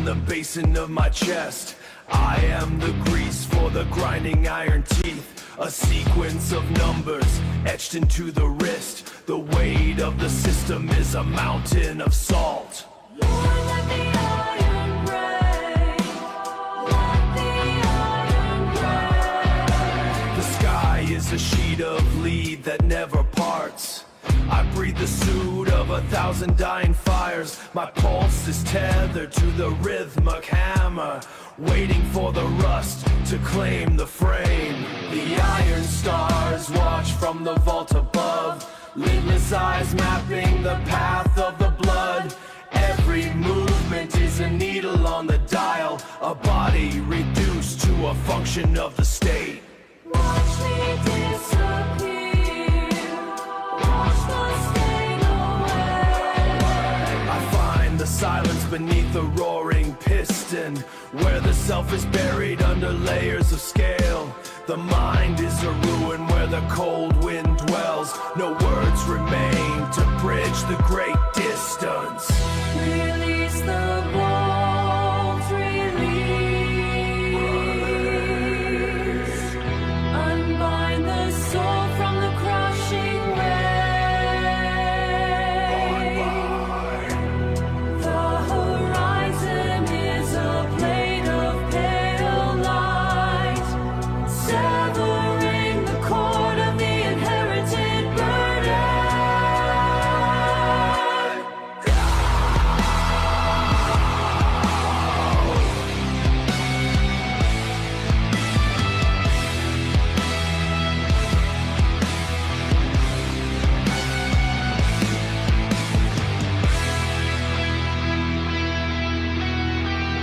the basin of my chest. I am the grease for the grinding iron teeth. A sequence of numbers etched into the wrist. The weight of the system is a mountain of salt. Lord, let the iron break. Let the iron break. The sky is a sheet of lead that never parts. I breathe the soot of 1,000 dying fires. My pulse is tethered to the rhythmic hammer, waiting for the rust to claim the frame. The iron stars watch from the vault above, lidless eyes mapping the path of the blood. Every movement is a needle on the dial, a body reduced to a function of the state. Watch me disappear. Watch the stain away. I find the silence beneath the roaring piston, where the self is buried under layers of scale. The mind is a ruin where the cold wind dwells. No words remain to bridge the great distance. Release the bolts, release. Unbind the soul from the crushing weight. The horizon is a plate of pale light, severing the cord of the inherited burden.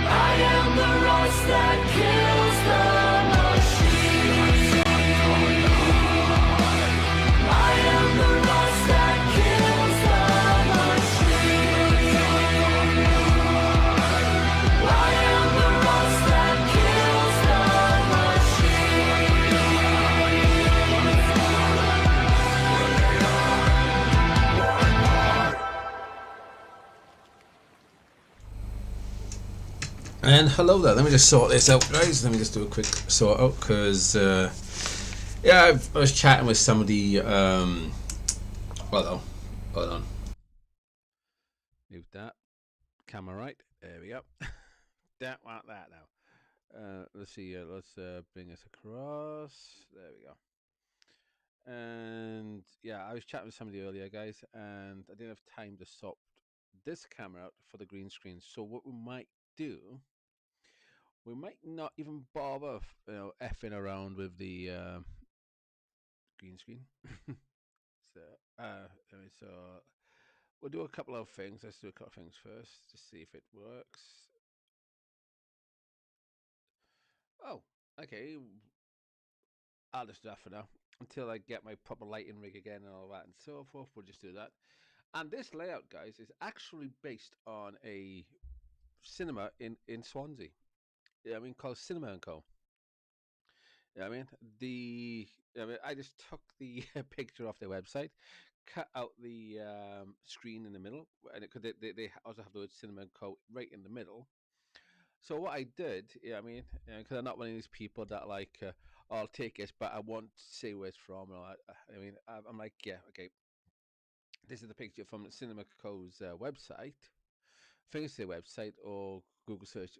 I am the rust that kills the machine. I am the rust that kills the machine. I am the rust that kills the And hello there, let me just sort this out, guys. Let me just do a quick sort out, because yeah, I was chatting with somebody. Hold on. Move that camera right. There we go. That like that now. Let's see. Let's bring us across. There we go. And yeah, I was chatting with somebody earlier, guys, and I didn't have time to sort this camera out for the green screen. So what we might do, we might not even bother, effing around with the green screen. So, so we'll do a couple of things. Let's do a couple of things first to see if it works. Oh, okay. I'll just do that for now until I get my proper lighting rig again and all that and so forth. We'll just do that. And this layout, guys, is actually based on a cinema in Swansea. Yeah, I mean, called Cinema and Co. Yeah, I mean, I just took the picture off their website, cut out the screen in the middle, and they also have the word Cinema and Co. right in the middle. So what I did, yeah, I mean, because I'm not one of these people that like, I'll take it, but I won't say where it's from. I mean, I'm like, yeah, okay. This is the picture from the Cinema Co.'s website. I think it's their website or Google search.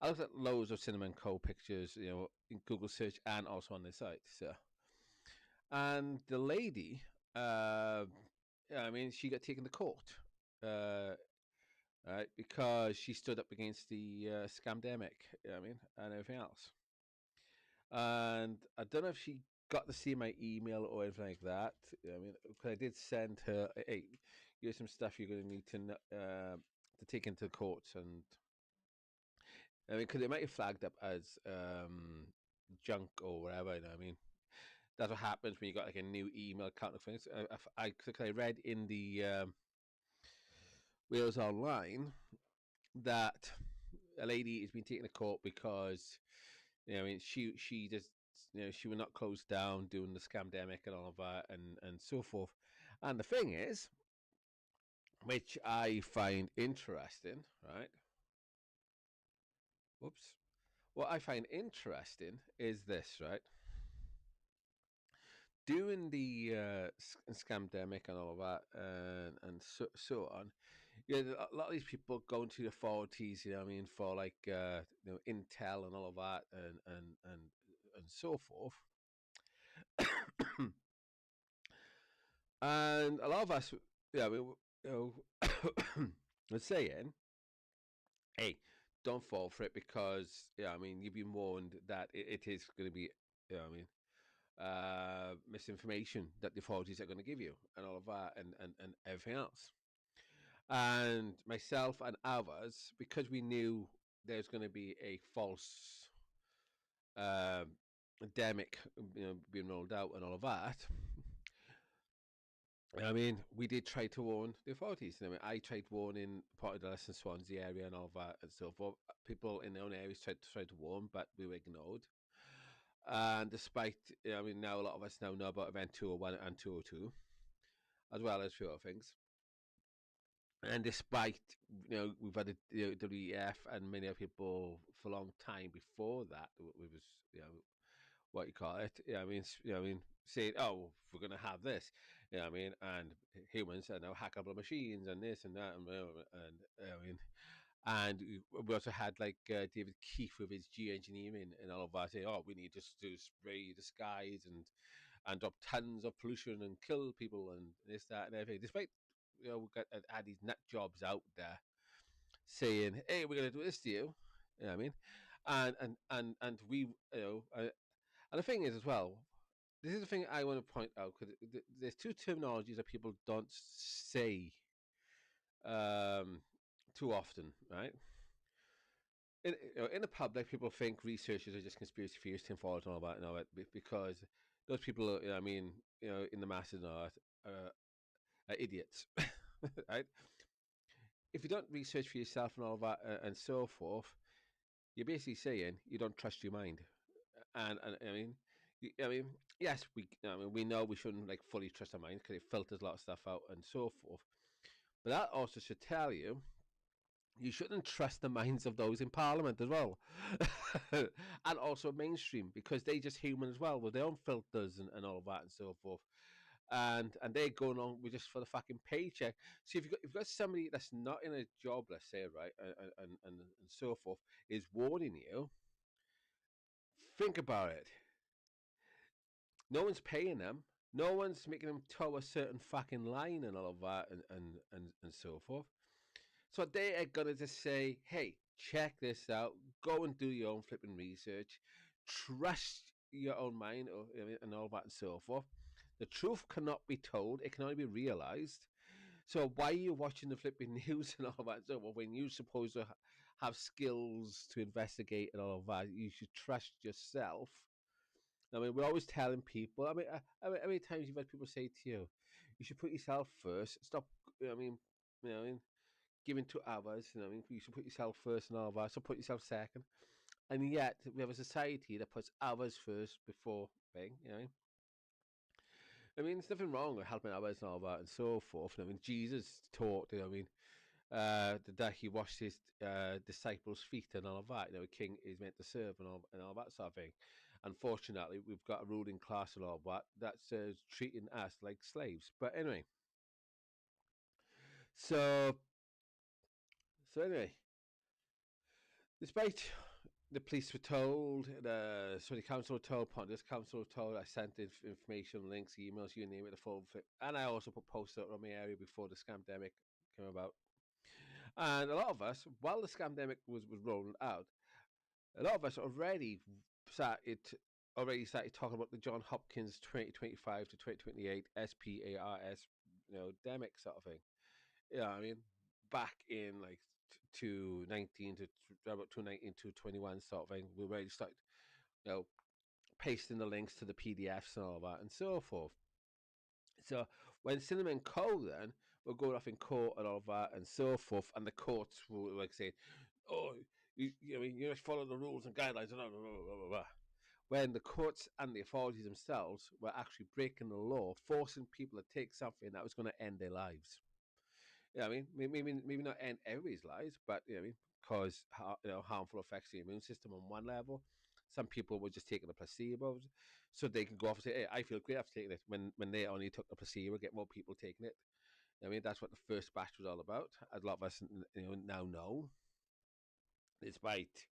I looked at loads of Cinema and Co. pictures, in Google search and also on their site. So, and the lady, yeah, I mean, she got taken to court, right, because she stood up against the scamdemic, I mean, and everything else. And I don't know if she got to see my email or anything like that. I mean, because I did send her, hey, here's some stuff you're going to need to take into courts, and I mean, because it might have flagged up as junk or whatever. I mean, that's what happens when you got like a new email account of things. I read in the Wheels Online that a lady is being taken to court because I mean, she just she would not close down during the scamdemic and all of that and so forth. And the thing is, which I find interesting, right? Whoops. What I find interesting is this, right? During the scamdemic and all of that, and so on, yeah, a lot of these people going to the authorities, you know what I mean, for like intel and all of that, and so forth. And a lot of us, yeah, you know, were saying, "Hey, don't fall for it because, yeah, I mean, you've been warned that it is going to be, you know, what I mean, misinformation that the authorities are going to give you, and all of that, and everything else." And myself and others, because we knew there's going to be a false um, endemic, being rolled out and all of that. I mean, we did try to warn the authorities. I mean, I tried warning part of the and Swansea area and all that and so forth. People in their own areas tried to warn, but we were ignored. And despite, I mean, now a lot of us now know about Event 201 and 202, as well as a few other things. And despite, we've had the WEF and many other people for a long time before that, we was, you know, what you call it. Yeah, I mean, I mean, saying, "Oh, we're going to have this," you know what I mean, and humans are now hackable machines and this and that, and I mean, and we also had like David Keith with his geoengineering and all of that, saying, "Oh, we need to spray the skies and drop tons of pollution and kill people and this, that, and everything." Despite, we've got had these nut jobs out there saying, "Hey, we're going to do this to you," you know what I mean, and we, and the thing is as well, this is the thing I want to point out because there's two terminologies that people don't say um, too often, right? In the public, people think researchers are just conspiracy theorists, tinfoil and all that, and all that, because those people, I mean, in the masses are idiots, right? If you don't research for yourself and all that and so forth, you're basically saying you don't trust your mind, and I mean, I mean, yes, I mean, we know we shouldn't like fully trust our mind because it filters a lot of stuff out and so forth. But that also should tell you you shouldn't trust the minds of those in Parliament as well, and also mainstream because they just human as well with their own filters and all of that and so forth. And they're going on with just for the fucking paycheck. So if you've got somebody that's not in a job, let's say, right, and so forth, is warning you, think about it. No one's paying them. No one's making them toe a certain fucking line and all of that and so forth. So they are gonna just say, "Hey, check this out. Go and do your own flipping research. Trust your own mind, or and all that and so forth." The truth cannot be told; it can only be realized. So why are you watching the flipping news and all that? So when you're supposed to have skills to investigate and all of that, you should trust yourself. I mean, we're always telling people. I mean, how many times you've had people say to you, "You should put yourself first. Stop." I mean, I mean, giving to others. I mean, you should put yourself first and all that. So put yourself second. And yet, we have a society that puts others first before being. I mean, there's nothing wrong with helping others and all that and so forth. I mean, Jesus taught. I mean, that he washed his disciples' feet and all of that. A king is meant to serve and all that sort of thing. Unfortunately, we've got a ruling class and all that that's treating us like slaves. But anyway, so anyway, despite the police were told, the council were told, Pontus Council were told, I sent information, links, emails, you name it, the full fit. And I also put posters around my area before the scamdemic came about. And a lot of us, while the scamdemic was rolling out, a lot of us already started talking about the John Hopkins 2025 to 2028 SPARS, demic sort of thing. Yeah, I mean, back in like 219 to about 219 to 21 sort of thing, we already started, you know, pasting the links to the PDFs and all that and so forth. So when Cinnamon Co. then were going off in court and all that and so forth, and the courts were like saying, "Oh, you must follow the rules and guidelines," and blah, blah, blah, blah, blah. When the courts and the authorities themselves were actually breaking the law, forcing people to take something that was going to end their lives. Yeah, I mean, maybe not end everybody's lives, but you know, what I mean, cause harmful effects to the immune system on one level. Some people were just taking the placebo, so they can go off and say, "Hey, I feel great after taking it." When they only took the placebo, get more people taking it. I mean, that's what the first batch was all about. A lot of us, now know. Despite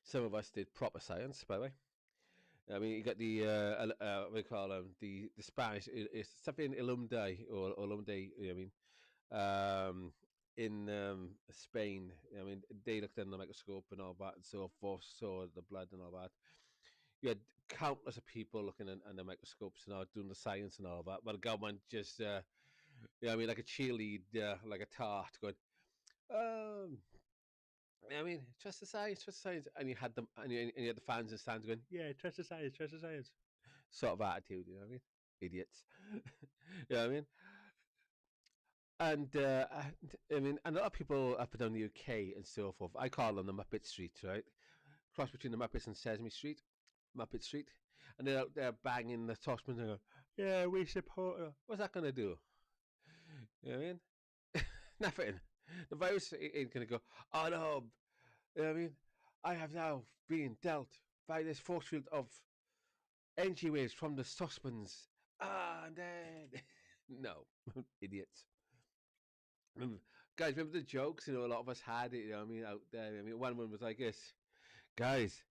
some of us did proper science, by the way. I mean, you got the what do you call them? The Spanish. It's something Illuminati or Illuminati. You know what I mean, in Spain. I mean, they looked in the microscope and all that, and so forth, saw the blood and all that. You had countless of people looking in the microscopes and all, doing the science and all that. But the government just, I mean, like a cheerleader, like a tart, going, um, I mean, trust the science, and you had them, and you had the fans and stands going, yeah, trust the science, sort of attitude. You know what I mean? Idiots. You know what I mean? And I mean, and a lot of people up and down the UK and so forth. I call them the Muppet Street, right? Cross between the Muppets and Sesame Street, Muppet Street, and they're out there banging the Tossmans and go, "Yeah, we support her." What's that going to do? You know what I mean? Nothing. The virus ain't going to go, "Oh no," you know what I mean? I have now been dealt by this force field of energy waves from the Tossmans. Ah, I'm dead. No, idiots. Remember, guys, remember the jokes? A lot of us had it. You know what I mean? Out there. I mean, one was like this, guys.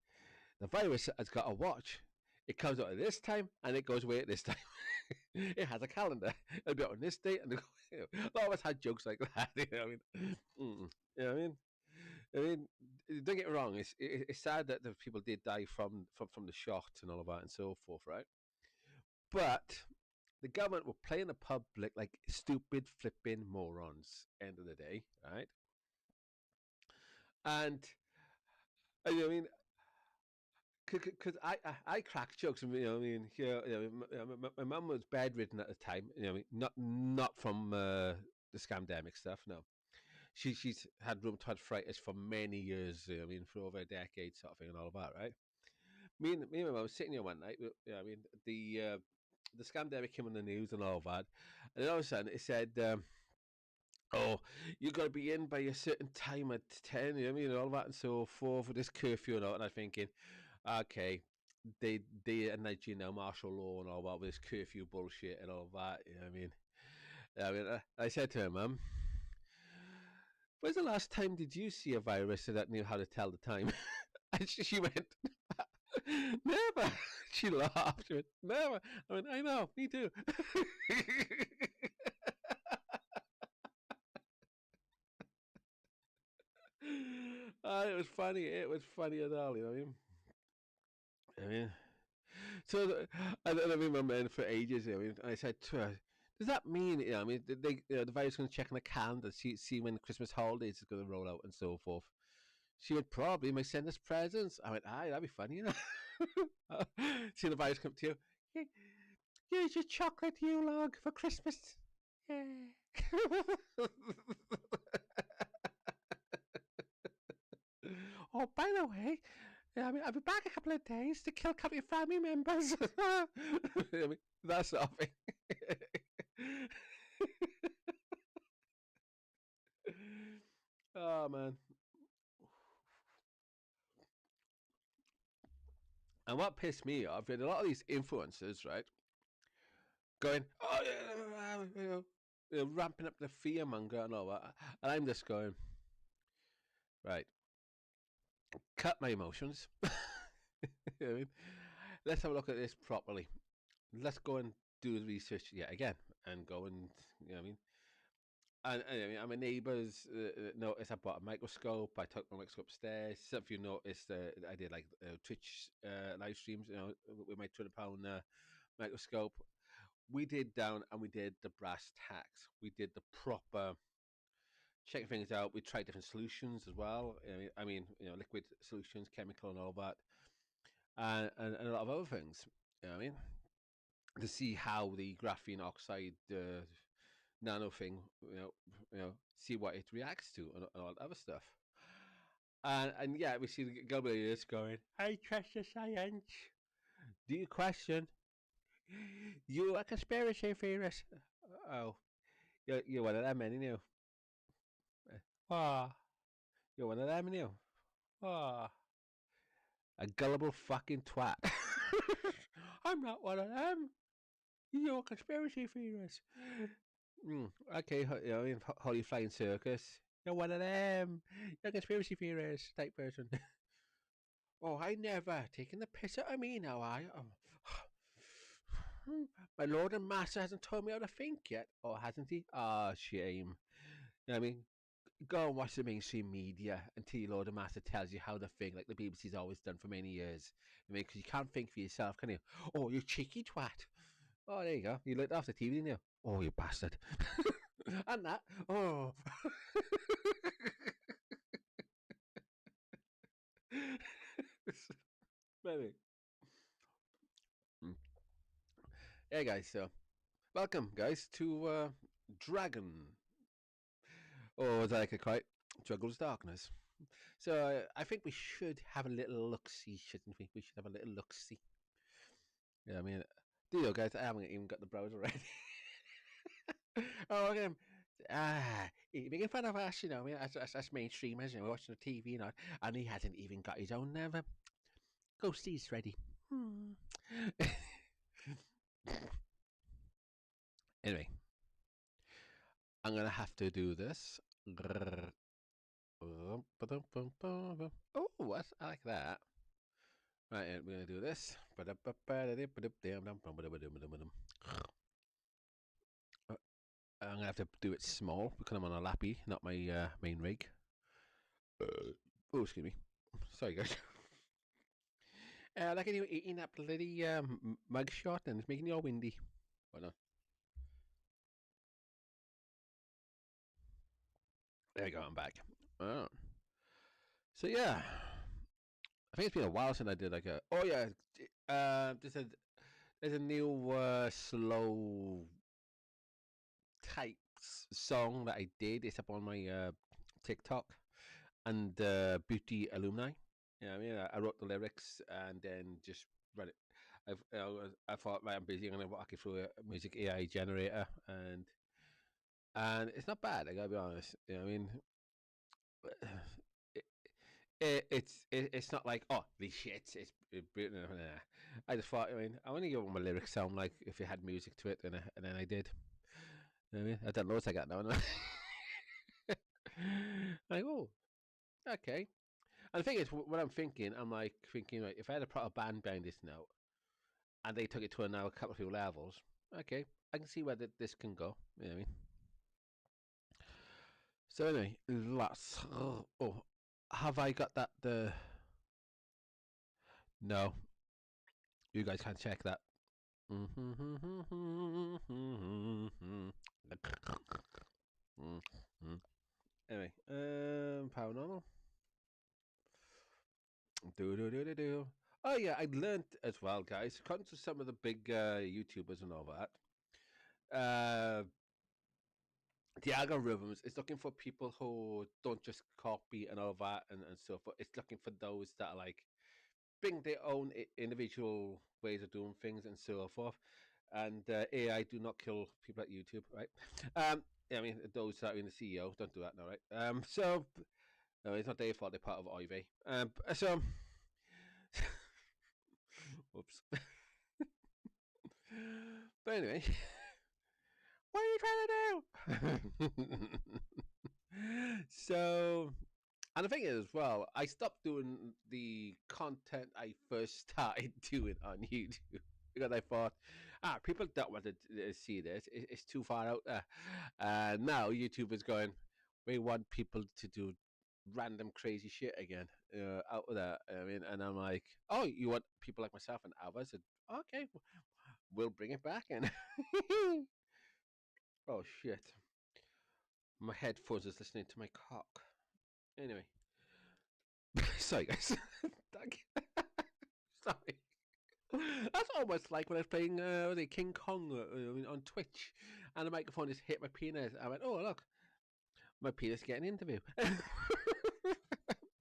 The virus has got a watch. It comes out at this time and it goes away at this time. It has a calendar. It'll be out on this date. And a lot of us had jokes like that. You know what I mean? You know what I mean? I mean, don't get me wrong. It's sad that the people did die from the shot and all of that and so forth, right? But the government were playing the public like stupid flipping morons. End of the day, right? And you know what I mean, because I crack jokes. You know, what I mean, my mum was bedridden at the time. You know, what I mean, not from the scamdemic stuff. No, she's had rheumatoid arthritis for many years. You know, what I mean, for over a decade, sort of thing, and all of that, right? Me and my mum was sitting here one night. You know, what I mean, the scamdemic came on the news and all that, and then all of a sudden it said. Oh, you got to be in by a certain time at 10, you know what I mean, and all that and so forth with this curfew and all. And I'm thinking, okay, they announced, martial law and all that with this curfew bullshit and all that. You know what I mean? I said to her, Mum, when's the last time did you see a virus that knew how to tell the time? And she went, never. She laughed. She went, never. I went, I know, me too. It was funny. It was funny as all, you know what I mean? I mean, so I remember for ages. I mean, I said to her, "Does that mean? I mean, the virus going to check on the calendar, see when Christmas holidays is going to roll out and so forth." She would probably may send us presents. I went, "Aye, that'd be funny, you know." See the virus come to you. "Yeah, here's your chocolate you log for Christmas. Yeah." Oh, by the way, yeah, I mean, I'll be back a couple of days to kill a couple of your family members. I mean, that sort of thing. Oh, man. And what pissed me off, we had a lot of these influencers, right, going, oh, yeah, ramping up the fear monger and all that. And I'm just going, right, cut my emotions. You know what I mean? Let's have a look at this properly. Let's go and do the research yet again and go and, you know what I mean? And I mean, my neighbours noticed I bought a microscope. I took my microscope upstairs. Some of you noticed I did like Twitch live streams, with my £200 microscope. We did down and we did the brass tacks. We did the proper checking things out. We tried different solutions as well. I mean, liquid solutions, chemical, and all that, and a lot of other things. You know what I mean? To see how the graphene oxide nano thing, see what it reacts to and all that other stuff. And yeah, we see the Gabriel's going, I trust the science. Do you question? You a conspiracy theorist? Oh, you're one of them, any new. Ah, you're one of them, you. Ah, a gullible fucking twat. I'm not one of them. You're a conspiracy theorist. Okay, you know, in Holy Flying Circus. You're one of them. You're a conspiracy theorist type person. Oh, I never taken the piss out of me now, I. My Lord and Master hasn't told me how to think yet, or hasn't he? Ah, shame. You know what I mean? Go and watch the mainstream media until your Lord and Master tells you how to think, like the BBC's always done for many years. I mean, because you can't think for yourself, can you? Oh, you cheeky twat. Oh, there you go. You looked off the TV, didn't you? Oh, you bastard. And that. Oh. Maybe. Hey, guys. So, welcome, guys, to Dragon. Or as I like to call it, Juggles Darkness. So, I think we should have a little look-see, shouldn't we? We should have a little look-see. Yeah, I mean, do you, guys? I haven't even got the browser ready. Oh, look at him. Making fun of us, you know, I mean, as mainstreamers, you know, watching the TV, you know, and he hasn't even got his own ghosties ready. Anyway, I'm gonna have to do this. Oh, what? I like that. Right, we're gonna do this. I'm gonna have to do it small because I'm on a lappy, not my main rig. Oh, excuse me. Sorry, guys. Like you eating that bloody mug shot and it's making you all windy. Hold on. There you go, I'm back. Oh. So yeah, I think it's been a while since I did like a. Oh yeah, there's a new slow type song that I did. It's up on my TikTok and Beauty Alumni. Yeah, I mean, I wrote the lyrics and then just read it. I thought, right, I'm busy. I'm gonna walk you through a music AI generator, and it's not bad. I gotta be honest. You know what I mean, it's not like, oh, the shit. I just thought, I mean, I want to hear what my lyrics sound like if it had music to it, and then I did. You know what I mean, I don't know what I got now. Like, oh, okay. And the thing is, what I'm thinking, I'm like thinking, like, if I had a proper band behind this now, and they took it to a couple of few levels, okay, I can see where this can go. You know what I mean? So anyway, let's. Oh, have I got that? No, you guys can't check that. Anyway, paranormal. Do. Oh yeah, I learned as well, guys. According to some of the big YouTubers and all that, the algorithms is looking for people who don't just copy and all that and so forth. It's looking for those that are like bring their own individual ways of doing things and so forth. And AI do not kill people at YouTube, right? I mean, those that are in the CEO don't do that now, right? So no, it's not their fault. They're part of Ivy. So, whoops. But anyway, what are you trying to do? So, and the thing is, as well, I stopped doing the content I first started doing on YouTube because I thought, people don't want to see this. It's too far out there. And now YouTube is going, we want people to do random crazy shit again out of there. I mean, and I'm like, oh, you want people like myself and others? And, okay, we'll bring it back. And oh shit, my headphones is listening to my cock. Anyway. Sorry, guys. Sorry. That's almost like when I was playing the King Kong on Twitch, and the microphone just hit my penis. I went, "Oh, look, my penis getting an interview."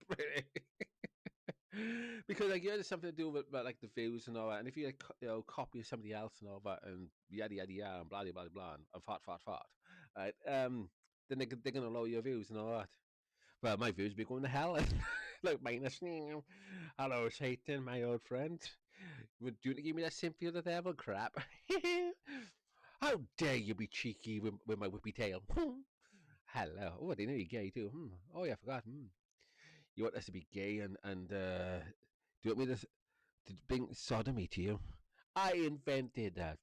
Really? Because like there's something to do with like the views and all that, and if you like, copy somebody else and all that, and yada yada yada, and blah blah blah blah, and fart, right? Then they're gonna lower your views and all that. Well, my views be going to hell. Like minus. Hello, Satan, my old friend. Would you give me that sympathy of the devil crap? How dare you be cheeky with my whippy tail? Hello. Oh, I didn't know you're gay too. Oh, yeah, I forgot. You want us to be gay and do you want me to bring sodomy to you? I invented that.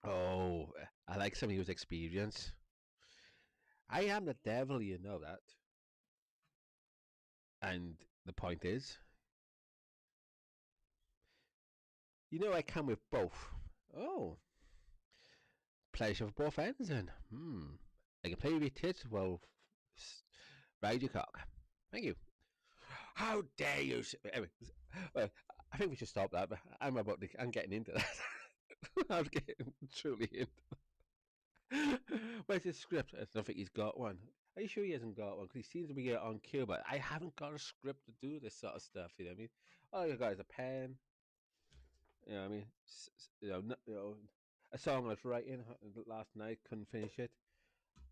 Oh, I like somebody who's experienced. I am the devil, you know that. And the point is, you know I come with both. Oh, pleasure for both ends then. I can play with your tits while ride your cock. Thank you. How dare you? Anyway, well, I think we should stop that. But I'm getting into that. I'm getting truly into. Where's his script? I don't think he's got one. Are you sure he hasn't got one? Because he seems to be on cue, but I haven't got a script to do this sort of stuff. You know what I mean? All you got is a pen. You know what I mean? A song I was writing last night, couldn't finish it,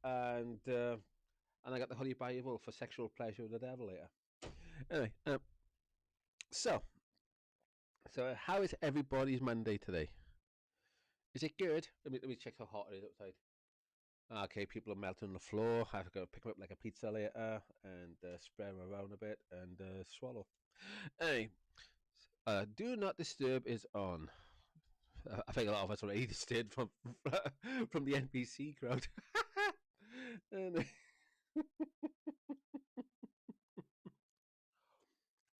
and I got the Holy Bible for sexual pleasure with the devil later. Anyway, so how is everybody's Monday today? Is it good? Let me check how hot it is outside. Okay, people are melting on the floor. I have to go pick them up like a pizza later and spread them around a bit and swallow. Anyway, do not disturb is on. I think a lot of us already disturbed from the NPC crowd. And,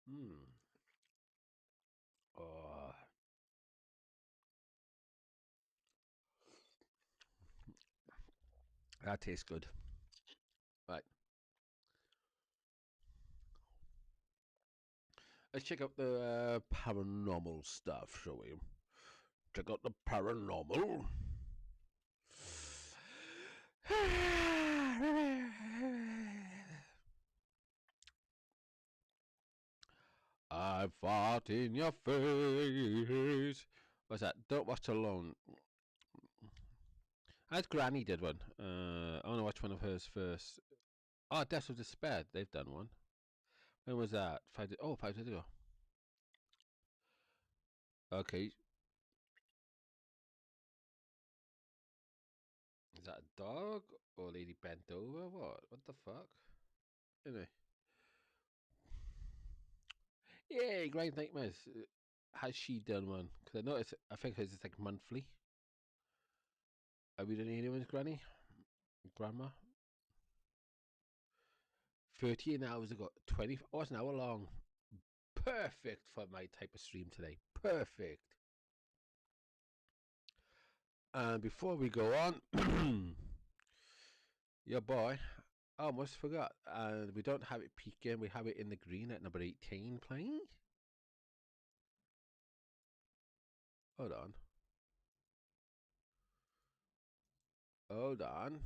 mm, oh, that tastes good. Right, let's check out the paranormal stuff, shall we? Check out the paranormal. I fought in your face. What's that? Don't watch alone. As Granny did one. I want to watch one of hers first. Oh, Death of Despair. They've done one. When was that? 5 days ago. Okay. Is that a dog or a lady bent over? What the fuck? Anyway. Yay, Great Nightmares. Has she done one? Because I noticed, I think hers is like monthly. Are we done anyone's granny? Grandma? 13 hours ago. 20. Oh, it's an hour long. Perfect for my type of stream today. Perfect. And before we go on, your boy, I almost forgot. And we don't have it peaking, we have it in the green at number 18 playing. Hold on. Hold on.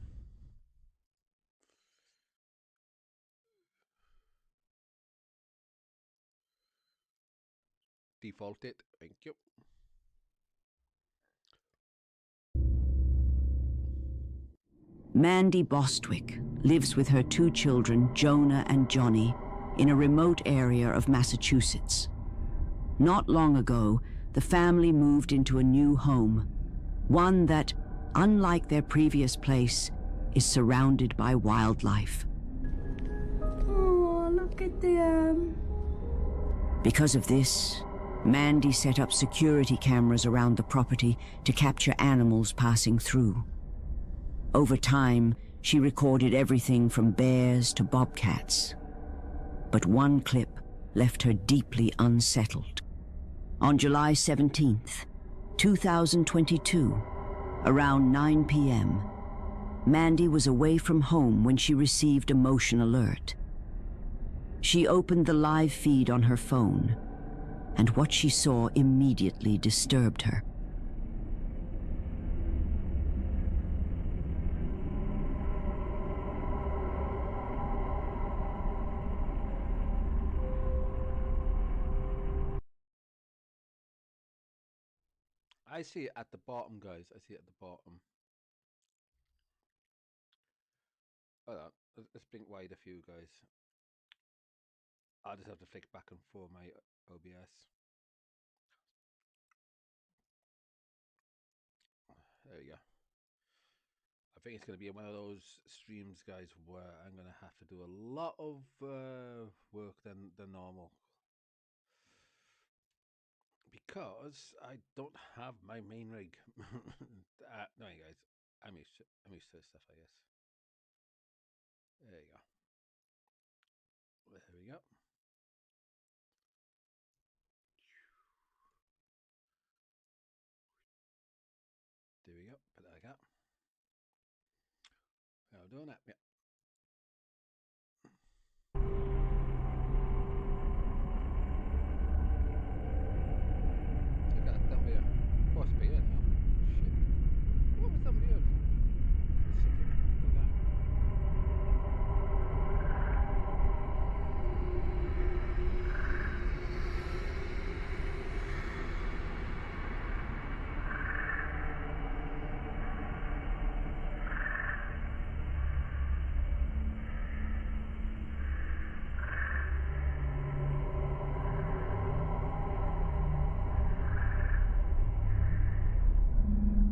Default it. Thank you. Mandy Bostwick lives with her 2 children, Jonah and Johnny, in a remote area of Massachusetts. Not long ago, the family moved into a new home, one that, unlike their previous place, is surrounded by wildlife. Oh, look at them. Because of this, Mandy set up security cameras around the property to capture animals passing through. Over time, she recorded everything from bears to bobcats. But one clip left her deeply unsettled. On July 17th, 2022, around 9 p.m., Mandy was away from home when she received a motion alert. She opened the live feed on her phone, and what she saw immediately disturbed her. I see it at the bottom, guys. I see it at the bottom. Hold on. Let's blink wide a few, guys. I'll just have to flick back and forth my OBS. There we go. I think it's going to be one of those streams, guys, where I'm going to have to do a lot of work than normal. Because I don't have my main rig. No, guys, I'm used to this stuff, I guess. There you go. There we go. There we go. Put that like that. Now doing that. Yeah. Look at that down here. Oh, it's bigger now. Shit. What was down here? Like that.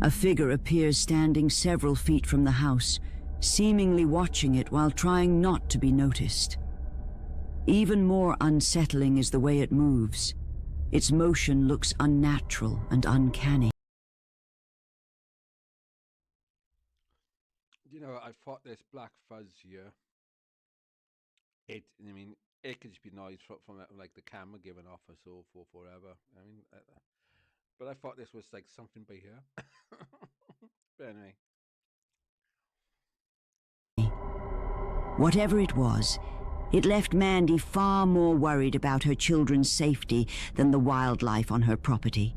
A figure appears standing several feet from the house, seemingly watching it while trying not to be noticed. Even more unsettling is the way it moves. Its motion looks unnatural and uncanny. You know, I thought this black fuzz here. It could just be noise from like the camera giving off or so for forever. But I thought this was like something by here. But anyway. Whatever it was, it left Mandy far more worried about her children's safety than the wildlife on her property.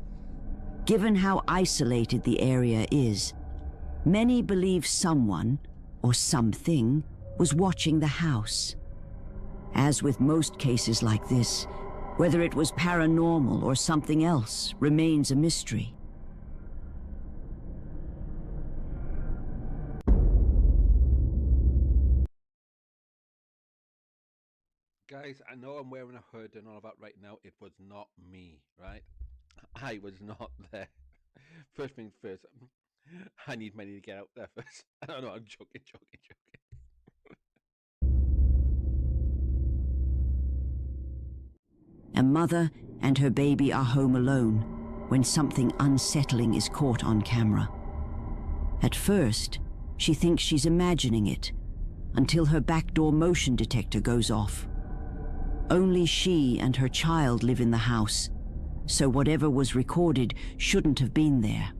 Given how isolated the area is, many believe someone, or something, was watching the house. As with most cases like this, whether it was paranormal or something else remains a mystery. Guys, I know I'm wearing a hood and all that right now. It was not me, right? I was not there. First things first, I need money to get out there first. I don't know, I'm joking. A mother and her baby are home alone when something unsettling is caught on camera. At first, she thinks she's imagining it, until her backdoor motion detector goes off. Only she and her child live in the house, so whatever was recorded shouldn't have been there.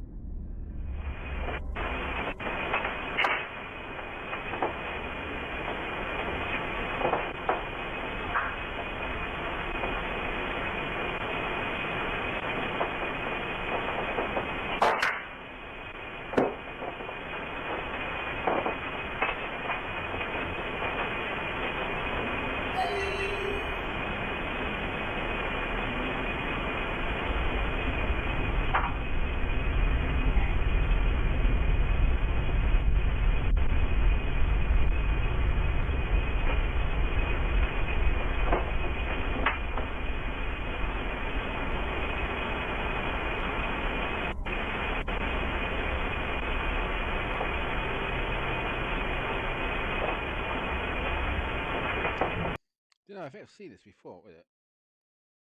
You know, I think I've seen this before, with it.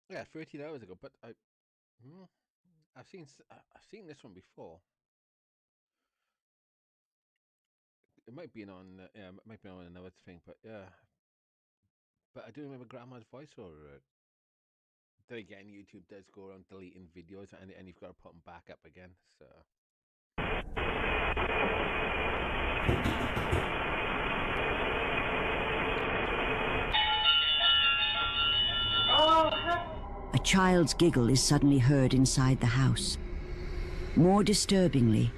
Yeah, 13 hours ago, but I've seen this one before. It might be on, it might be on another thing, but yeah. But I do remember Grandma's voice over it. Then again, YouTube does go around deleting videos, and you've got to put them back up again. So. A child's giggle is suddenly heard inside the house. More disturbingly,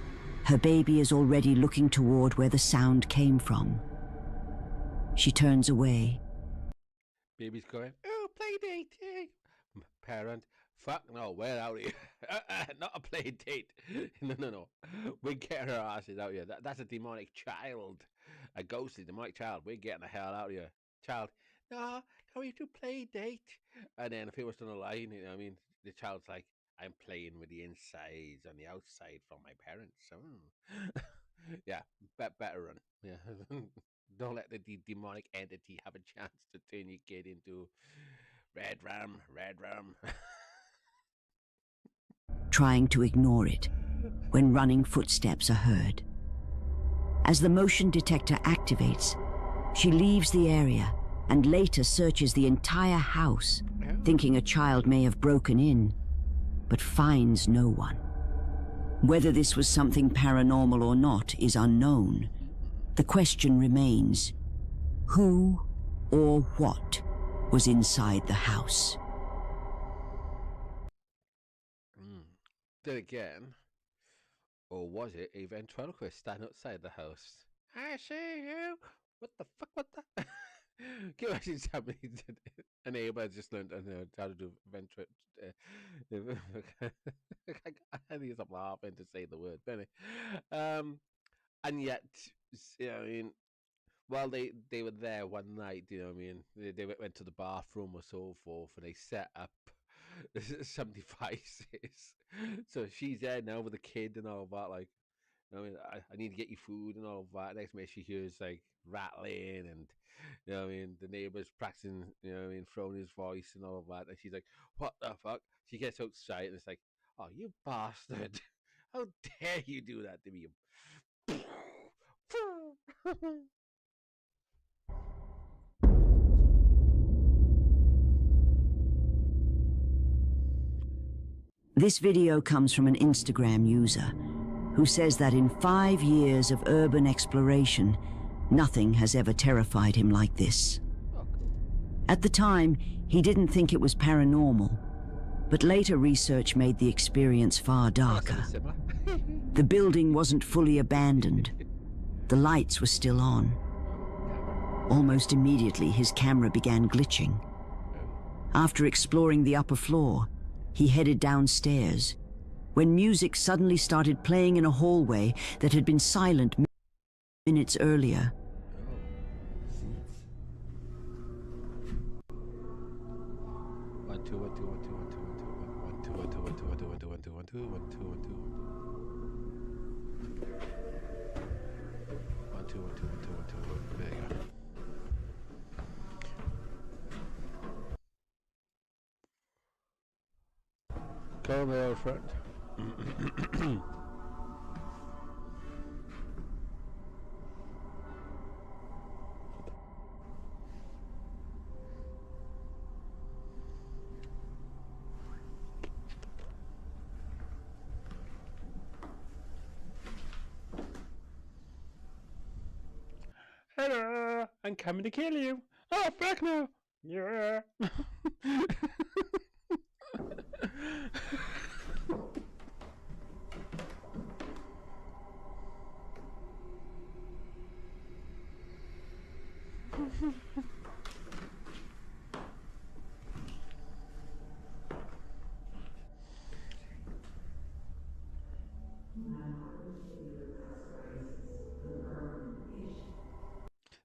her baby is already looking toward where the sound came from. She turns away. Baby's going, oh, play date, eh? Parent, fuck no, we're out here. Not a play date. No. We're getting our asses out here. That's a demonic child. A ghostly demonic child. We're getting the hell out of here. Child, no, can we do play date? And then if it was on the line, you know, I mean, the child's like, I'm playing with the insides on the outside from my parents. So, yeah, better run. Yeah, don't let the demonic entity have a chance to turn your kid into red rum, red rum. trying to ignore it when running footsteps are heard. As the motion detector activates, she leaves the area and later searches the entire house, thinking a child may have broken in, but finds no one. Whether this was something paranormal or not is unknown. The question remains, who or what was inside the house? Then again, or was it a ventriloquist standing outside the house? I see you. What the fuck? What the? Can you imagine somebody, a neighbor just learned how to do ventriloquist? I need to stop laughing to say the word, don't I? And yet, I mean, while they were there one night, you know what I mean, they went to the bathroom or so forth, and they set up some devices. So she's there now with the kid and all that, like, I mean, I need to get you food and all that. Next minute she hears like rattling and, you know what I mean, the neighbor's practicing, you know what I mean, throwing his voice and all that. And she's like, what the fuck? She gets outside and it's like, oh, you bastard. How dare you do that to me? This video comes from an Instagram user who says that in 5 years of urban exploration, nothing has ever terrified him like this. At the time, he didn't think it was paranormal, but later research made the experience far darker. The building wasn't fully abandoned. The lights were still on. Almost immediately, his camera began glitching. After exploring the upper floor, he headed downstairs, when music suddenly started playing in a hallway that had been silent minutes earlier. Come here, friend. Hello, I'm coming to kill you. Oh, fuck no. Yeah.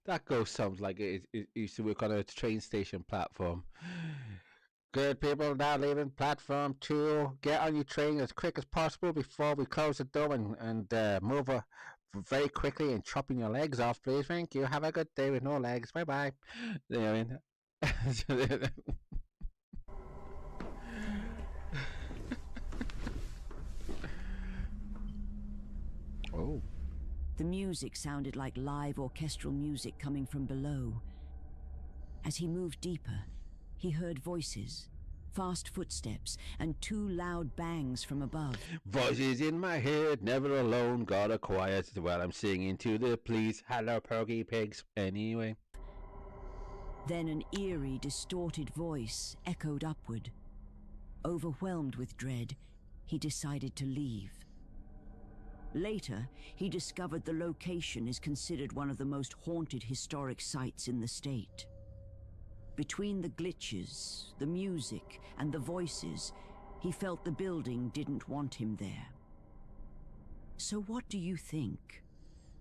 That ghost sounds like it used to work on a train station platform. Good people now leaving platform 2. Get on your train as quick as possible before we close the door and move very quickly and chopping your legs off, please. Thank you. Have a good day with no legs. Bye bye. You know what I mean? Oh. The music sounded like live orchestral music coming from below. As he moved deeper, he heard voices, fast footsteps, and 2 loud bangs from above. Voices in my head, never alone, got a quiet while I'm singing to the police. Hello, Porky Pigs. Anyway. Then an eerie, distorted voice echoed upward. Overwhelmed with dread, he decided to leave. Later, he discovered the location is considered one of the most haunted historic sites in the state. Between the glitches, the music, and the voices, he felt the building didn't want him there. So what do you think?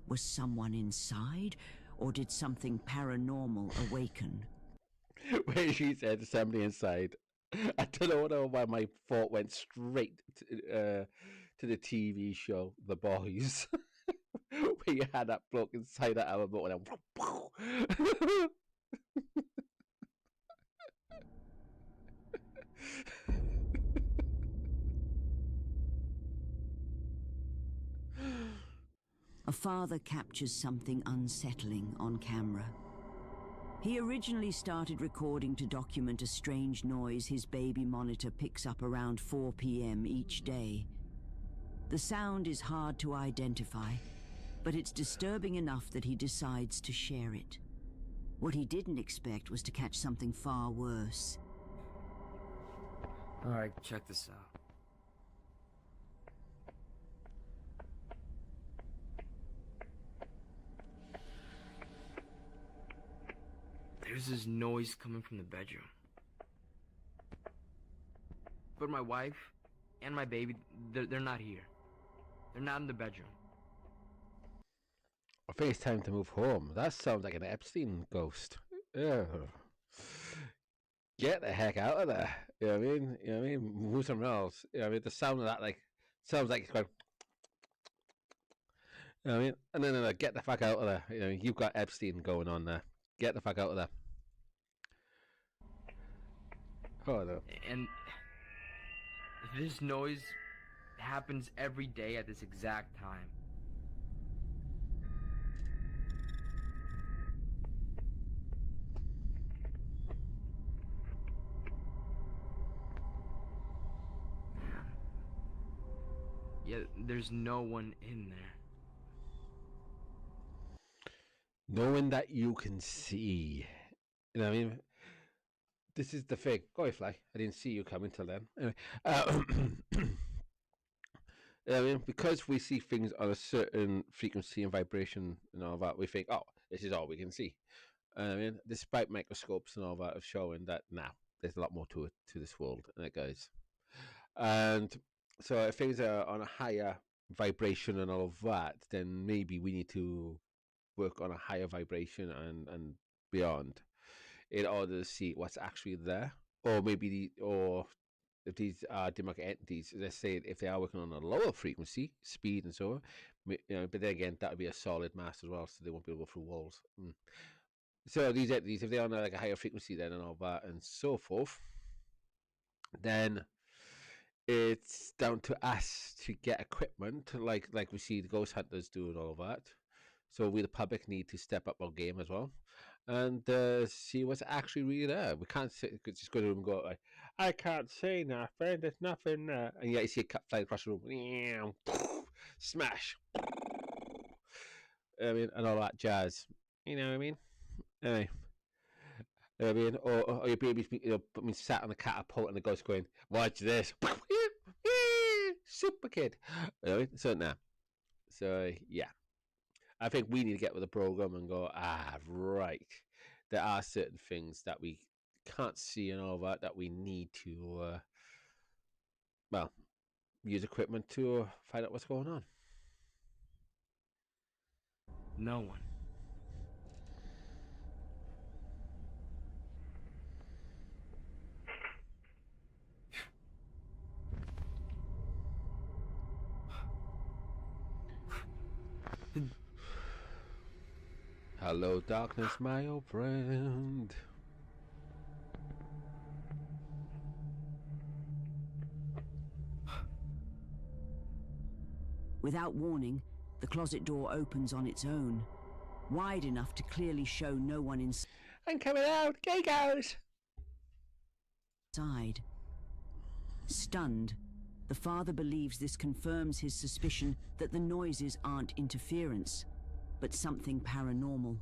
Was someone inside, or did something paranormal awaken? where she said to somebody inside, I don't know why my thought went straight to the TV show The Boys, where you had that bloke inside that hour boat and then A father captures something unsettling on camera. He originally started recording to document a strange noise his baby monitor picks up around 4 p.m. each day. The sound is hard to identify, but it's disturbing enough that he decides to share it. What he didn't expect was to catch something far worse. Alright, check this out. There's this noise coming from the bedroom. But my wife and my baby, they're not here. They're not in the bedroom. I think it's time to move home. That sounds like an Epstein ghost. Ugh. Get the heck out of there. You know what I mean? You know what I mean? Move somewhere else. You know what I mean? The sound of that sounds like it's going. You know what I mean? And then get the fuck out of there. You know, you've got Epstein going on there. Get the fuck out of there. Oh no. And this noise happens every day at this exact time. Yeah, there's no one in there. Knowing that you can see. You know what I mean? This is the thing. Go away, fly. I didn't see you coming till then. Anyway, I mean, because we see things on a certain frequency and vibration and all that, we think, oh, this is all we can see. I mean, despite microscopes and all that of showing that now there's a lot more to it, to this world, and it goes. And so if things are on a higher vibration and all of that, then maybe we need to work on a higher vibration and beyond in order to see what's actually there. Or maybe or if these are demonic entities, let's say if they are working on a lower frequency, speed and so on, you know, but then again, that would be a solid mass as well, so they won't be able to go through walls. So these entities, if they're on like a higher frequency then and all that and so forth, then it's down to us to get equipment like we see the ghost hunters do and all that. So we, the public, need to step up our game as well and see what's actually really there. We can't just go to the room and go like, I can't see nothing, there's nothing there. And yet you see a cat flying across the room. Smash. I mean, and all that jazz. You know what I mean? Anyway. You know what I mean? Or your baby's sat on a catapult and the ghost going, watch this. Super kid. You know what I mean? So, nah. So, yeah. I think we need to get with the program and go, right. There are certain things that we can't see and all that we need to, use equipment to find out what's going on. No one. Hello, darkness, my old friend. Without warning, the closet door opens on its own, wide enough to clearly show no one I'm coming out. Gay goes. inside. Stunned, the father believes this confirms his suspicion that the noises aren't interference, but something paranormal.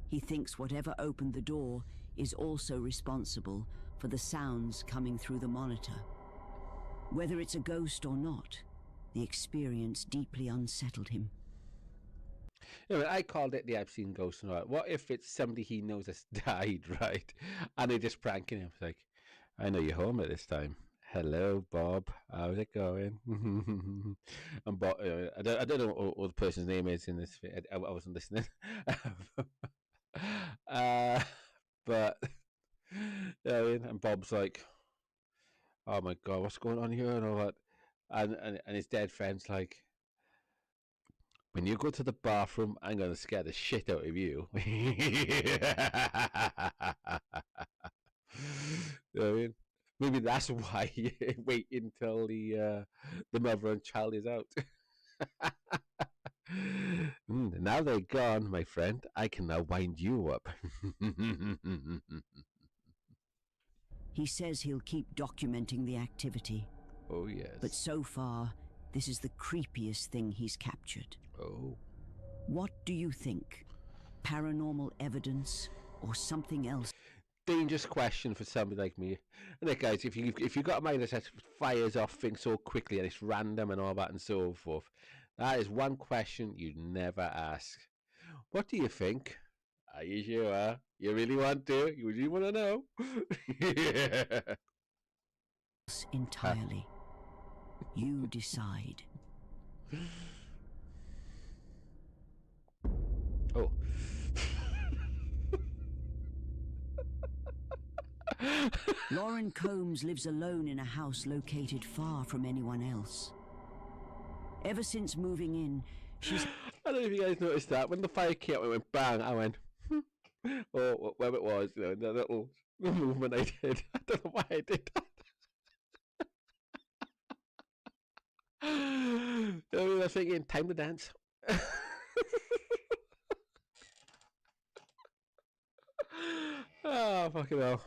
He thinks whatever opened the door is also responsible for the sounds coming through the monitor. Whether it's a ghost or not, the experience deeply unsettled him. You know, I called it the Epstein ghost and all that. What if it's somebody he knows has died, right? And they're just pranking him. It's like, I know you're home at this time. Hello, Bob. How's it going? And Bob, I don't know what the person's name is in this. I wasn't listening. But Bob's like, "Oh my god, what's going on here?" and all that, and his dead friend's like, "When you go to the bathroom, I'm gonna scare the shit out of you." You know what I mean? Maybe that's why you wait until the mother and child is out. Now they're gone, my friend. I can now wind you up. He says he'll keep documenting the activity, Oh yes. but so far, this is the creepiest thing he's captured. Oh. What do you think? Paranormal evidence or something else? Dangerous question for somebody like me. And look, guys, if you got a mind that fires off things so quickly and it's random and all that and so forth, that is one question you'd never ask. What do you think? Are you sure? You really want to? You really want to know? Yeah. Entirely. You decide. Oh. Lauren Combs lives alone in a house located far from anyone else. Ever since moving in, she's... I don't know if you guys noticed that. When the fire came up, it went bang, I went, or whatever it was, you know, the little movement I did. I don't know why I did that. I was thinking, time to dance. Oh, fucking hell.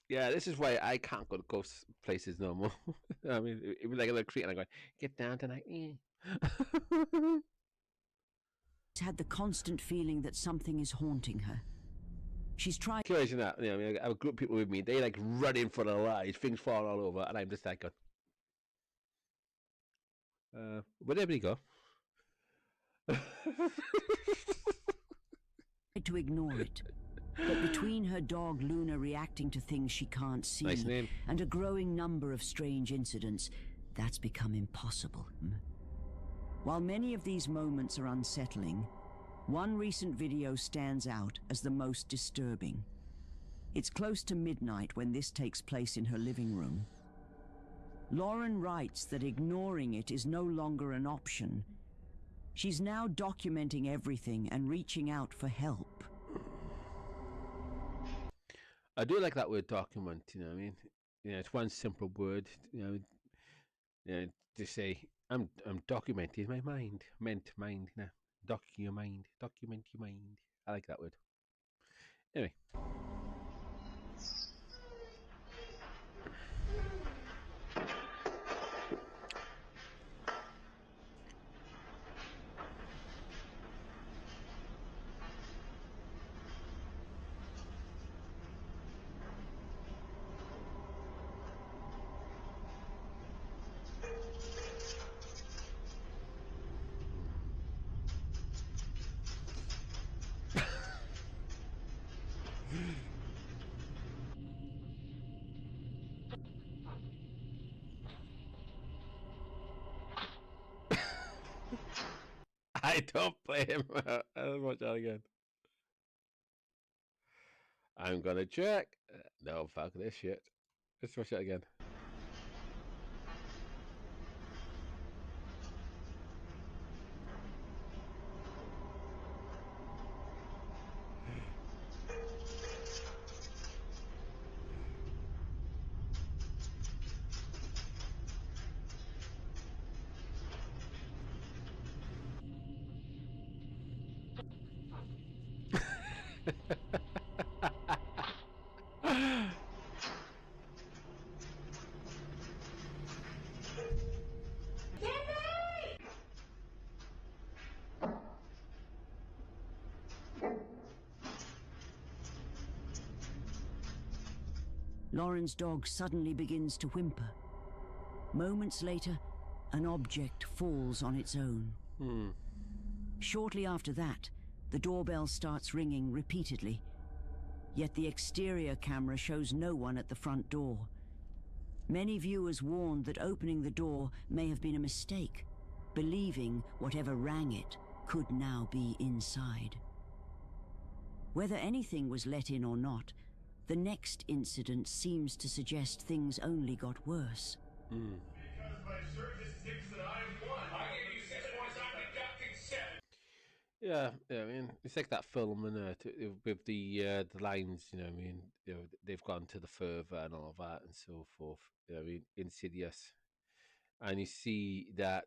Yeah, this is why I can't go to ghost places no more. I mean, it was like a little creek and I'm going, get down tonight. had the constant feeling that something is haunting her. She's tried... Curious in that, you know, I mean, I have a group of people with me, they like running for their lives, things falling all over, and I'm just like, where'd everybody go? to ignore it. But between her dog Luna reacting to things she can't see Nice name. and a growing number of strange incidents, that's become impossible. While many of these moments are unsettling, one recent video stands out as the most disturbing. It's close to midnight when this takes place in her living room. Lauren writes that ignoring it is no longer an option. She's now documenting everything and reaching out for help. I do like that word document, you know what I mean? You know, it's one simple word, you know, to say, I'm documenting my mind, meant mind, you know, document your mind. I like that word. Anyway. I don't blame him. I'll watch that again. I'm gonna check. No, fuck this shit. Let's watch that again. Lauren's dog suddenly begins to whimper. Moments later, an object falls on its own. Shortly after that, the doorbell starts ringing repeatedly. Yet the exterior camera shows no one at the front door. Many viewers warned that opening the door may have been a mistake, believing whatever rang it could now be inside. Whether anything was let in or not, The next incident seems to suggest things only got worse. Because my search is 6 and I am 1. I gave you 6 points, I'm deducting 7. Yeah, I mean, it's like that film with the lines, you know what I mean? You know, they've gone to the further and all that and so forth. You know what I mean? Insidious. And you see that,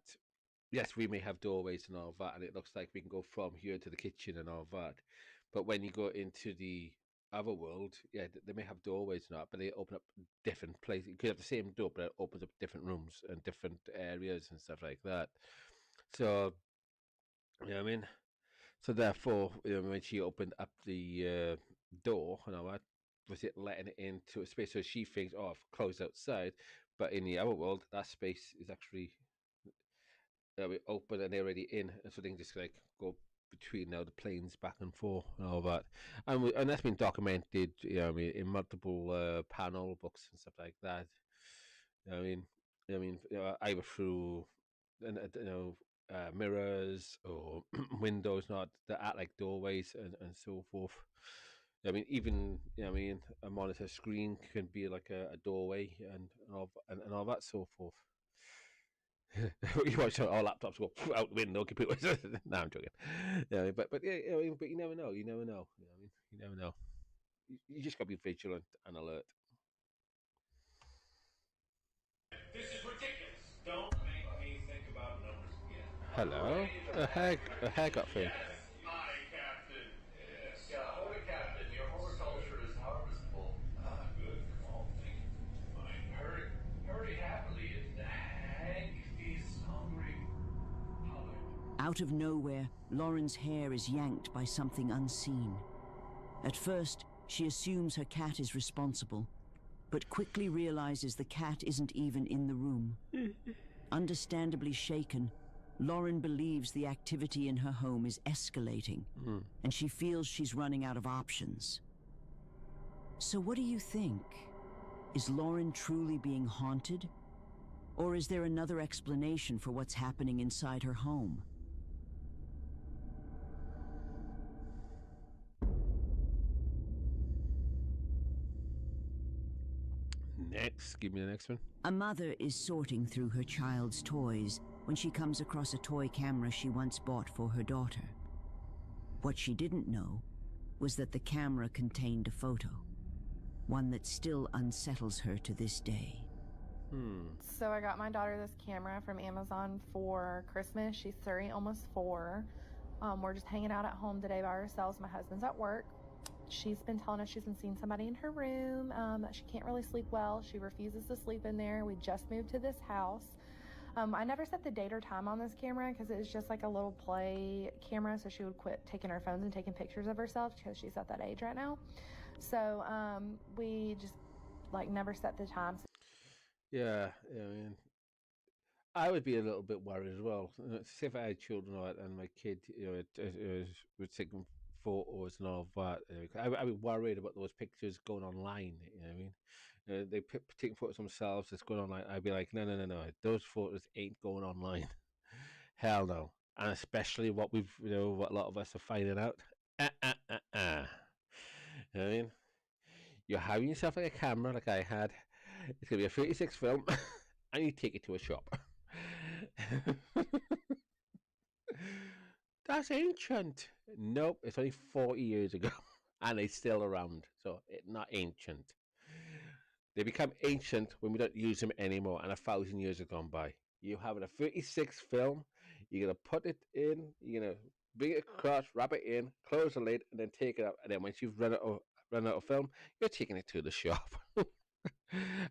yes, we may have doorways and all that, and it looks like we can go from here to the kitchen and all that. But when you go into the other world, yeah, they may have doorways and that, but they open up different places. You could have the same door, but it opens up different rooms and different areas and stuff like that. So, you know what I mean? So therefore, you know, when she opened up the door and all that, was it letting it into a space? So she thinks, oh, I've closed outside, but in the other world, that space is actually open and they're already in, and so they can just like go between now the planes back and forth and all that. And that's been documented, you know, what I mean, in multiple panel books and stuff like that. You know what I mean, either through, you know, mirrors or windows, not that act like doorways and so forth. I mean, even, you know, what I mean, a monitor screen can be like a doorway and all that so forth. You watch all laptops go out the window, computers. No, I'm joking. Yeah, but yeah, you know, but you never know. You never know. You know what I mean? You never know. You just gotta be vigilant and alert. This is ridiculous. Don't make me think about numbers again. Hello, a haircut thing. Hi, Captain. Yes. Yeah, holy Captain, your horticulture is harvestable. Ah, good. Oh, thank you. Fine. Hurry happily, and Hank is hungry. Out of nowhere, Lauren's hair is yanked by something unseen. At first, she assumes her cat is responsible, but quickly realizes the cat isn't even in the room. Understandably shaken, Lauren believes the activity in her home is escalating, and she feels she's running out of options. So what do you think? Is Lauren truly being haunted? Or is there another explanation for what's happening inside her home? Next, give me the next one. A mother is sorting through her child's toys when she comes across a toy camera she once bought for her daughter. What she didn't know was that the camera contained a photo, one that still unsettles her to this day. So I got my daughter this camera from Amazon for Christmas. She's 3, almost 4. We're just hanging out at home today by ourselves. My husband's at work. She's been telling us she's been seeing somebody in her room, that she can't really sleep well. She refuses to sleep in there. We just moved to this house. I never set the date or time on this camera because it's just like a little play camera, so she would quit taking her phones and taking pictures of herself because she's at that age right now. So we just like never set the time. Yeah, I mean, I would be a little bit worried as well. Say if I had children and my kid, you know, was taking photos and all of that. I'd be worried about those pictures going online. You know what I mean? They taking photos themselves. It's going online. I'd be like, no. Those photos ain't going online. Hell no. And especially what what a lot of us are finding out. You know what I mean? You're having yourself like a camera, like I had. It's gonna be a 36 film, and you take it to a shop. That's ancient. Nope, it's only 40 years ago, and it's still around, so it's not ancient. They become ancient when we don't use them anymore, and 1,000 years have gone by. You have a 36 film, you're gonna put it in, you're gonna bring it across, wrap it in, close the lid, and then take it out. And then once you've run out of film, you're taking it to the shop.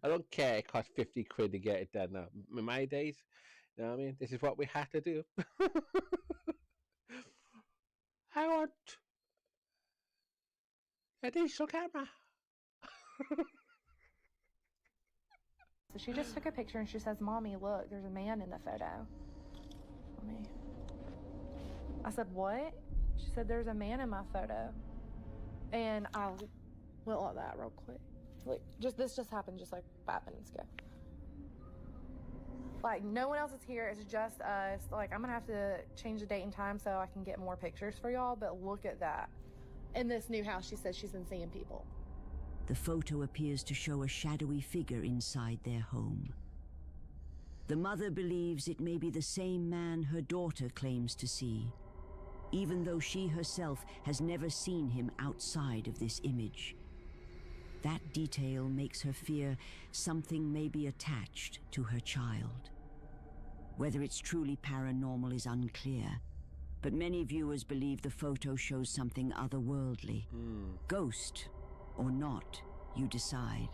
I don't care. It costs 50 quid to get it done now. In my days, you know what I mean? This is what we had to do. I want a digital camera. So she just took a picture and she says, "Mommy, look, there's a man in the photo." I said, "What?" She said, "There's a man in my photo." And I went like that real quick. Like, this just happened just like 5 minutes ago. Like, no one else is here. It's just us. Like, I'm gonna have to change the date and time so I can get more pictures for y'all. But look at that. In this new house, she says she's been seeing people. the photo appears to show a shadowy figure inside their home. The mother believes it may be the same man her daughter claims to see, even though she herself has never seen him outside of this image. That detail makes her fear something may be attached to her child. Whether it's truly paranormal is unclear, but many viewers believe the photo shows something otherworldly. Ghost or not, you decide.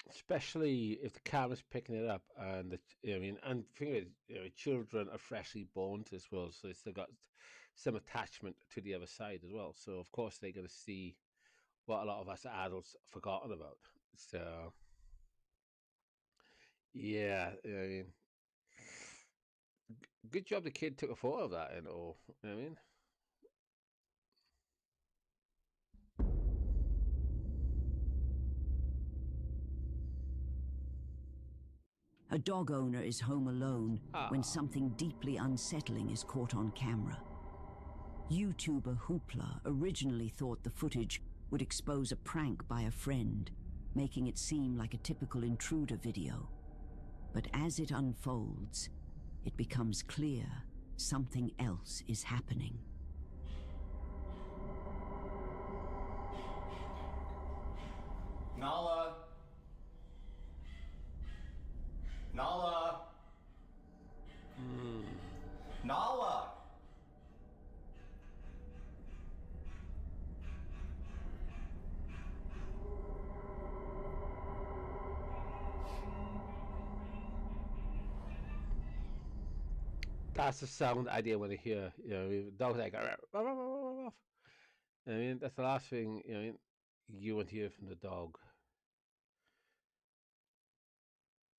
Especially if the camera's picking it up, and I mean, and the thing is, children are freshly born to this world, so they still got some attachment to the other side as well. So of course they're going to see what a lot of us adults have forgotten about. So yeah, I mean, good job the kid took a photo of that, and all. You know what I mean. A dog owner is home alone when something deeply unsettling is caught on camera. YouTuber Hoopla originally thought the footage would expose a prank by a friend, making it seem like a typical intruder video. But as it unfolds, it becomes clear something else is happening. Nala! Nala! Nala! That's the sound I didn't want to hear. Dogs like, "Ruff, ruff, ruff, ruff, ruff." I mean, that's the last thing you want to hear from the dog.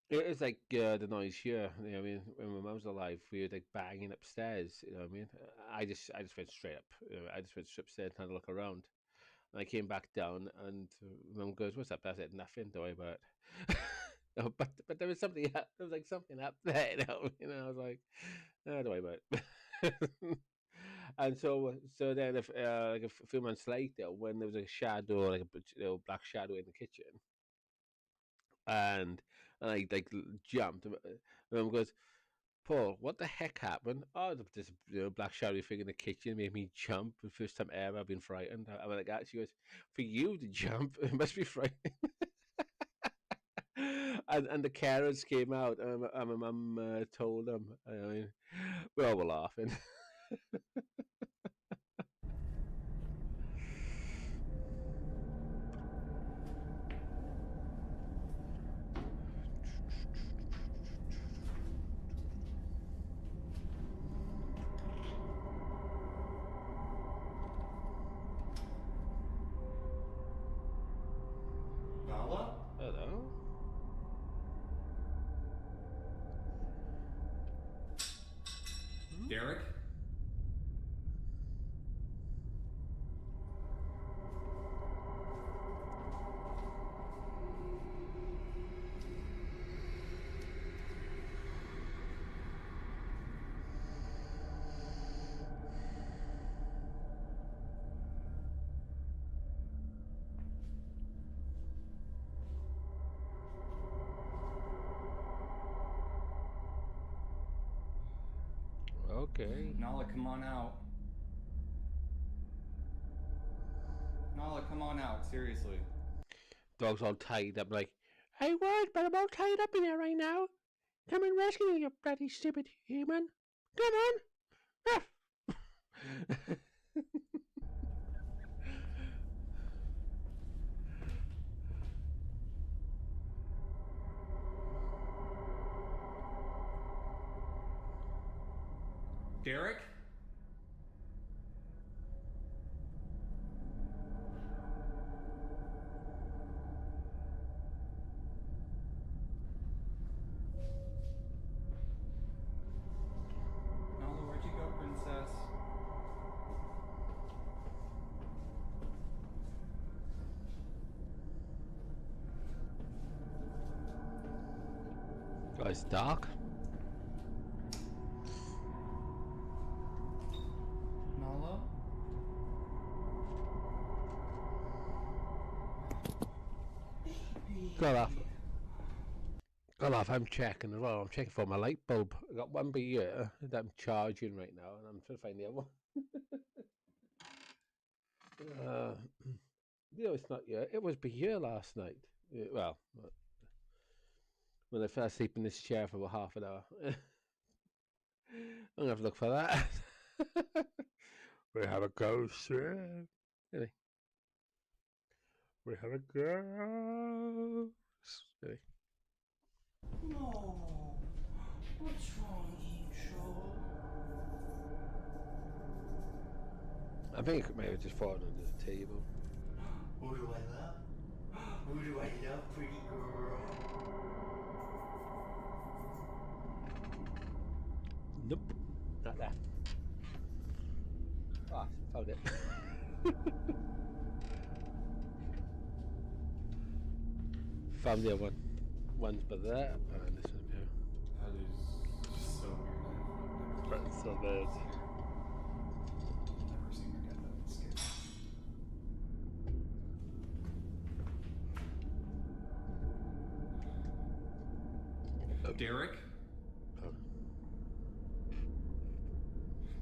It is like the noise here. I mean, when my mum was alive, we were like banging upstairs. You know what I mean? I just went straight up. I just went upstairs and had a look around. And I came back down, and mum goes, "What's up?" I said, "Nothing. Don't worry about it." No, but there was something up. There was like something up there. I was like, "No, don't worry about it." And so then, like a few months later, when there was a shadow, like a black shadow in the kitchen, and I like jumped. And mum goes, "Paul, what the heck happened?" "Oh, this black shadowy thing in the kitchen made me jump. The first time ever I've been frightened." I went like that. She goes, "For you to jump, it must be frightening." And the carers came out, and my mum told them. I mean, we all were laughing. Nala? Hello. Derek? Okay. Nala, come on out. Nala, come on out, seriously. Dog's all tied up, like, "I would, but I'm all tied up in here right now. Come and rescue me, you bloody stupid human. Come on." Ruff. Derek? Nala, where'd you go, princess? Oh, it's dark. Nala? Got off. Got off. I'm checking as well. I'm checking for my light bulb. I got one by here that I'm charging right now, and I'm trying to find the other one. No, it's not here. It was by here last night. Well, when I fell asleep in this chair for about half an hour. I'm gonna have to look for that. We have a ghost. Really? We have a ghost. Really? No. What's wrong, Angel? I think it may have just fallen under the table. Who do I love? Who do I love, pretty girl? Nope, not that. Ah, found it. Found the other one. One's by there, and this one here. That is just so weird. That's so bad. Never seen her get that scared. Derek? Oh.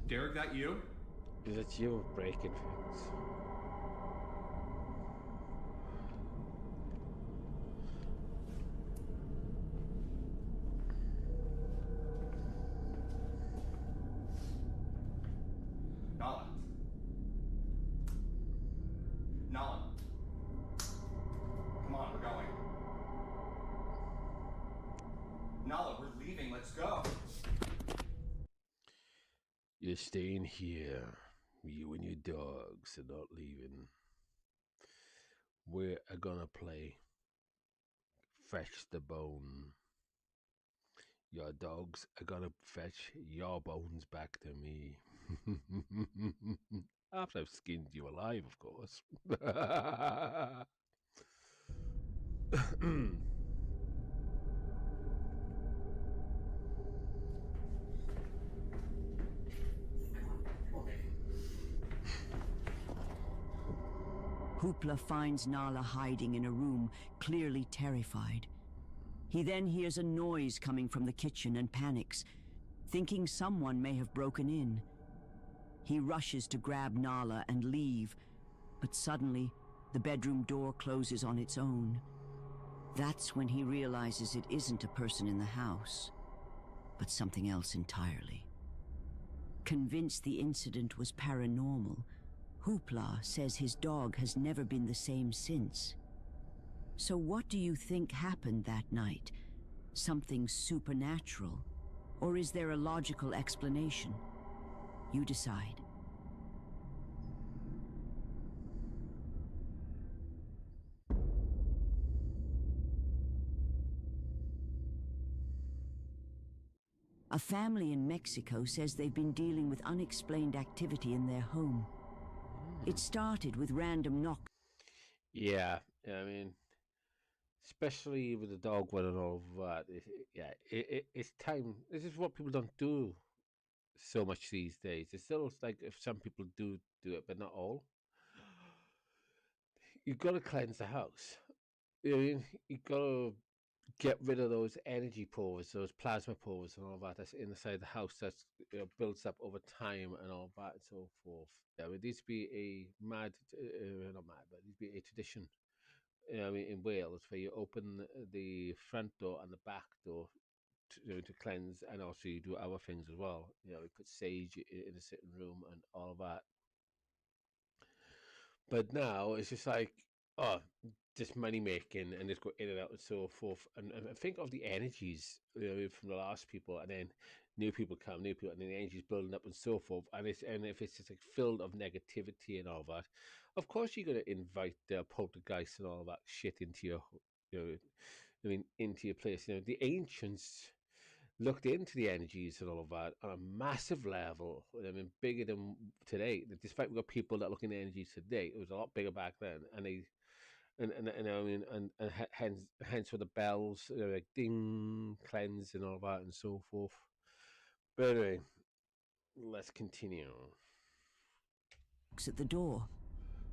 Derek, that you? Is it you breaking things? Nala. Nala. Come on, we're going. Nala, we're leaving. Let's go. You're staying here. You and your dogs are not leaving. We're gonna play fetch the bone. Your dogs are gonna fetch your bones back to me. After I've skinned you alive, of course. Hoopla finds Nala hiding in a room, clearly terrified. He then hears a noise coming from the kitchen and panics, thinking someone may have broken in. He rushes to grab Nala and leave, but suddenly the bedroom door closes on its own. That's when he realizes it isn't a person in the house, but something else entirely. Convinced the incident was paranormal, Hoopla says his dog has never been the same since. So what do you think happened that night? Something supernatural? Or is there a logical explanation? You decide. A family in Mexico says they've been dealing with unexplained activity in their home. It started with random knocks. Yeah, I mean, especially with the dog one and all of that. It's time. This is what people don't do so much these days. It's still like if some people do it, but not all. You've got to cleanse the house. You know what I mean? You've got to get rid of those energy pores, those plasma pores, and all that that's inside the house that's builds up over time and all that and so forth. There needs to be a not mad, but it needs to be a tradition. You know, I mean, in Wales, where you open the front door and the back door to cleanse, and also you do other things as well. You know, you put sage in a sitting room and all of that. But now it's just like, oh, just money making and just go in and out and so forth. And think of the energies, you know, from the last people, and then new people come, new people, and then the energies building up and so forth. And if it's just like filled of negativity and all that, of course you're going to invite poltergeists and all that shit into your, you know, I mean, into your place. You know, the ancients looked into the energies and all of that on a massive level. I mean, bigger than today. Despite we've got people that look into energies today, it was a lot bigger back then. And they, and I mean, and hence with the bells, you know, like ding, cleanse, and all that, and so forth. But anyway, let's continue. At the door.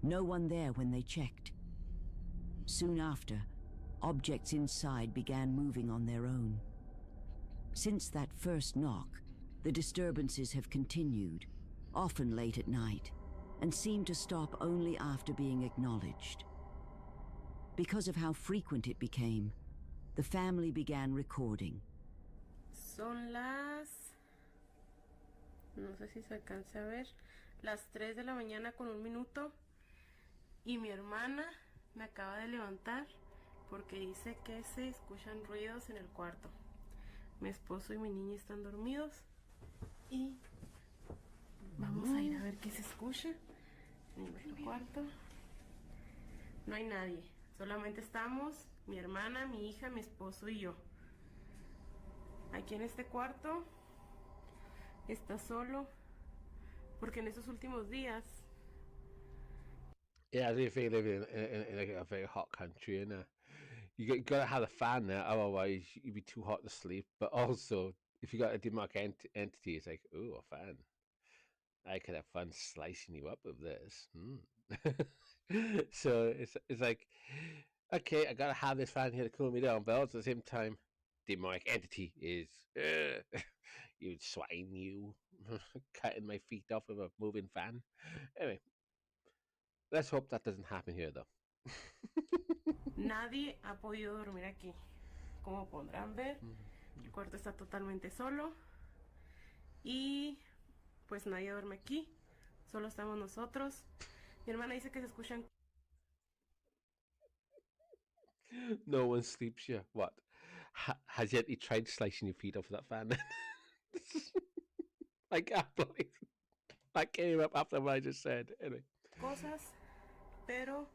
No one there when they checked. Soon after, objects inside began moving on their own. Since that first knock, the disturbances have continued, often late at night, and seem to stop only after being acknowledged. Because of how frequent it became, the family began recording. Son las... no sé si se alcance a ver, las 3 de la mañana con 1 minuto, y mi hermana me acaba de levantar porque dice que se escuchan ruidos en el cuarto. Mi esposo y mi niña están dormidos y vamos a ir a ver qué se escucha en nuestro cuarto. No hay nadie, solamente estamos mi hermana, mi hija, mi esposo y yo. Aquí en este cuarto está solo porque en estos últimos días... Yeah, as if you live in like a very hot country, and you gotta have a fan there, otherwise you'd be too hot to sleep. But also, if you got a demonic entity, it's like, ooh, a fan. I could have fun slicing you up with this. So it's like, okay, I gotta have this fan here to cool me down, but also at the same time, demonic entity is, you swine, you, cutting my feet off with a moving fan. Anyway, let's hope that doesn't happen here, though. Nadie ha podido dormir aquí. Como podrán ver, el cuarto está totalmente solo. Y pues nadie duerme aquí. Solo estamos nosotros. Mi hermana dice que se escuchan... No one sleeps here. What? Has yet he tried slicing your feet off that fan? I can't believe that came up after what I just said. Anyway. Cosas, pero...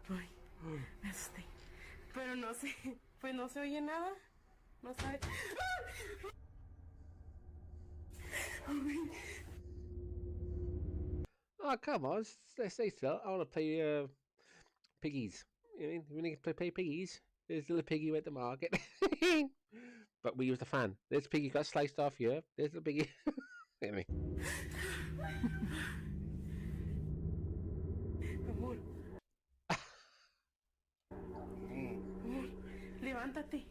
Ay, me asusté. Pero no sé, pues no se oye nada. No sabe... Oh, come on. Let's stay still. I want to play piggies. You know, when you can play piggies, there's little piggy went to market. But we used a fan. This piggy got sliced off here. There's the piggy. Anyway. Amor. Amor, levántate.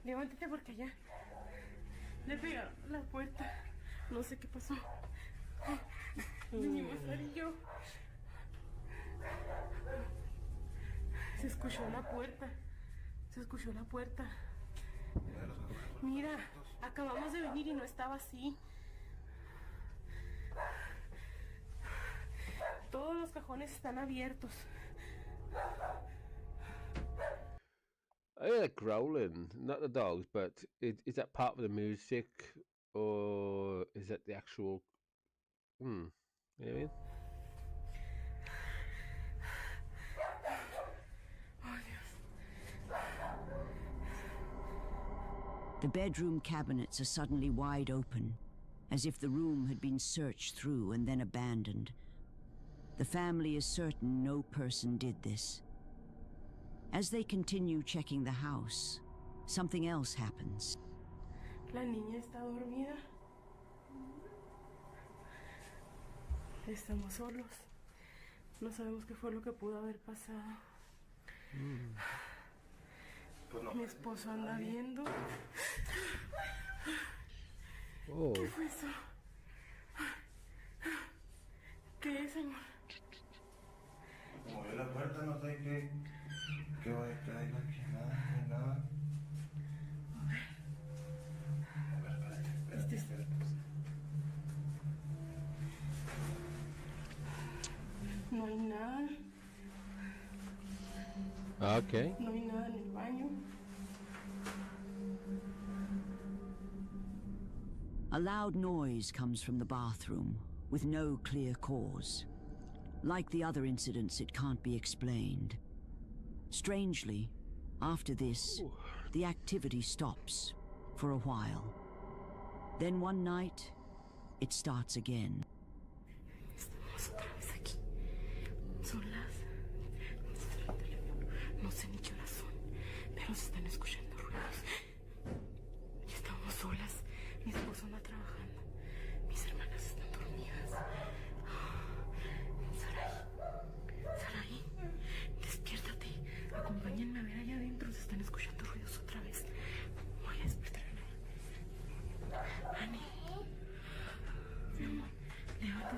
Levántate porque allá le pegaron a la puerta. No sé qué pasó. Venimos Sara y yo. Se escuchó la puerta. Se escuchó la puerta. Mira, acabamos de venir y no estaba así. Todos los cajones están abiertos. I hear like growling, not the dogs, but is that part of the music or is that the actual? You know what I mean? The bedroom cabinets are suddenly wide open, as if the room had been searched through and then abandoned. The family is certain no person did this. As they continue checking the house, something else happens. La niña está dormida. Estamos solos. No sabemos qué fue lo que pudo haber pasado. Pues no. Mi esposo anda viendo. Oh. ¿Qué fue eso? ¿Qué es, amor? Movió la puerta, no sé qué va a estar ahí, nada, nada. No hay nada. Okay. No hay nada en el baño. A loud noise comes from the bathroom, with no clear cause. Like the other incidents, it can't be explained. Strangely, after this, the activity stops for a while. Then one night, it starts again. Estamos otra vez aquí. Son las... No sé ni qué horas son, pero se están escuchando ruidos. Y estamos solas. Mi esposo anda trabajando. Mis hermanas están dormidas. Saraí, despiértate. Acompáñenme a ver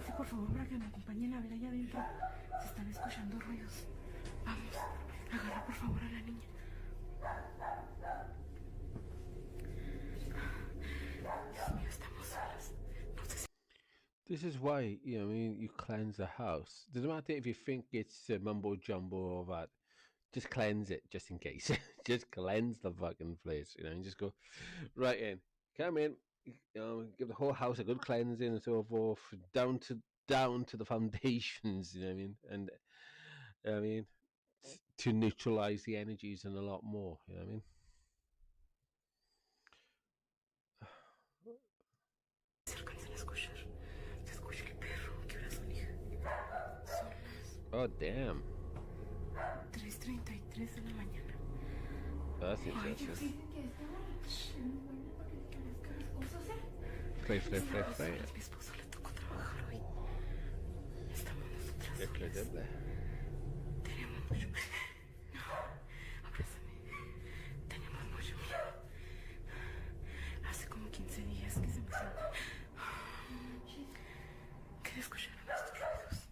Sí, por favor, para que me acompañen a ver allá adentro. Se están escuchando ruidos. Vamos, agarra por favor a la niña. Dios mío, estamos solas. No sé si... This is why, you know, I mean, you cleanse the house. Doesn't matter if you think it's mumbo jumbo or that. Just cleanse it, just in case. Just cleanse the fucking place, you know, and just go right in. Come in, you know, give the whole house a good cleansing and so forth, down to the foundations. You know what I mean? And I mean, to neutralize the energies and a lot more. You know what I mean? se alcanzan a escuchar. Se escucha el perro. ¿Qué horas son, hija? Son las Oh damn! 3:33 de la mañana. That's Ay, interesting. Dios, dicen que esta hora es muy buena para que descanse mi esposo, ¿sí? Play. Mi esposo le tocó trabajar hoy. Estamos nosotras solas. Increíble. Tenemos mucho... No, abrázame. Tenemos mucho miedo. Hace como 15 días que se me sienten... ¿Qué escucharon estos ruidos?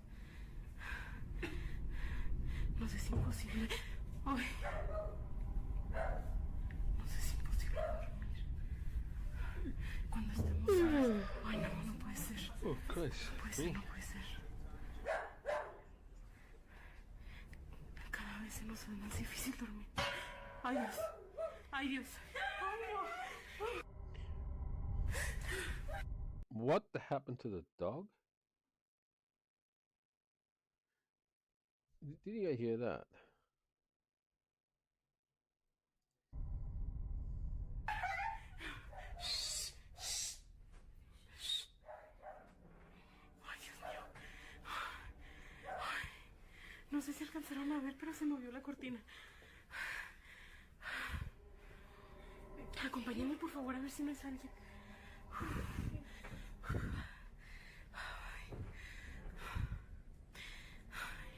Nos es imposible... Ay... Nos es imposible dormir. Cuando estamos solas... Ay, no puede ser. Oh Christ! No puede ser, no puede ser. Cada vez se nos hace más difícil dormir. Ay, Dios. Ay, Dios. Ay, no. What happened to the dog? Did you hear that? Ay, Dios mío. Ay, no sé si alcanzaron a ver, pero se movió la cortina. Acompáñenme, por favor, a ver si no es alguien. Ay,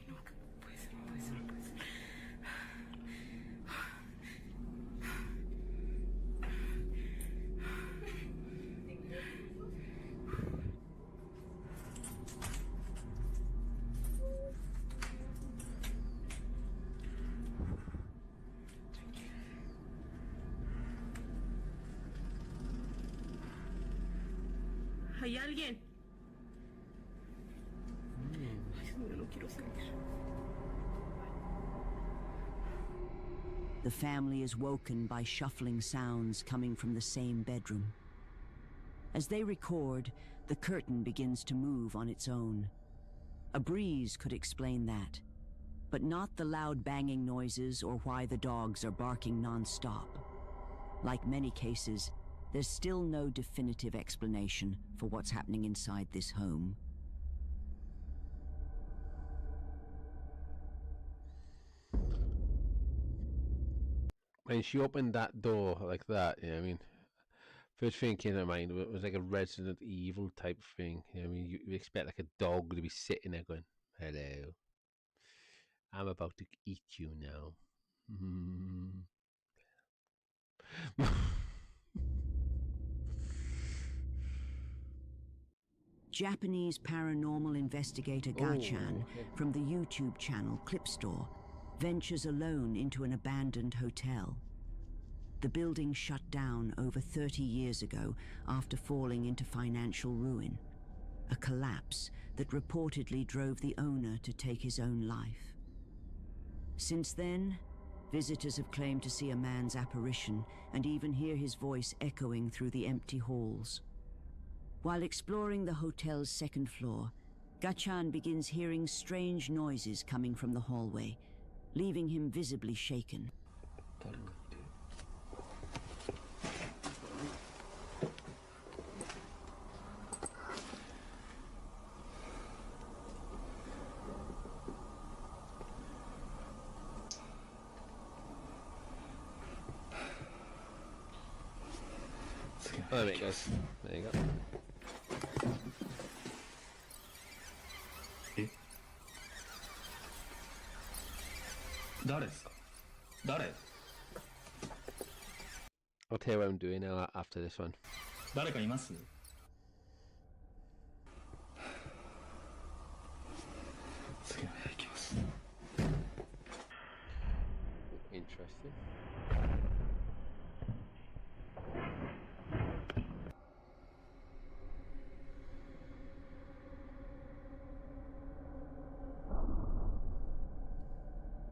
no, que puede ser, no puede ser, no puede ser. ¿Hay alguien? Ay, Dios mío, no quiero salir. The family is woken by shuffling sounds coming from the same bedroom. As they record, the curtain begins to move on its own. A breeze could explain that, but not the loud banging noises or why the dogs are barking non-stop. Like many cases, there's still no definitive explanation for what's happening inside this home. When she opened that door like that, you know what I mean? First thing came to mind was like a Resident Evil type thing. You know what I mean? You expect like a dog to be sitting there going, "Hello, I'm about to eat you now." Japanese paranormal investigator Gachan from the YouTube channel Clipstore ventures alone into an abandoned hotel. The building shut down over 30 years ago after falling into financial ruin, a collapse that reportedly drove the owner to take his own life. Since then, visitors have claimed to see a man's apparition and even hear his voice echoing through the empty halls. While exploring the hotel's second floor, Gachan begins hearing strange noises coming from the hallway, leaving him visibly shaken. Oh, there it goes. There you go. 誰ですか？誰？ I'll tell you what I'm doing now after this one. 誰かいます？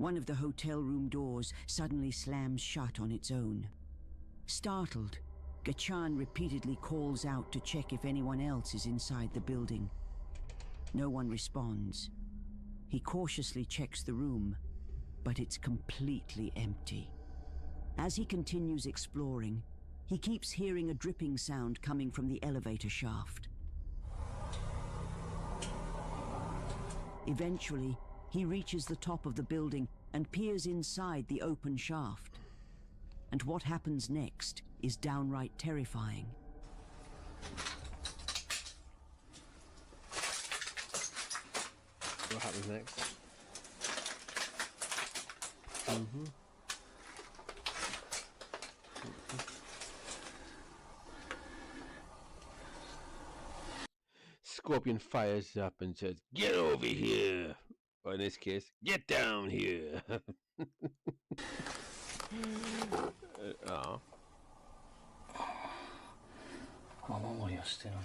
One of the hotel room doors suddenly slams shut on its own. Startled, Gachan repeatedly calls out to check if anyone else is inside the building. No one responds. He cautiously checks the room, but it's completely empty. As he continues exploring, he keeps hearing a dripping sound coming from the elevator shaft. Eventually, he reaches the top of the building and peers inside the open shaft. And what happens next is downright terrifying. What happens next? Scorpion fires up and says, "Get over here!" Or in this case, "Get down here!" Oh. What are you stealing?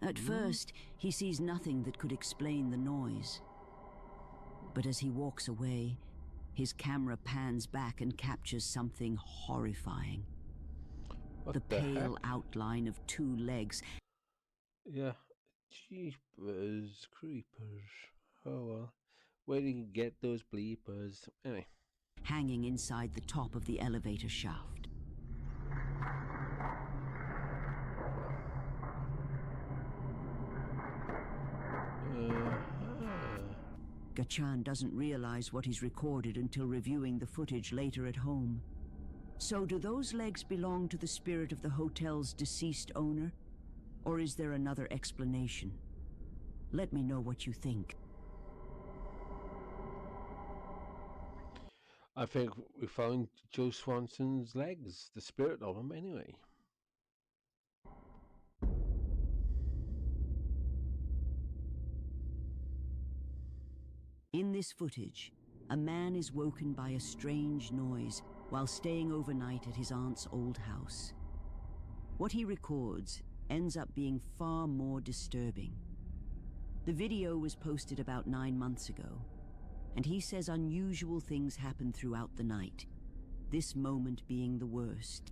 At first, he sees nothing that could explain the noise. But as he walks away, his camera pans back and captures something horrifying. What the pale heck? outline of two legs. Yeah. Jeepers creepers. Oh well. Where did you get those bleepers? Anyway. Hanging inside the top of the elevator shaft. Gachan doesn't realize what he's recorded until reviewing the footage later at home. So do those legs belong to the spirit of the hotel's deceased owner? Or is there another explanation? Let me know what you think. I think we found Joe Swanson's legs, the spirit of him anyway. In this footage, a man is woken by a strange noise while staying overnight at his aunt's old house. What he records ends up being far more disturbing. The video was posted about 9 months ago, and he says unusual things happen throughout the night, this moment being the worst.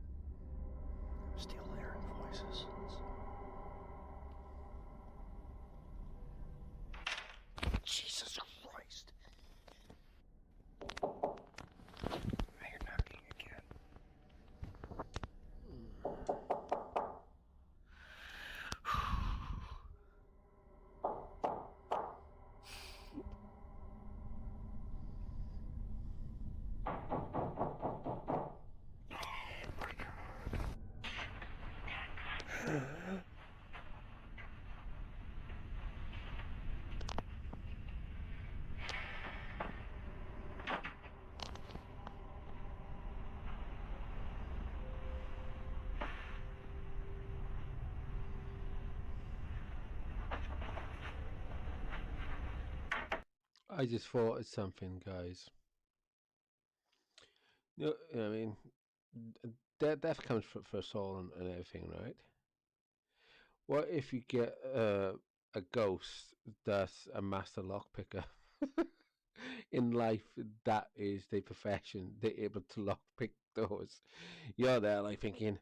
Still hearing voices. Jesus Christ. I hear knocking again. I just thought it's something, guys. No, I mean, death comes for us all and everything, right? What if you get a ghost that's a master lockpicker? In life, that is their profession. They're able to lockpick doors. You're there, like thinking,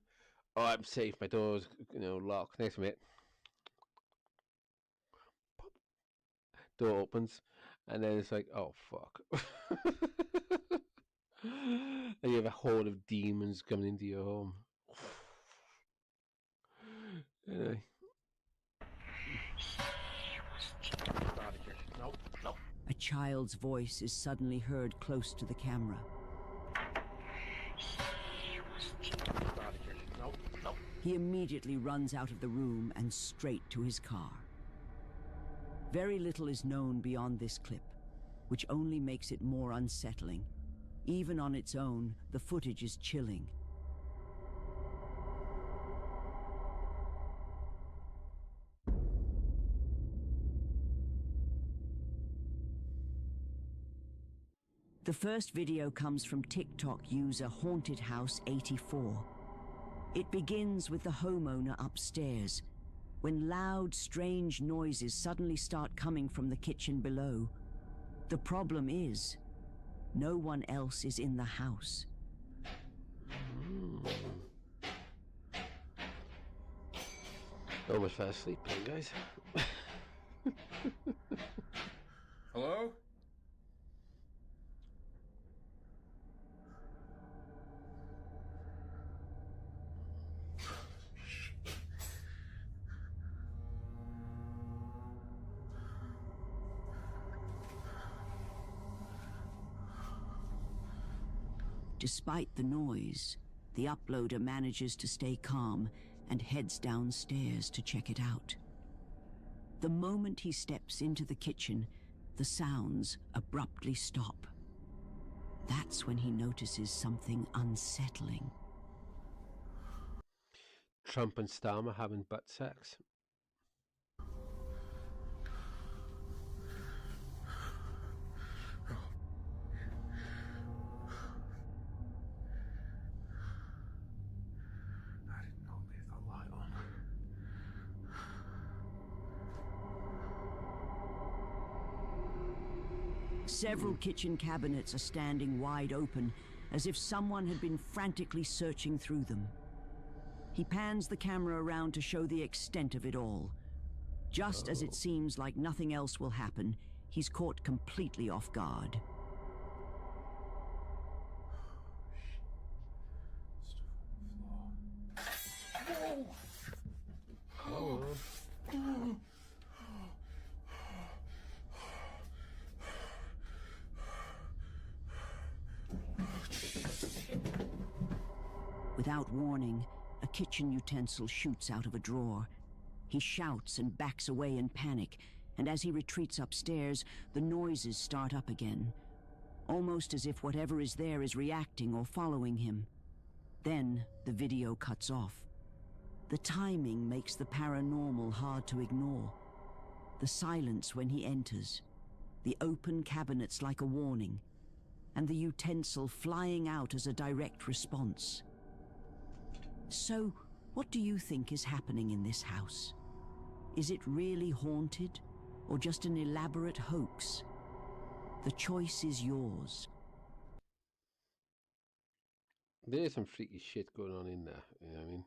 "Oh, I'm safe. My door's, locked." Next minute, door opens, and then it's like, "Oh fuck!" And you have a horde of demons coming into your home. Anyway. A child's voice is suddenly heard close to the camera. He immediately runs out of the room and straight to his car. Very little is known beyond this clip, which only makes it more unsettling. Even on its own, the footage is chilling. The first video comes from TikTok user Haunted House 84. It begins with the homeowner upstairs, when loud, strange noises suddenly start coming from the kitchen below. The problem is, no one else is in the house. Almost fell asleep there, guys. Hello? Despite the noise, the uploader manages to stay calm and heads downstairs to check it out. The moment he steps into the kitchen, the sounds abruptly stop. That's when he notices something unsettling. Trump and Starmer having butt sex. Several kitchen cabinets are standing wide open, as if someone had been frantically searching through them. He pans the camera around to show the extent of it all. Just as it seems like nothing else will happen, he's caught completely off guard. Without warning, a kitchen utensil shoots out of a drawer. He shouts and backs away in panic, and as he retreats upstairs, the noises start up again, almost as if whatever is there is reacting or following him. Then the video cuts off. The timing makes the paranormal hard to ignore. The silence when he enters, the open cabinets like a warning, and the utensil flying out as a direct response. So, what do you think is happening in this house? Is it really haunted, or just an elaborate hoax? The choice is yours. There's some freaky shit going on in there, you know what I mean?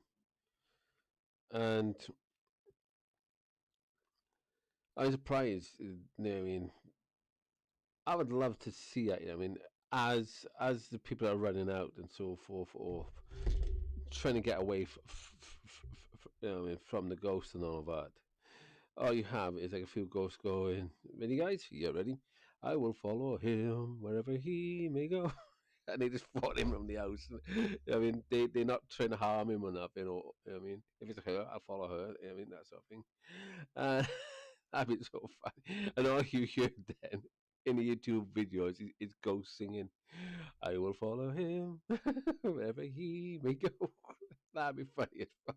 And I was surprised, you know what I mean? I would love to see that, you know what I mean? As the people are running out and so forth, or trying to get away you know what I mean, from the ghost and all that. All you have is like a few ghosts going, ready guys? Yeah, ready? I will follow him wherever he may go. And they just fought him from the house. I mean, they're not trying to harm him or nothing, or, you know what I mean? If it's her, I'll follow her, you know what I mean? That sort of thing. That'd be so funny. And all you hear then in the YouTube videos is ghosts singing, I will follow him wherever he may go. That'd be funny as fuck.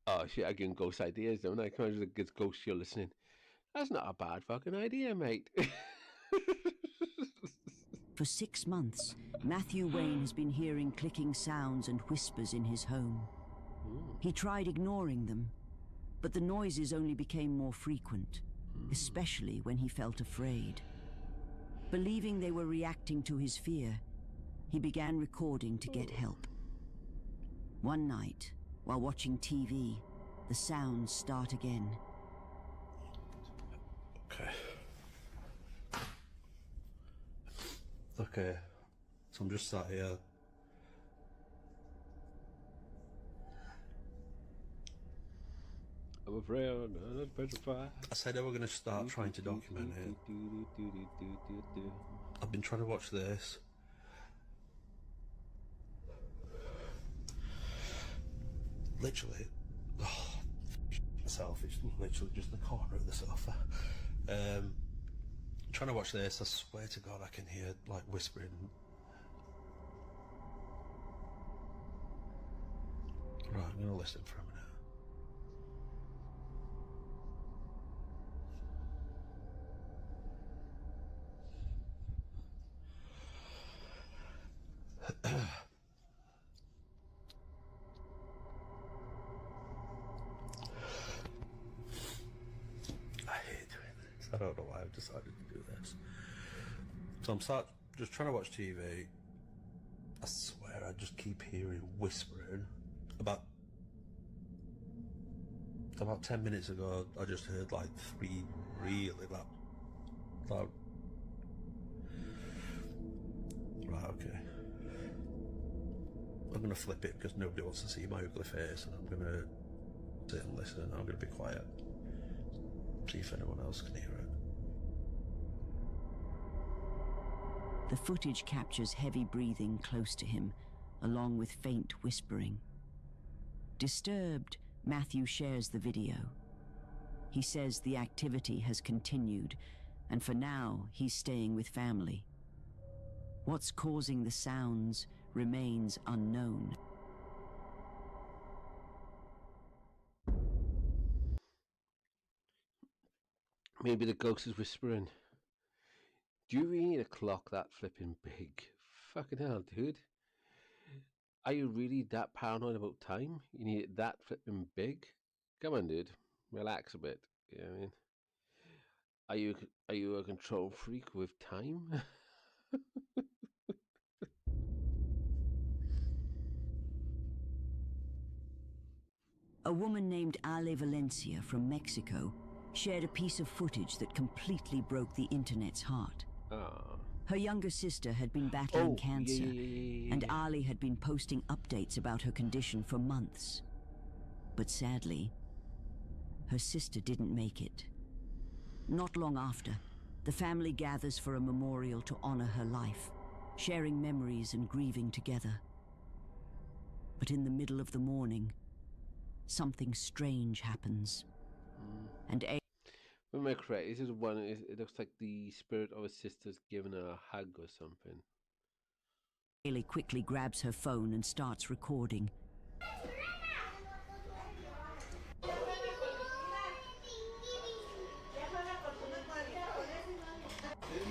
Oh shit, I give ghost ideas, don't I? Come on, there's a ghost you're listening. That's not a bad fucking idea, mate. For 6 months, Matthew Wayne has been hearing clicking sounds and whispers in his home. He tried ignoring them, but the noises only became more frequent, especially when he felt afraid. Believing they were reacting to his fear, he began recording to get help. One night, while watching TV, the sounds start again. Okay, so I'm just sat here. I'm afraid I'm not petrified. I said I were going to start trying to document it. I've been trying to watch this. Literally, myself, it's literally just the corner of the sofa. Trying to watch this, I swear to God I can hear like whispering. Right, I'm going to listen for a minute. I don't know why I've decided to do this. So I'm just trying to watch TV. I swear I just keep hearing whispering. About 10 minutes ago, I just heard like 3 really loud. Right, okay. I'm gonna flip it because nobody wants to see my ugly face, and I'm gonna sit and listen, and I'm gonna be quiet. See if anyone else can hear it. The footage captures heavy breathing close to him, along with faint whispering. Disturbed, Matthew shares the video. He says the activity has continued, and for now, he's staying with family. What's causing the sounds remains unknown. Maybe the ghost is whispering. Do you really need a clock that flipping big? Fucking hell, dude. Are you really that paranoid about time? You need it that flipping big? Come on, dude. Relax a bit. You know what I mean? Are you a control freak with time? A woman named Ale Valencia from Mexico shared a piece of footage that completely broke the internet's heart. Her younger sister had been battling cancer, and Ali had been posting updates about her condition for months. But sadly, her sister didn't make it. Not long after, the family gathers for a memorial to honor her life, sharing memories and grieving together. But in the middle of the morning, something strange happens. And Am I correct? This is one. It looks like the spirit of her sister's giving her a hug or something. Haley quickly grabs her phone and starts recording.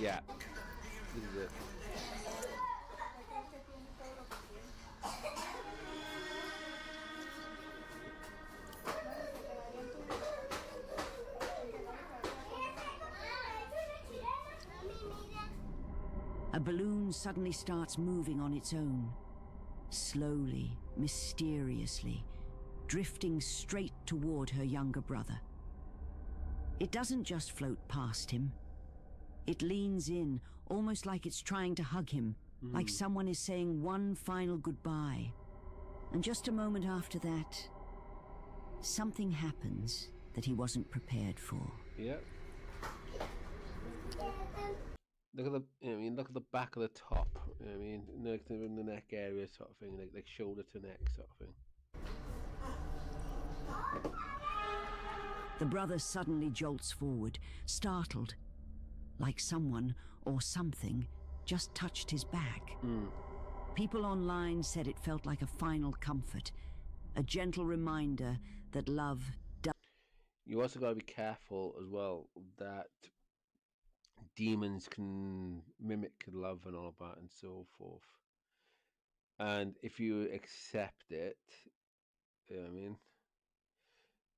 Yeah, this is it. A balloon suddenly starts moving on its own, slowly, mysteriously, drifting straight toward her younger brother. It doesn't just float past him. It leans in, almost like it's trying to hug him, like someone is saying one final goodbye. And just a moment after that, something happens that he wasn't prepared for. Yeah. Look at the, you know what I mean, look at the back of the top. You know what I mean, like in the neck area sort of thing, like shoulder to neck sort of thing. The brother suddenly jolts forward, startled, like someone or something just touched his back. People online said it felt like a final comfort, a gentle reminder that love does. You also got to be careful as well that demons can mimic love and all that and so forth. And if you accept it, you know what I mean,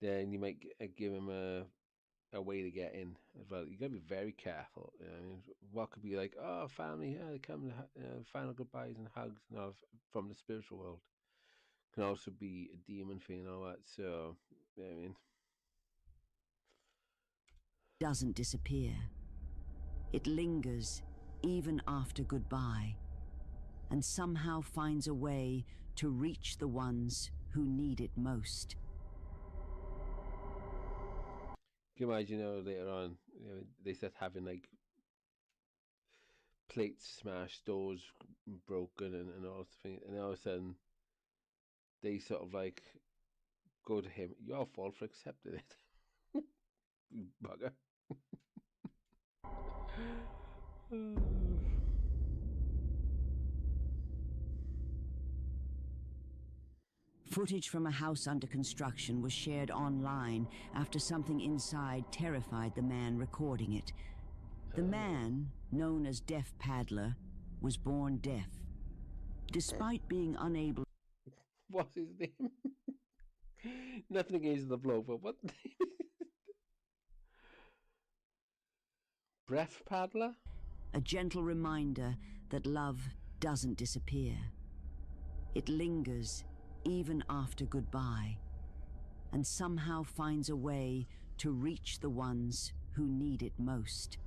then you might give him a way to get in as well. You got to be very careful. You know what I mean, what could be like, oh, family, yeah, they come to final goodbyes and hugs and all from the spiritual world. Can also be a demon thing and all that. So, you know what I mean, Doesn't disappear. It lingers even after goodbye, and somehow finds a way to reach the ones who need it most. can you imagine, later on, they start having like plates smashed, doors broken, and all things, and all of a sudden they sort of like go to him. Your fault for accepting it, you bugger. Footage from a house under construction was shared online after something inside terrified the man recording it. The man, known as Deaf Paddler, was born deaf. Despite being unable... What's his name? Nothing against the bloke, but what? Breath paddler? A gentle reminder that love doesn't disappear. It lingers even after goodbye, and somehow finds a way to reach the ones who need it most.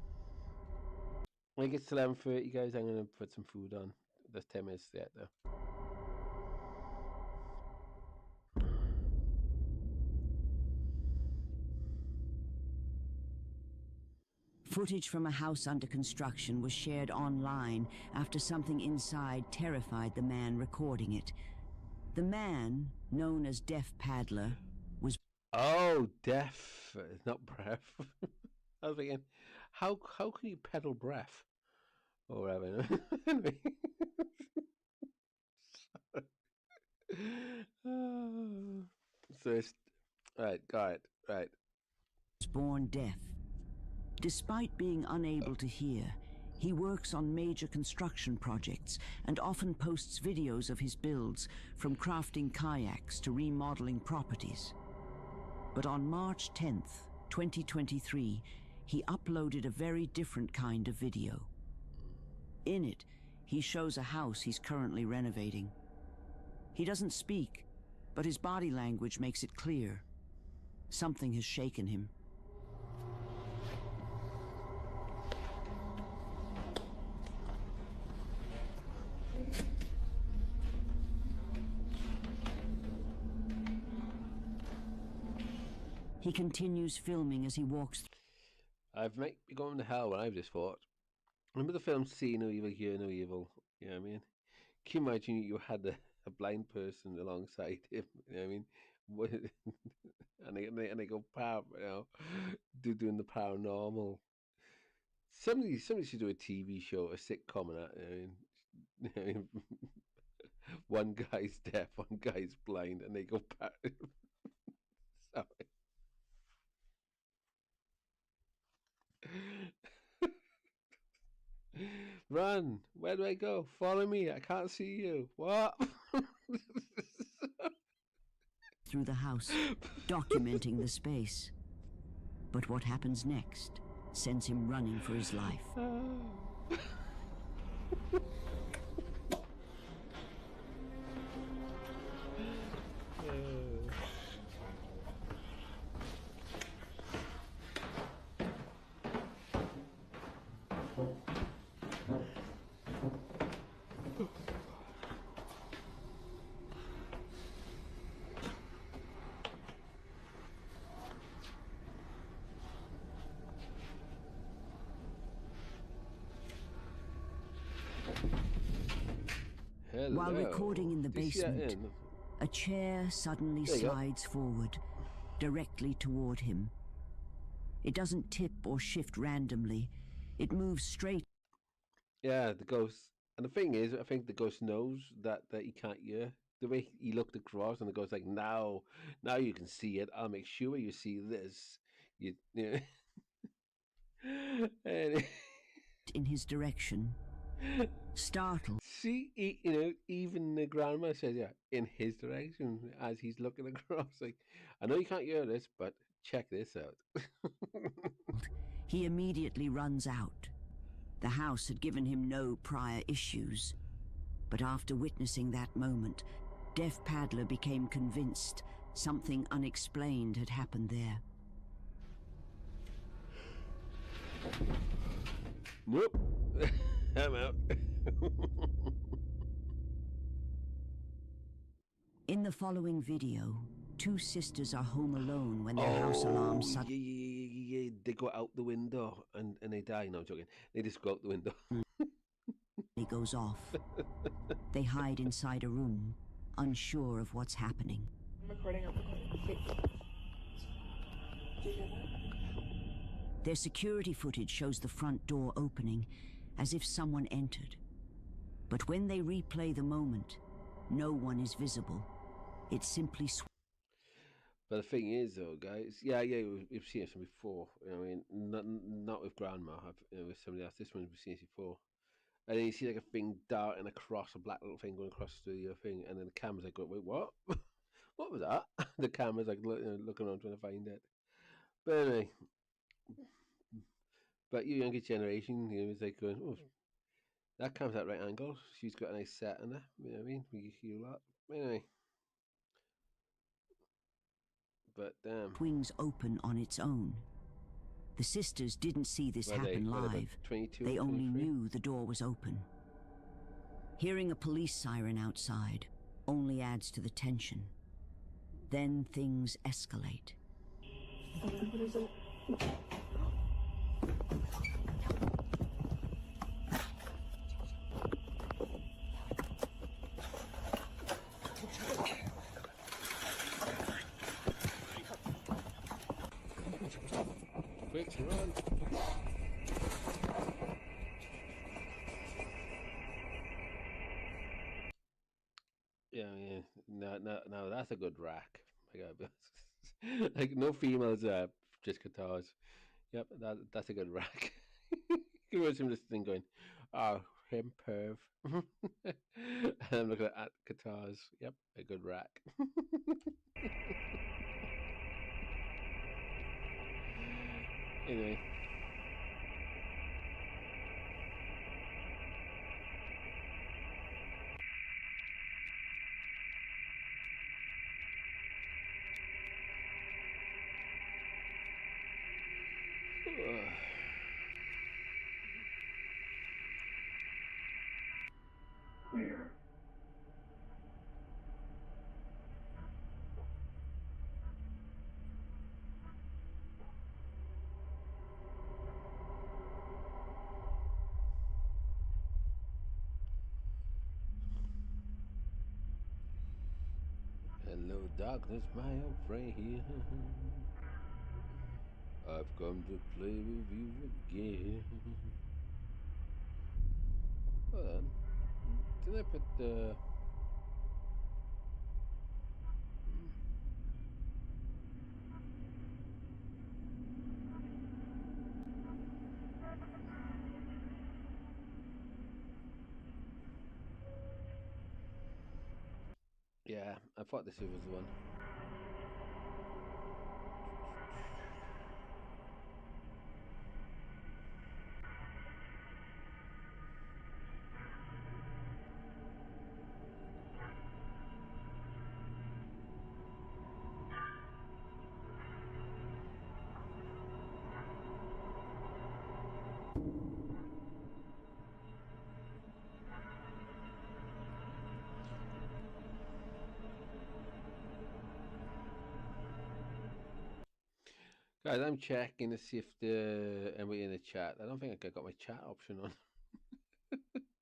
When it gets to 11:30, guys, I'm going to put some food on. There's 10 minutes yet, though. Footage from a house under construction was shared online after something inside terrified the man recording it. The man, known as Deaf Paddler, was... Oh, deaf, not breath. I was thinking, how can you pedal breath? Or whatever. Anyway. So it's... Right, got it, right. born deaf. Despite being unable to hear, he works on major construction projects and often posts videos of his builds, from crafting kayaks to remodeling properties. But on March 10th, 2023, he uploaded a very different kind of video. In it, he shows a house he's currently renovating. He doesn't speak, but his body language makes it clear. Something has shaken him. He continues filming as he walks. I've might be going to hell when I've just thought. Remember the film See No Evil, Hear No Evil? You know what I mean? Can you imagine you had a blind person alongside him? You know what I mean? and they go, doing the paranormal. Somebody should do a TV show, a sitcom, and that. You know what I mean? One guy's deaf, one guy's blind, and they go. Sorry. Run! Where do I go? Follow me! I can't see you. What? Through the house, documenting the space. But what happens next sends him running for his life. While recording in the basement, a chair suddenly slides forward, directly toward him. It doesn't tip or shift randomly. It moves straight. Yeah, the ghost. And the thing is, I think the ghost knows that he can't hear. The way he looked across, and the ghost like, now you can see it. I'll make sure you see this. You know. And in his direction. Startled. See, even the grandma says, yeah, in his direction, as he's looking across. Like, I know you can't hear this, but check this out. He immediately runs out. The house had given him no prior issues. But after witnessing that moment, Deaf Paddler became convinced something unexplained had happened there. Nope. I'm out. In the following video, two sisters are home alone when their house alarm suddenly... Yeah. They go out the window and they die. No, I'm joking. They just go out the window. It goes off. They hide inside a room, unsure of what's happening. I'm recording. Their security footage shows the front door opening, as if someone entered. But when they replay the moment, no one is visible. It simply... But the thing is, though, guys, yeah, we've seen this one before. You know, I mean, not with Grandma, with somebody else. This one we've seen this before. And then you see like a thing darting across, a black little thing going across the thing, and then the camera's like, wait, what? What was that? The camera's like looking around trying to find it. But anyway, But you younger generation, you know, it's like going, oh, that comes at right angle. She's got a nice set in there. You know what I mean? We hear a lot. Anyway. But damn. Wings open on its own. The sisters didn't see this happen live. 22, they only 23? knew the door was open. Hearing a police siren outside only adds to the tension. Then things escalate. Quick, run. Yeah, no, that's a good rack. I gotta be honest. Like no females, just guitars. Yep, that's a good rack. You watch him just thing going, oh, him perv. And I'm looking at guitars. Yep, a good rack. Anyway. Hello, darkness, my old friend here. I've come to play with you again. Hold on. Did I put the... Yeah, I thought this was the one. Guys, I'm checking to see if the anybody in the chat. I don't think I got my chat option on.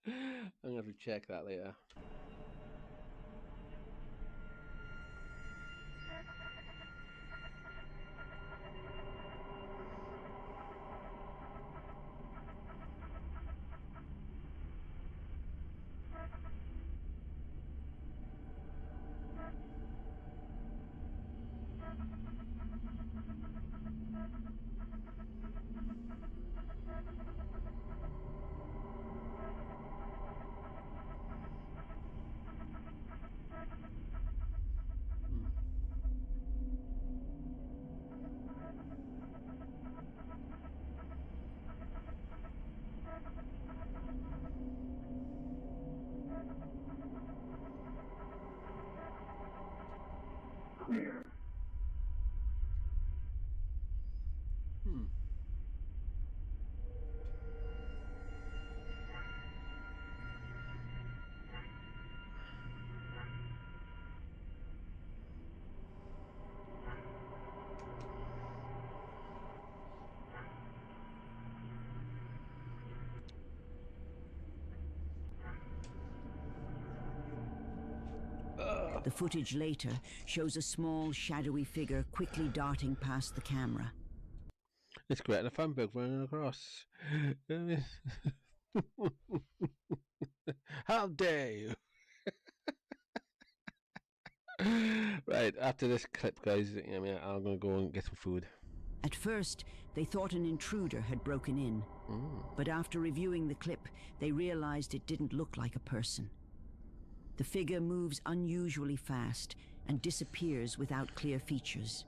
I'm gonna have to check that later. The footage later shows a small, shadowy figure quickly darting past the camera. It's great, a fun book running across. How dare you! Right, after this clip, guys, I mean, I'm gonna go and get some food. At first, they thought an intruder had broken in. But after reviewing the clip, they realized it didn't look like a person. The figure moves unusually fast and disappears without clear features.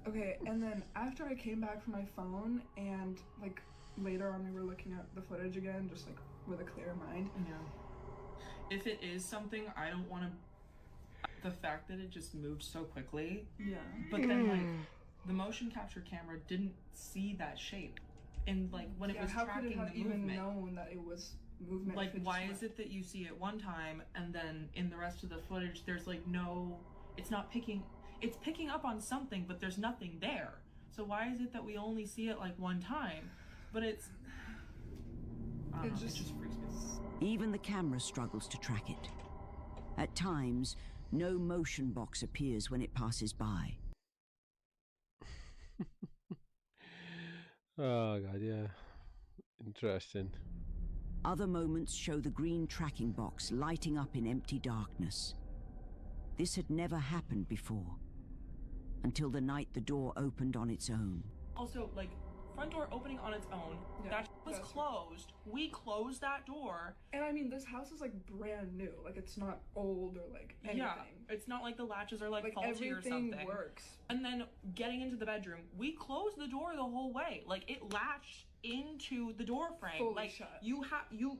Okay, and then after I came back from my phone and like later on we were looking at the footage again, just like with a clear mind. Yeah. If it is something, I don't want to. The fact that it just moved so quickly. Yeah. But then like the motion capture camera didn't see that shape, and like when it was how tracking could it have the even movement. known that it was movement? Like, why is it that you see it one time and then in the rest of the footage there's like no, it's not picking, it's picking up on something, but there's nothing there. So why is it that we only see it like one time? But it's, it just freaks me. Even the camera struggles to track it. At times, no motion box appears when it passes by. Oh god, yeah. Interesting. Other moments show the green tracking box lighting up in empty darkness. This had never happened before, until the night the door opened on its own. Also, like, front door opening on its own, that was closed. We closed that door. And I mean, this house is like brand new. Like, it's not old or like anything. Yeah, it's not like the latches are like faulty or something. Everything works. And then getting into the bedroom, we closed the door the whole way. Like, it latched into the door frame. Fully like shut. you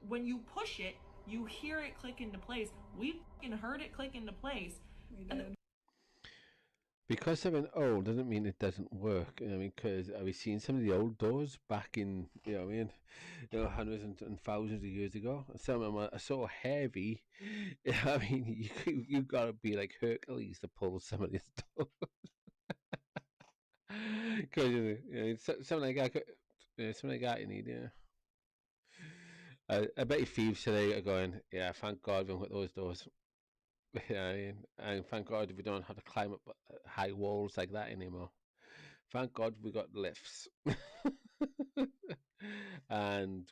when you push it, you hear it click into place. We fucking heard it click into place. We did. Because something old doesn't mean it doesn't work. I mean, because have you seen some of the old doors back in, you know what I mean, hundreds and thousands of years ago? Some of them are so heavy. I mean, you gotta be like Hercules to pull some of these doors. Because you know, something like that you need, yeah. I bet you thieves today are going, yeah, thank God we haven't got those doors. Yeah, I mean, and thank God we don't have to climb up high walls like that anymore. Thank God we got lifts. And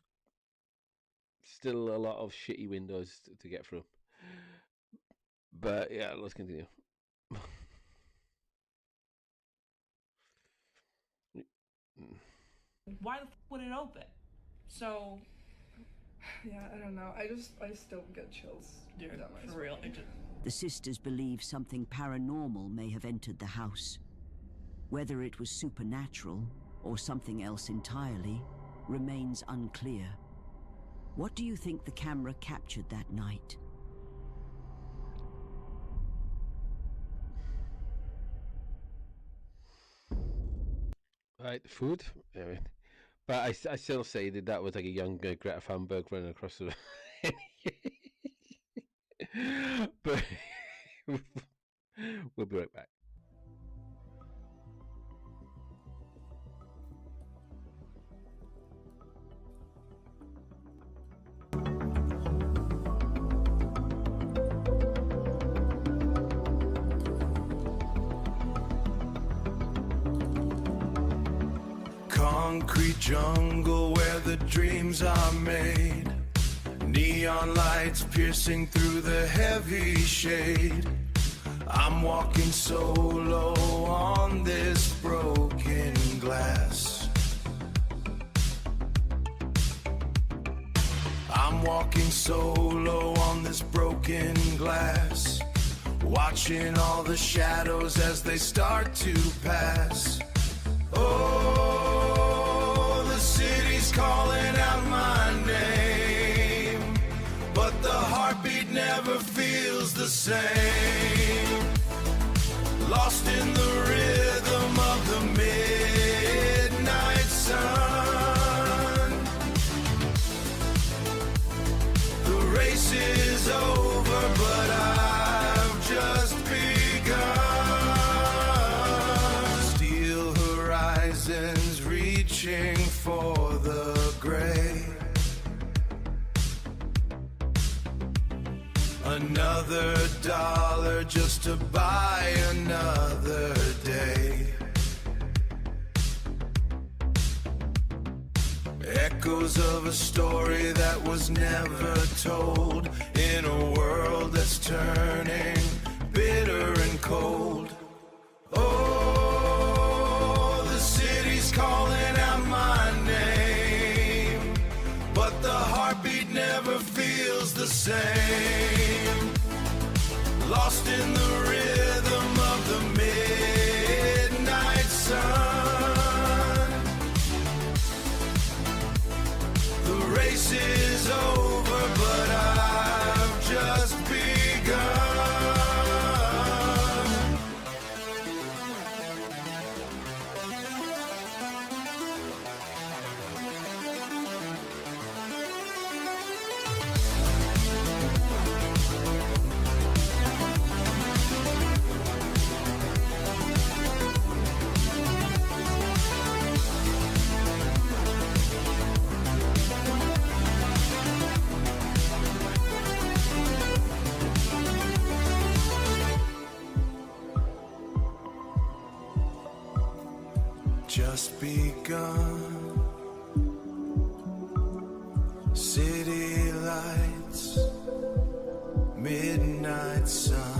still a lot of shitty windows to get through. But yeah, let's continue. Why the f would it open? So yeah, I don't know. I still get chills. Dude, for real. The sisters believe something paranormal may have entered the house. Whether it was supernatural or something else entirely remains unclear. What do you think the camera captured that night? Right, food. I mean, but I still say that was like a young Greta Thunberg running across the. But we'll be right back. Concrete jungle where the dreams are made. Neon lights piercing through the heavy shade. I'm walking solo on this broken glass. I'm walking solo on this broken glass, watching all the shadows as they start to pass. Oh, the city's calling out my name, but the heartbeat never feels the same. Lost in the rhythm of the midnight sun. The race is over, but I've just begun. Steel horizons reaching for the gray. Another dollar just to buy another day. Echoes of a story that was never told, in a world that's turning bitter and cold. Oh, the city's calling out my name, but the heartbeat never feels the same. Lost in the rhythm of the midnight sun. race is over, but I've just begun. Just begun. City lights, midnight sun.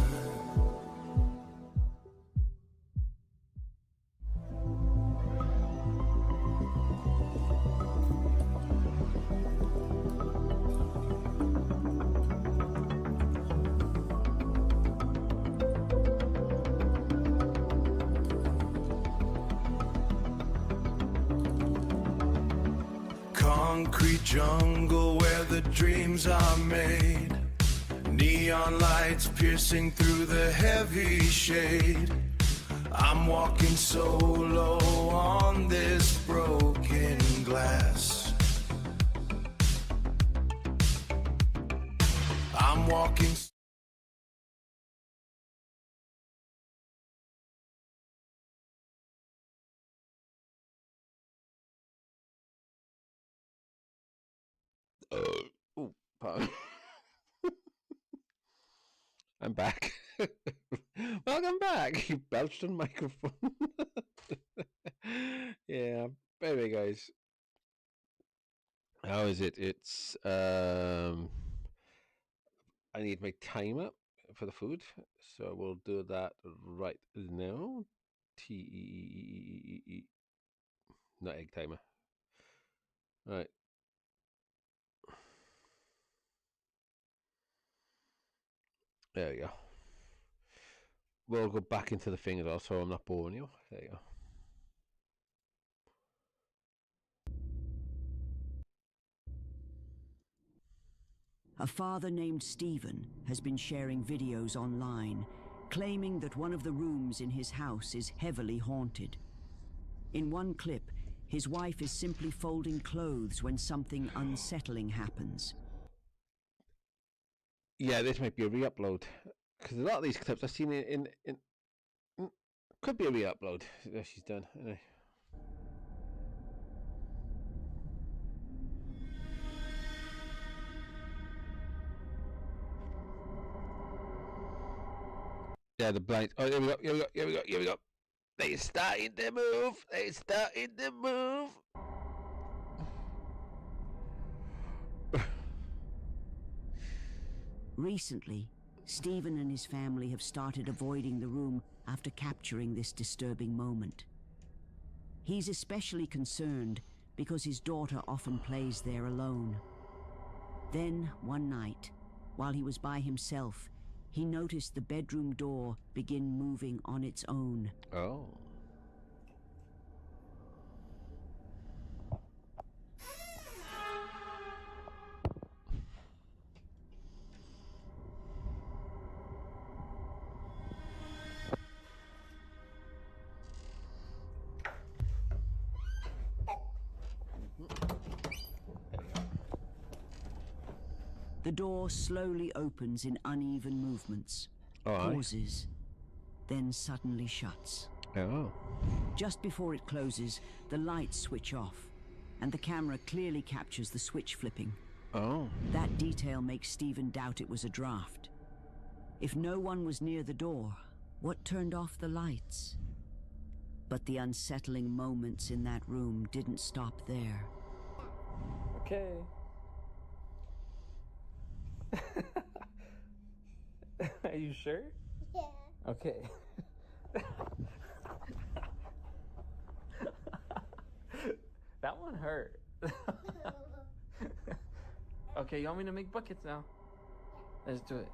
Concrete jungle where the dreams are made. Neon lights piercing through the heavy shade. I'm walking solo on this broken glass. I'm walking. Oh, pardon. I'm back. Welcome back. You belched on microphone. Yeah. Anyway, guys. How is it? It's I need my timer for the food, so we'll do that right now. T not egg timer. Right. There we go. We'll go back into the thing as well, so I'm not boring you. There you go. A father named Stephen has been sharing videos online, claiming that one of the rooms in his house is heavily haunted. In one clip, his wife is simply folding clothes when something unsettling happens. Yeah, this might be a re-upload, because a lot of these clips I've seen in could be a re-upload. Yeah, she's done. Anyway. Yeah, the blind. Oh, here we go. Here we go. Here we go. Here we go. They starting to move. They starting to move. Recently, Stephen and his family have started avoiding the room after capturing this disturbing moment. He's especially concerned because his daughter often plays there alone. Then, one night, while he was by himself, he noticed the bedroom door begin moving on its own. Oh. The door slowly opens in uneven movements, pauses, then suddenly shuts. Oh. Just before it closes, the lights switch off, and the camera clearly captures the switch flipping. Oh. That detail makes Stephen doubt it was a draft. If no one was near the door, what turned off the lights? But the unsettling moments in that room didn't stop there. Okay. Are you sure? Yeah. Okay. That one hurt. Okay, you want me to make buckets now? Let's do it.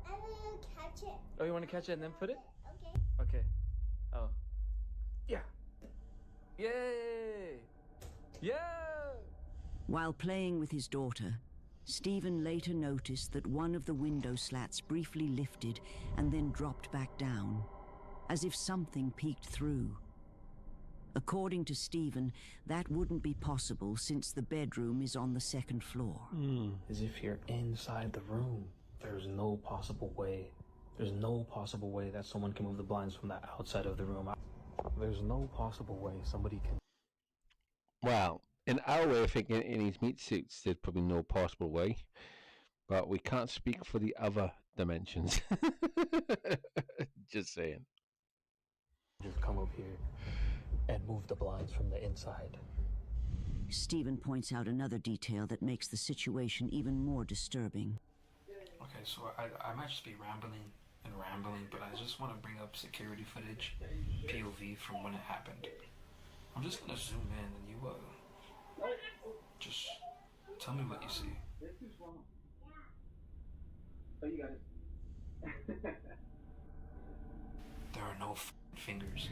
I want to catch it. Oh, you want to catch it and then put it? Okay. Okay. Oh. Yeah. Yay! Yeah! While playing with his daughter, Stephen later noticed that one of the window slats briefly lifted and then dropped back down, as if something peeked through. According to Stephen, that wouldn't be possible since the bedroom is on the second floor. As if you're inside the room. There's no possible way. There's no possible way that someone can move the blinds from the outside of the room. There's no possible way somebody can... Well, in our way of thinking, in his meat suits, there's probably no possible way. But we can't speak for the other dimensions. Just saying. Just come up here and move the blinds from the inside. Stephen points out another detail that makes the situation even more disturbing. Okay, so I might just be rambling, but I just want to bring up security footage, POV from when it happened. I'm just gonna zoom in and you just tell me what you see. Oh, you got it. There are no fingers.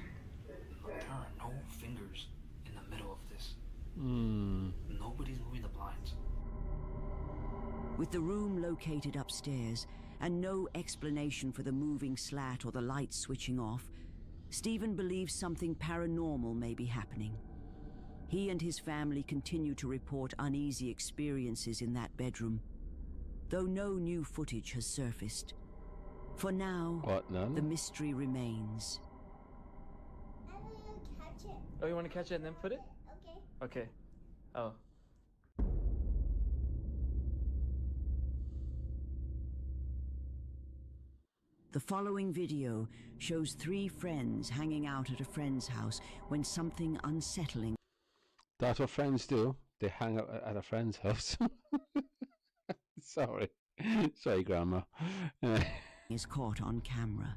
There are no fingers in the middle of this. Nobody's moving the blinds. With the room located upstairs and no explanation for the moving slat or the lights switching off, Stephen believes something paranormal may be happening. He and his family continue to report uneasy experiences in that bedroom, though no new footage has surfaced. For now, the mystery remains. I will catch it. Oh, you want to catch it and then put it? Okay. Okay. Oh. The following video shows three friends hanging out at a friend's house when something unsettling... That's what friends do. They hang out at a friend's house. Sorry, Grandma. is caught on camera.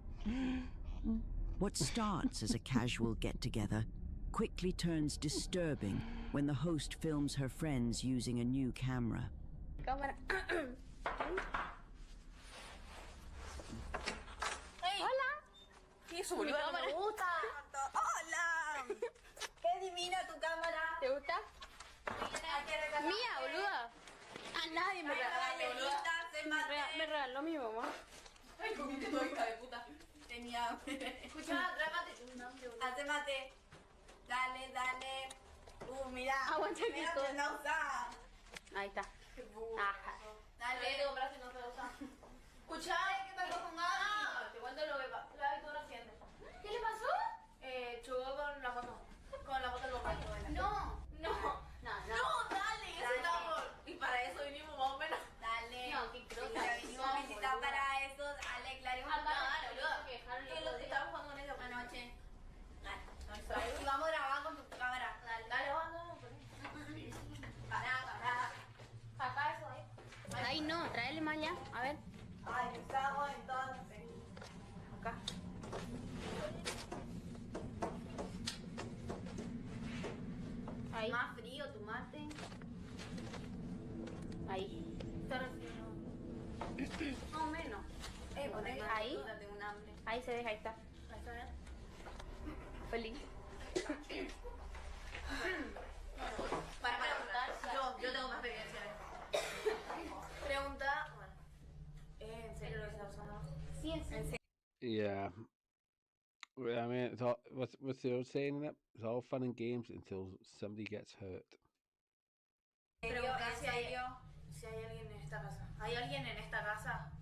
What starts as a casual get-together quickly turns disturbing when the host films her friends using a new camera. Cámara. Hola. ¿Qué es, boluda? Me gusta. Hola. Qué divina tu cámara. ¿Te gusta? Mía, boluda. A nadie me regaló. Me regaló mi mamá. Ay, comiste todo, hija de puta. Tenía hambre. Escucha, trágate. Hace mate. Dale, dale. Mira. Aguanta el pico. No usa. Ahí está. Ajá. Dale. Te compraste y no se usa. Escucha, ¿qué pasó con Gaby? Te cuento lo que pasó. Gaby todo lo siente. ¿Qué le pasó? Chocó con la moto. Con la moto del papá. No. No, dale. Eso estamos. Y para eso vinimos más o menos. Dale. No, qué crosa. Vinimos a visitar para eso. Dale, claro. Dale, boludo. Que lo estábamos jugando con eso anoche. Dale. Y vamos a grabar con tu cámara. Dale, vamos. Pará. Saca eso, Ahí no, tráele más allá. A ver. Ay, estamos entonces. Acá. Ahí. Más frío, tu mate. Ahí. Está recién. Más o menos. Poné ahí. Tengo un hambre. Ahí se deja, ahí está. Ahí está bien. Feliz. Para preguntar, yo tengo más experiencia. Pregunta, bueno, ¿en serio lo que está usando? Sí, en serio. Yeah. I mean, it's all, what's the old saying in it? It's all fun and games until somebody gets hurt. Pregunta si hay alguien en esta casa. ¿Hay alguien en esta casa?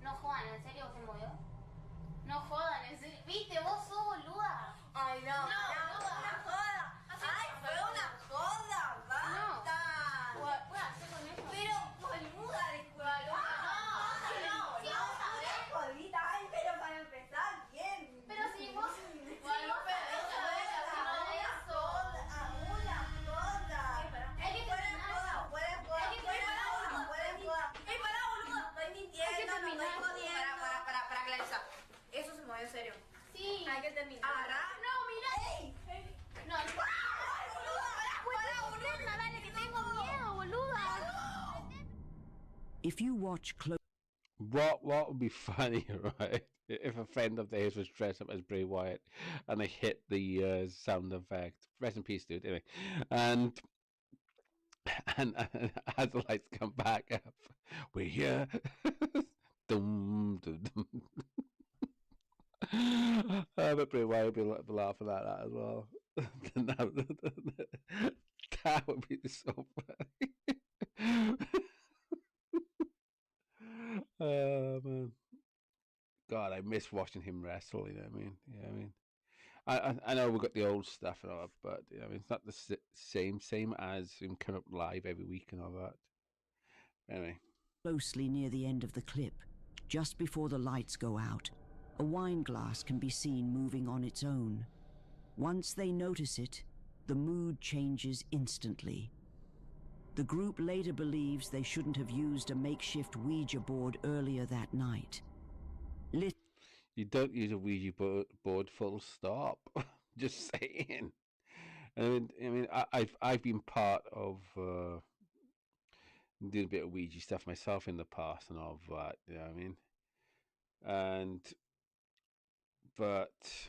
No jodan, ¿en serio se movió? No jodan, ¿en serio? ¿Viste? Vos sos boluda. Ay, no. Una joda. Ay, fue una joda. Basta. ¿Qué hacer con eso? Pero, boluda, disculpa. No. Ay, pero para empezar, bien. Pero si vos... Eso se movió en serio. Sí. Hay que terminar. Agarrá. No, mira. No. Boluda, dale, que tengo miedo, boluda. If you watch close... What would be funny, right? If a friend of theirs was dressed up as Bray Wyatt and they hit the sound effect. Rest in peace, dude. Anyway, and and as the lights come back up, we're here. Dum, dum, dum. But Bray Wyatt would be laughing at that as well. That would be so funny. Oh man, God, I miss watching him wrestle. You know what I mean? Yeah, I mean, I know we've got the old stuff and all that, but you know, I mean, it's not the same as him coming up live every week and all that. Anyway, Closely near the end of the clip, just before the lights go out, a wine glass can be seen moving on its own. Once they notice it, the mood changes instantly. The group later believes they shouldn't have used a makeshift Ouija board earlier that night. You don't use a Ouija board, full stop. Just saying. I've been part of doing a bit of Ouija stuff myself in the past and all of that. You know what I mean? But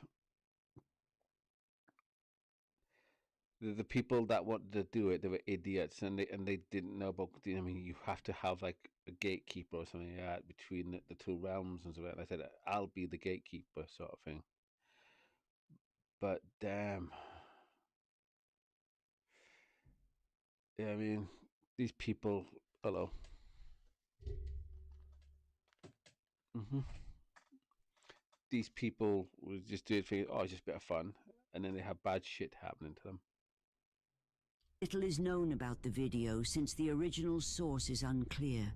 the people that wanted to do it, they were idiots, and they didn't know about. You know, I mean, you have to have like a gatekeeper or something like that between the two realms and so on. I said, I'll be the gatekeeper, sort of thing. But damn, yeah, I mean, these people. Hello. These people would just do it for, oh, it's just a bit of fun, and then they have bad shit happening to them. Little is known about the video since the original source is unclear.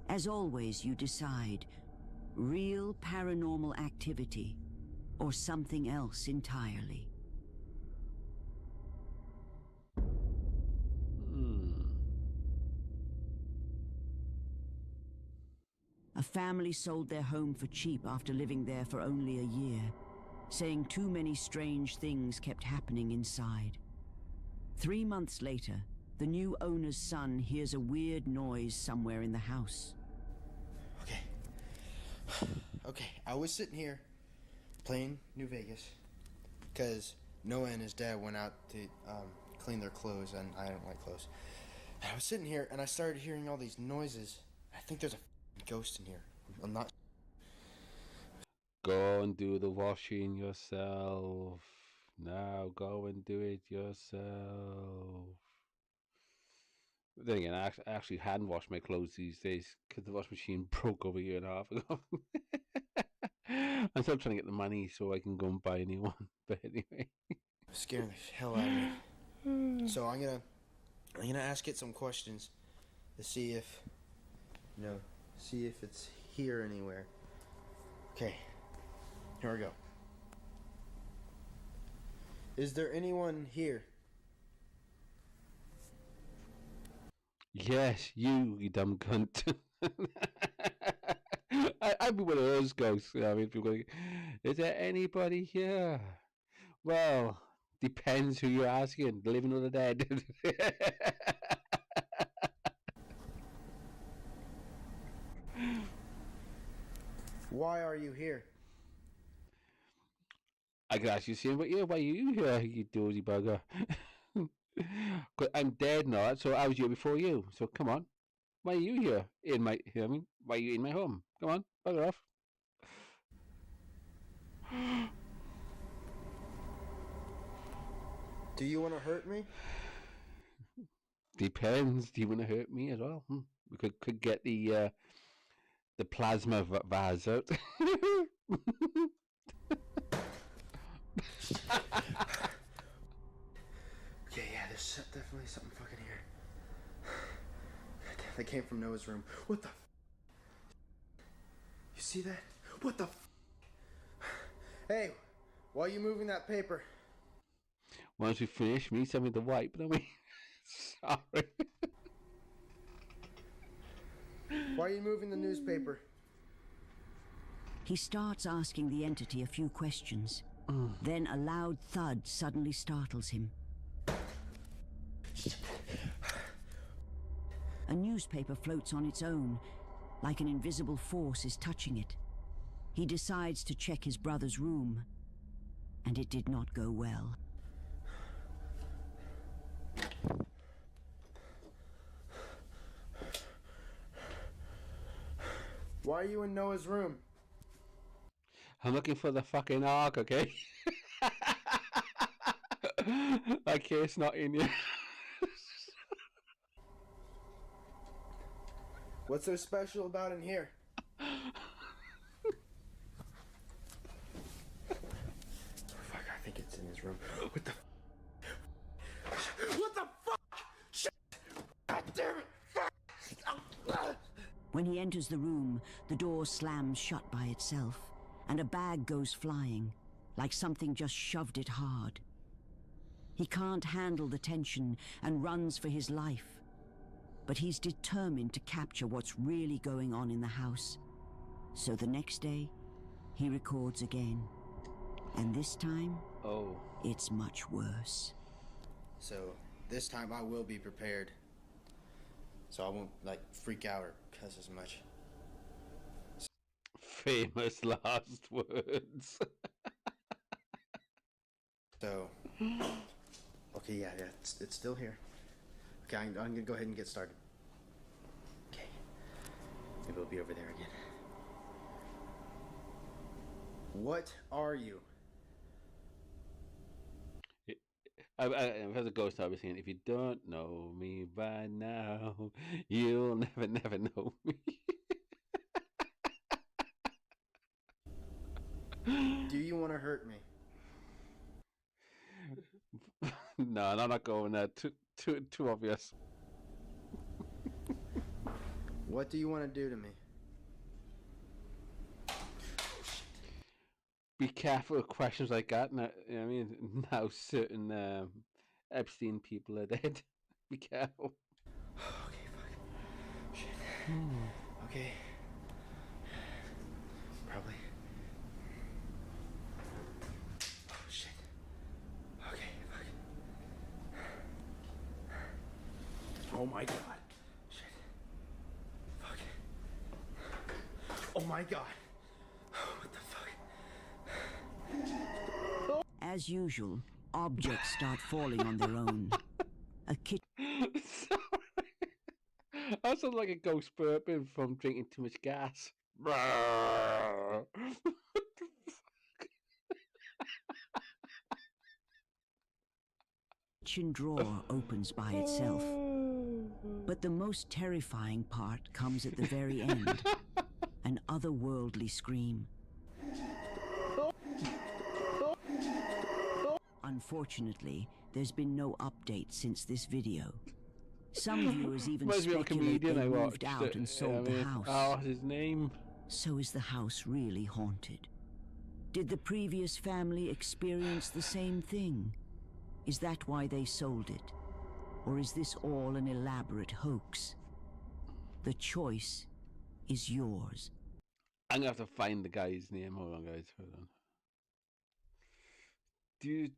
As always, you decide, real paranormal activity or something else entirely. A family sold their home for cheap after living there for only a year, saying too many strange things kept happening inside. 3 months later, the new owner's son hears a weird noise somewhere in the house. Okay, I was sitting here playing New Vegas because Noah and his dad went out to clean their clothes, and I don't like clothes. And I was sitting here and I started hearing all these noises. I think there's a ghost in here. I'm not. Go and do the washing yourself. Now go and do it yourself. Then again, I actually hand wash my clothes these days because the washing machine broke over a year and a half ago. I'm still trying to get the money so I can go and buy a new one. But anyway, Scaring the hell out of me. So I'm gonna ask it some questions to see if it's here anywhere. Okay, here we go. Is there anyone here? yes, you dumb cunt. I'd be one of those ghosts. You know, I mean, people go, is there anybody here? Well, depends who you're asking, the living or the dead. Why are you here? I could ask you, saying, but yeah, why are you here, you dozy bugger? 'Cause I'm dead now, so I was here before you. So come on, why are you here in my? You know what I mean, why are you in my home? Come on, bugger off. Do you want to hurt me? Depends. Do you want to hurt me as well? We could get the plasma vase out. Okay, yeah, there's definitely something fucking here. That came from Noah's room. What the? You see that? What the? Hey, why are you moving that paper? Once we finish, we need something to wipe, don't we? Sorry. Why are you moving the newspaper? He starts asking the entity a few questions. Then a loud thud suddenly startles him. A newspaper floats on its own, like an invisible force is touching it. He decides to check his brother's room, and it did not go well. Why are you in Noah's room? I'm looking for the fucking ark, okay? Okay, it's not in you. What's so special about in here? Fuck, I think it's in his room. What the? What the fuck? Shit! God damn it! Fuck! When he enters the room, the door slams shut by itself, and a bag goes flying, like something just shoved it hard. He can't handle the tension and runs for his life. But he's determined to capture what's really going on in the house. So the next day, he records again. And this time, it's much worse. So this time I will be prepared. So I won't, like, freak out or cuss as much. Famous last words. So, okay, yeah, it's still here. Okay, I'm gonna go ahead and get started. Okay, maybe it'll be over there again. What are you? As a ghost, I was saying, if you don't know me by now, you'll never know me. Do you want to hurt me? No, I'm not going there. Too obvious. What do you want to do to me? Be careful of questions like that. Now, you know what I mean, now certain Epstein people are dead. Be careful. Okay, fuck. Shit. Okay. Probably. Oh, shit. Okay, fuck. Oh my god. Shit. Fuck. Oh my god. What the fuck? As usual, objects start falling on their own. A kitchen. That sounds like a ghost burping from drinking too much gas. Kitchen drawer opens by itself. But the most terrifying part comes at the very end. An otherworldly scream. Unfortunately, there's been no update since this video. Some viewers even speculate they moved out and sold the house. Oh, his name. So is the house really haunted? Did the previous family experience the same thing? Is that why they sold it? Or is this all an elaborate hoax? The choice is yours. I'm gonna have to find the guy's name. Hold on, guys. Hold on. Do.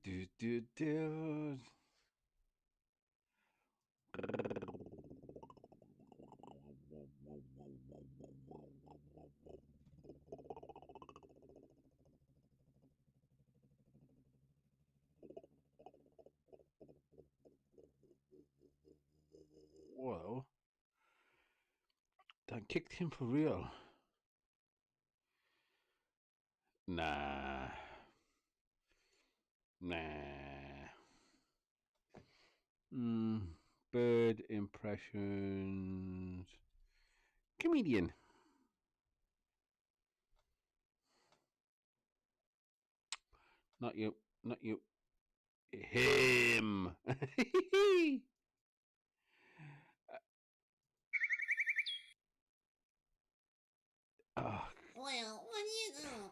Whoa. Done kicked him for real. Nah. Bird impressions. Comedian. Not you. Not you. Him. Oh. Well, what do you know?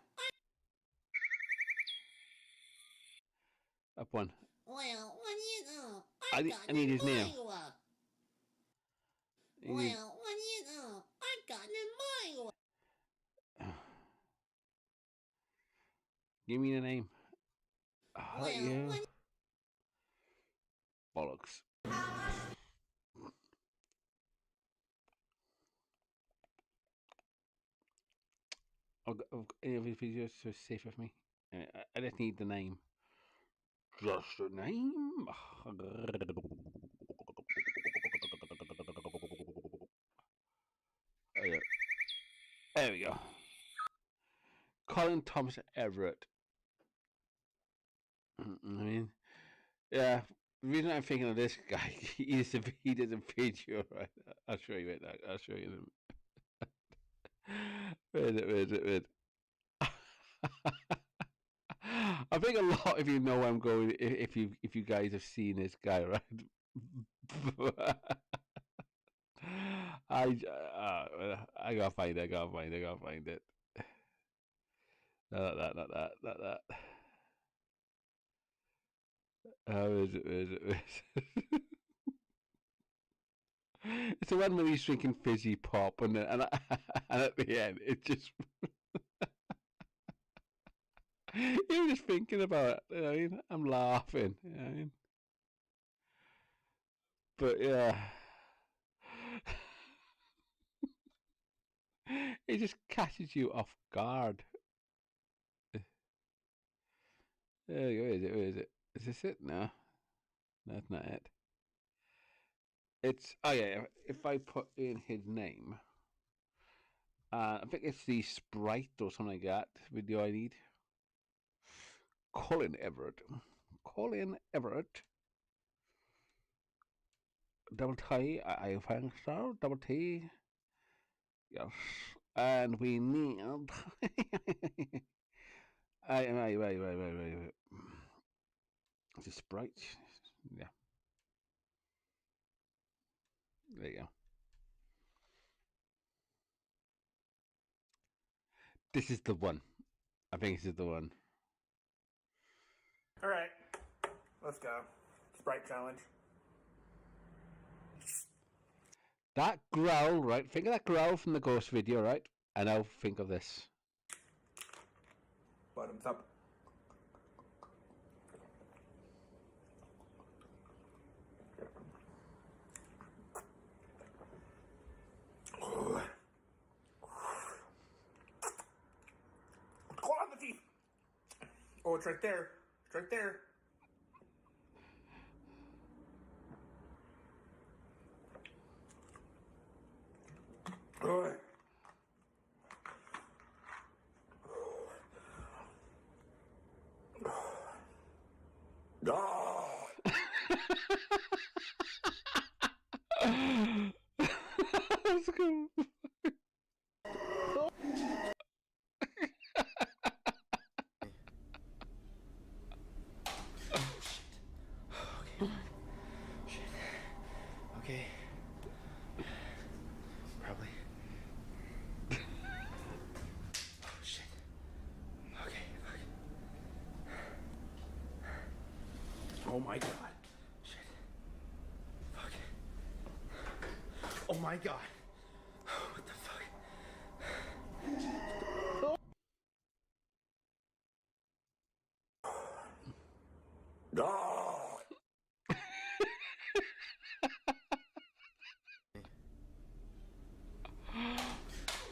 Up one. Well, what do you know? I need his name. Well, what do you know? I've gotten in my Give me the name. Well, Yeah. Bollocks. Every video so safe with me. I just need the name. Just the name. Oh, yeah. There we go. Colin Thomas Everett. I mean, yeah. The reason I'm thinking of this guy is if he does a video, right? I'll show you it. I'll show you them. Wait. I think a lot of you know where I'm going if you guys have seen this guy, right? I gotta find it. Not that. Where is it? It's the one where he's drinking fizzy pop, and at the end, it just. You're just thinking about it. You know what I mean? I'm laughing. You know what I mean? But yeah. It just catches you off guard. There you go. Where is it? Is this it? No. That's not it. It's, oh yeah, if I put in his name, I think it's the Sprite or something like that video I need. Colin Everett. Double T, I think so. Double T. Yes. And we need. Wait. It's a Sprite. Yeah. There you go. This is the one. I think this is the one. All right, let's go. Sprite challenge. That growl, right? Think of that growl from the ghost video, right? And now think of this. Bottoms up. Hold on the teeth. Oh, it's right there. It's right there. Oh. That's cool. Okay. Probably. Oh shit. Okay, fuck. Oh my god. Shit. Fuck. Oh my god. What the fuck? Oh.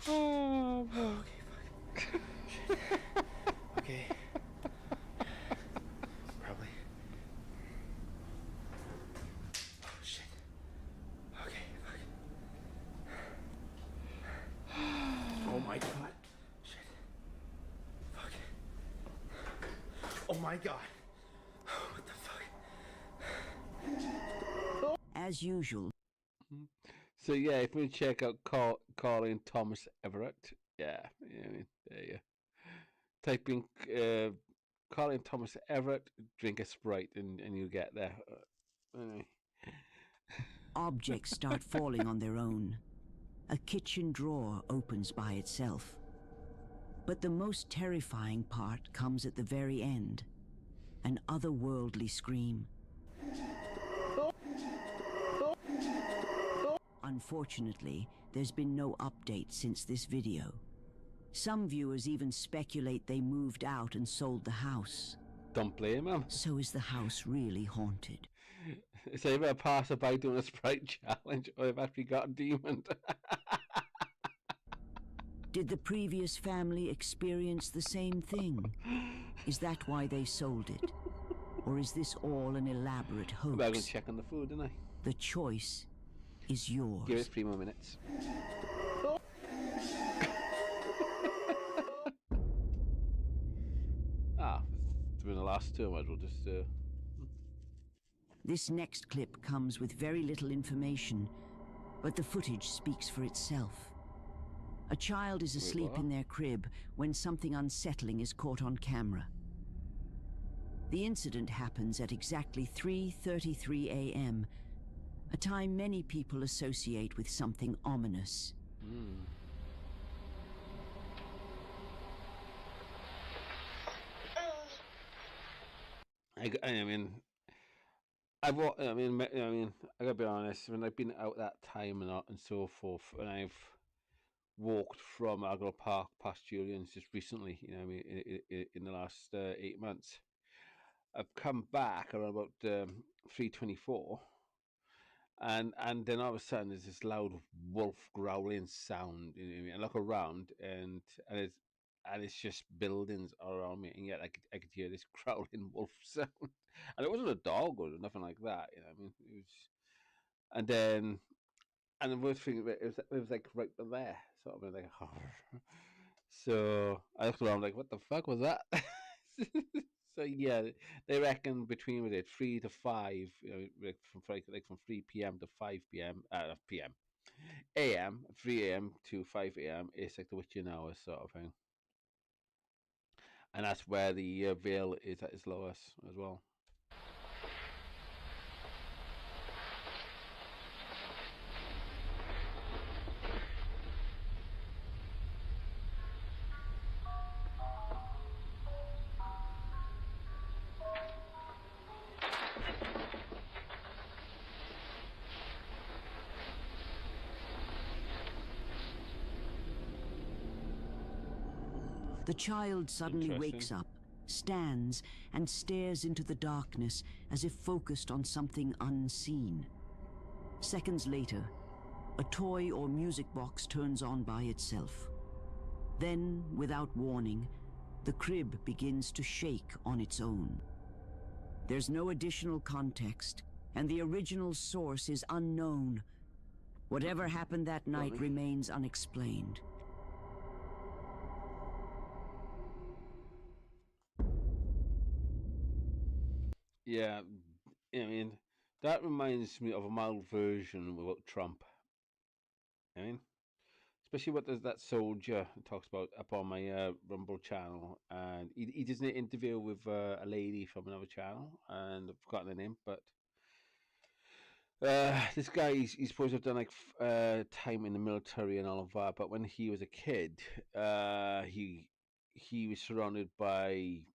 Oh, okay, fuck. Shit. Okay. Probably. Oh shit. Okay, fuck. Oh my god. Shit. Fuck. Oh my god. What the fuck? As usual. So yeah, if we check out Colin Thomas Everett, yeah, I mean, there you go. Type in Colin Thomas Everett, drink a Sprite, and you get there. Anyway. Objects start falling on their own. A kitchen drawer opens by itself. But the most terrifying part comes at the very end. An otherworldly scream. Unfortunately, there's been no update since this video. Some viewers even speculate they moved out and sold the house. Don't blame them. So is the house really haunted? So you better pass by doing a Sprite challenge, or they've actually got a demon. Did the previous family experience the same thing? Is that why they sold it? Or is this all an elaborate hoax? I'm going to check on the food, didn't I? The choice is yours. Give us 3 more minutes. During the last two, I might as well just... This next clip comes with very little information, but the footage speaks for itself. A child is asleep in their crib when something unsettling is caught on camera. The incident happens at exactly 3:33 a.m., a time many people associate with something ominous. I mean, I gotta be honest. When I've been out that time and so forth, and I've walked from Agro Park past Julian's just recently, in the last 8 months, I've come back around about 3:24, and then all of a sudden there's this loud wolf growling sound. I look around and it's just buildings all around me, and yet I could hear this growling wolf sound, and it wasn't a dog or nothing like that. It was, and then the worst thing, it was like right there, sort of like. So I looked around like, what the fuck was that? So yeah, they reckon between 3 to 5, like from 3 p.m. to 5 p.m. p.m. a.m. 3 a.m. to 5 a.m. is like the witching hours sort of thing, and that's where the veil is at its lowest as well. The child suddenly wakes up, stands, and stares into the darkness as if focused on something unseen. Seconds later, a toy or music box turns on by itself. Then, without warning, the crib begins to shake on its own. There's no additional context, and the original source is unknown. Whatever happened that night remains unexplained. Yeah, that reminds me of a mild version about Trump. Especially what does that soldier talks about up on my Rumble channel, and he does an interview with a lady from another channel, and I've forgotten the name, but this guy he's supposed to have done like time in the military and all of that, but when he was a kid, he was surrounded by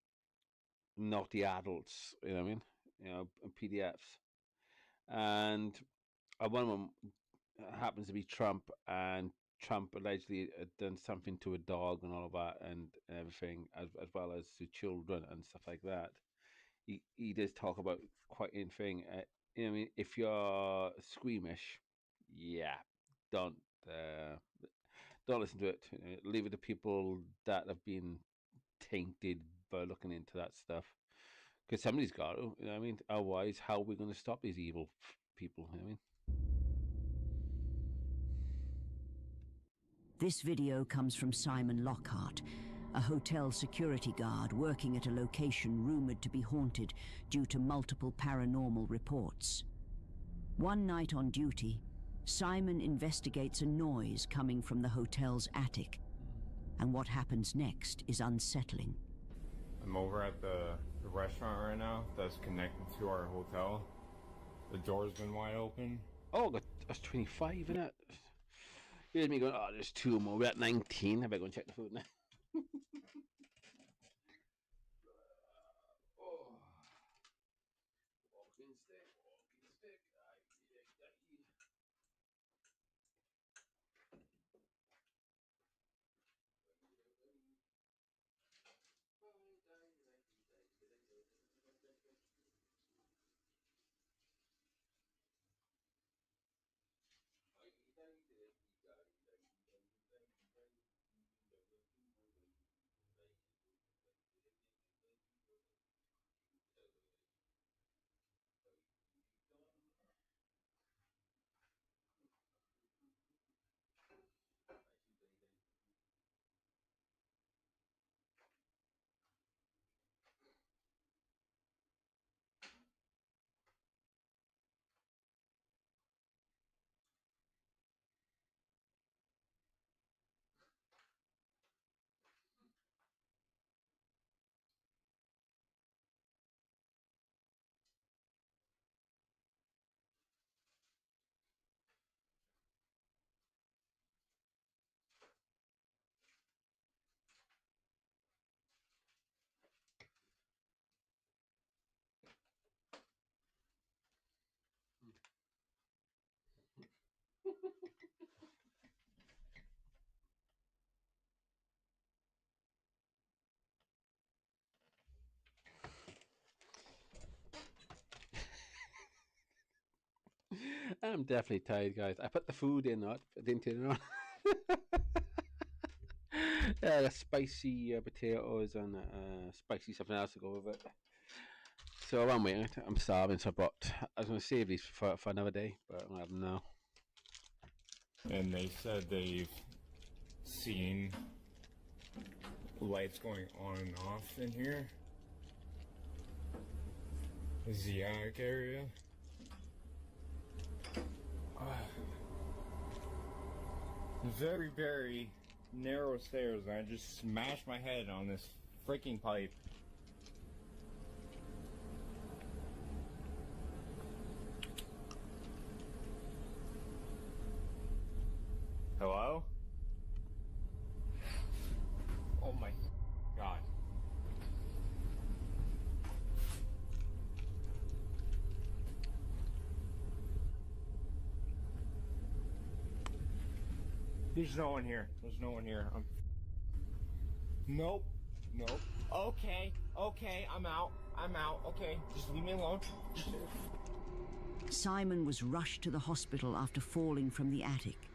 naughty adults, PDFs, and one of them happens to be Trump, and Trump allegedly had done something to a dog and all of that, and everything, as well as to children and stuff like that. He does talk about quite a thing. If you're squeamish, yeah, don't listen to it. Leave it to people that have been tainted by looking into that stuff. Because somebody's got to, Otherwise, how are we going to stop these evil people? This video comes from Simon Lockhart, a hotel security guard working at a location rumored to be haunted due to multiple paranormal reports. One night on duty, Simon investigates a noise coming from the hotel's attic, and what happens next is unsettling. I'm over at the restaurant right now that's connected to our hotel. The door's been wide open. Oh, that's 25, isn't it? Here's me going, there's 2 more. We're at 19. I better go and check the food now. I'm definitely tired, guys. I put the food in, not I didn't turn it on. The spicy potatoes and spicy something else to go with it. So I'm waiting. I'm starving, so I was going to save these for another day, but I don't know. And they said they've seen lights going on and off in here. This is the attic area. Very, very narrow stairs, and I just smashed my head on this freaking pipe. Hello? Oh my god. There's no one here. There's no one here. Nope. Nope. Okay. Okay. I'm out. I'm out. Okay. Just leave me alone. Simon was rushed to the hospital after falling from the attic.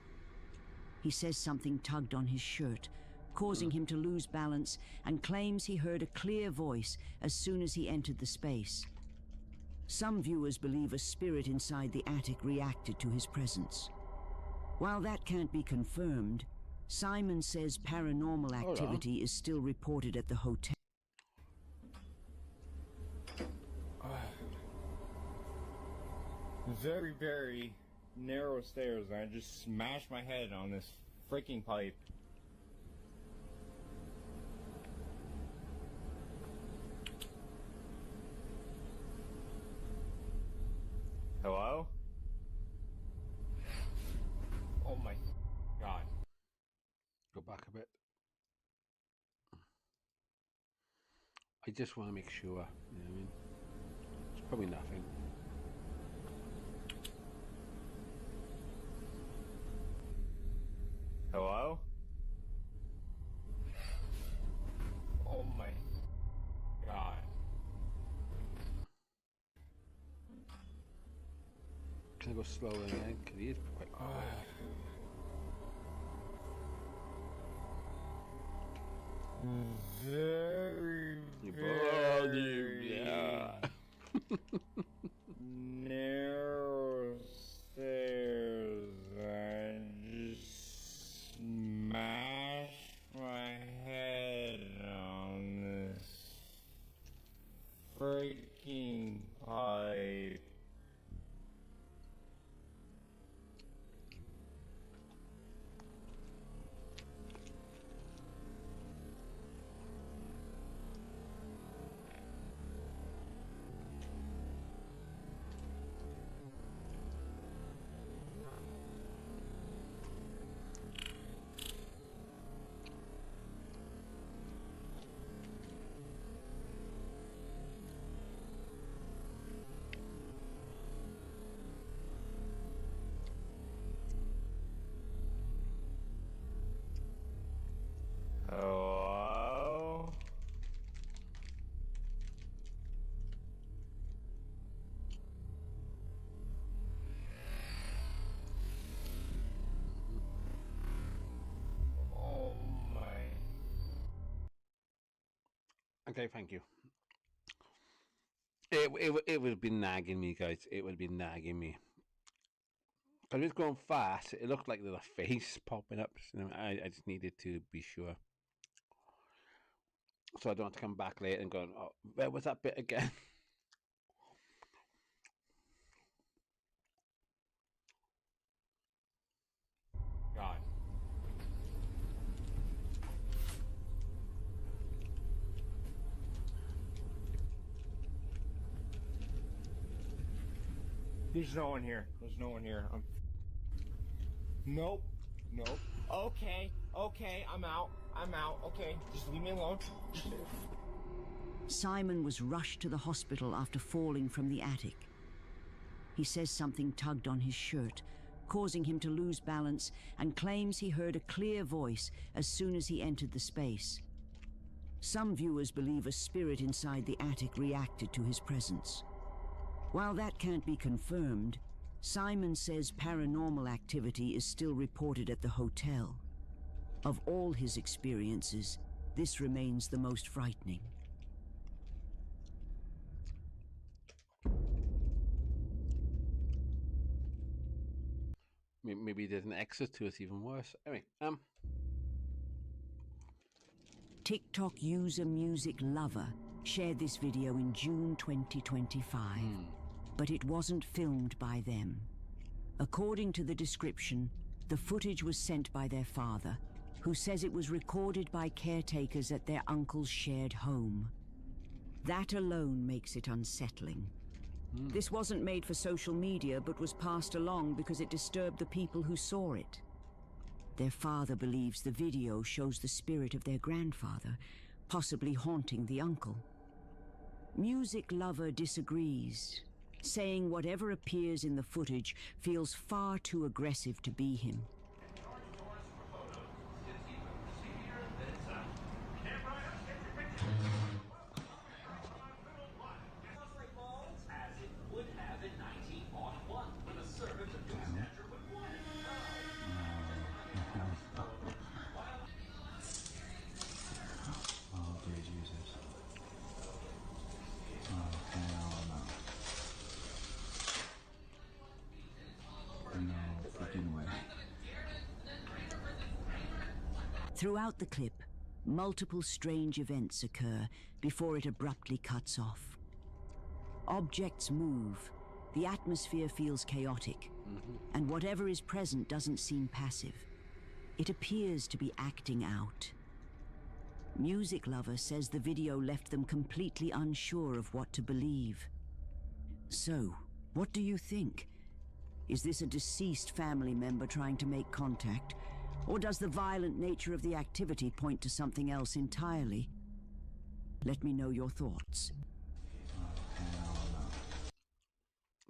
He says something tugged on his shirt, causing him to lose balance, and claims he heard a clear voice as soon as he entered the space. Some viewers believe a spirit inside the attic reacted to his presence. While that can't be confirmed, Simon says paranormal activity is still reported at the hotel. Very, very narrow stairs, and I just smashed my head on this freaking pipe. Hello? Oh my god. Go back a bit. I just want to make sure, you know what I mean? It's probably nothing. Hello? Oh my god. Can I go slower again? Because he is quite quick. Very, very narrow stairs. I just smashed my head on this freaking pipe. Hello? Oh my. Okay, thank you. It would be nagging me, guys. It would be nagging me. Because it was going fast. It looked like there was a face popping up. So I just needed to be sure. So I don't have to come back later and go, oh, where was that bit again? God. There's no one here. There's no one here. Nope. Nope. Okay. Okay. I'm out. I'm out. Okay. Just leave me alone. Simon was rushed to the hospital after falling from the attic. He says something tugged on his shirt, causing him to lose balance, and claims he heard a clear voice as soon as he entered the space. Some viewers believe a spirit inside the attic reacted to his presence. While that can't be confirmed, Simon says paranormal activity is still reported at the hotel. Of all his experiences, this remains the most frightening. Maybe there's an exit to it even worse. Anyway, TikTok user Music Lover shared this video in June 2025, but it wasn't filmed by them. According to the description, the footage was sent by their father, who says it was recorded by caretakers at their uncle's shared home. That alone makes it unsettling. This wasn't made for social media, but was passed along because it disturbed the people who saw it. Their father believes the video shows the spirit of their grandfather, possibly haunting the uncle. Music Lover disagrees, saying whatever appears in the footage feels far too aggressive to be him. Throughout the clip, multiple strange events occur before it abruptly cuts off. Objects move, the atmosphere feels chaotic, and whatever is present doesn't seem passive. It appears to be acting out. Music Lover says the video left them completely unsure of what to believe. So, what do you think? Is this a deceased family member trying to make contact? Or does the violent nature of the activity point to something else entirely? Let me know your thoughts.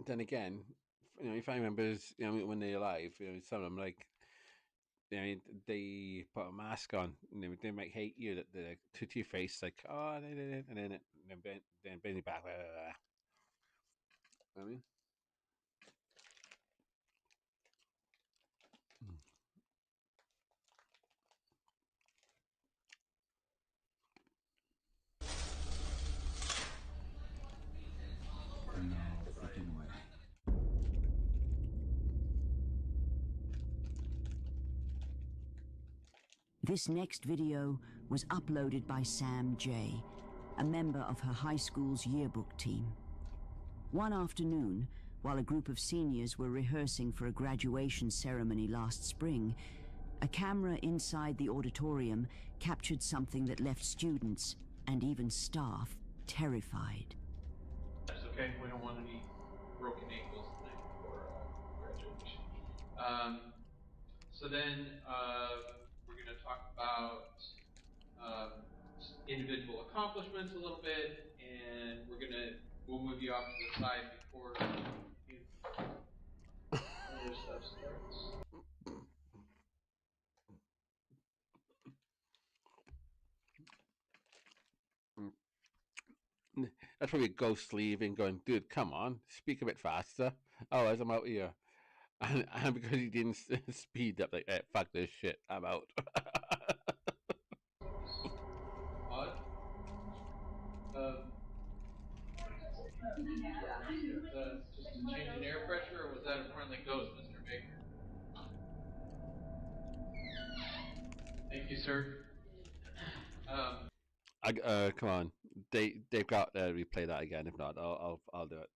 Then again, you know, family members, you know, when they're alive, you know, some of them, like, you know, they put a mask on, and they might hate you, that they're to your face, like, oh, and then bend it back. Blah, blah, blah. I mean, This next video was uploaded by Sam J., a member of her high school's yearbook team. One afternoon, while a group of seniors were rehearsing for a graduation ceremony last spring, a camera inside the auditorium captured something that left students and even staff terrified. That's okay. We don't want any broken ankles tonight before graduation. So then we're going to talk about individual accomplishments a little bit, and we'll move you off to the side before other stuff starts. that's probably a ghost leaving, going, dude, come on, speak a bit faster. Oh, as I'm out here. And because he didn't speed up, like, fuck this shit, I'm out. Odd. Just a change in air pressure, or was that a friendly ghost, Mr. Baker? Thank you, sir. Come on, they've got to replay that again. If not, I'll do it.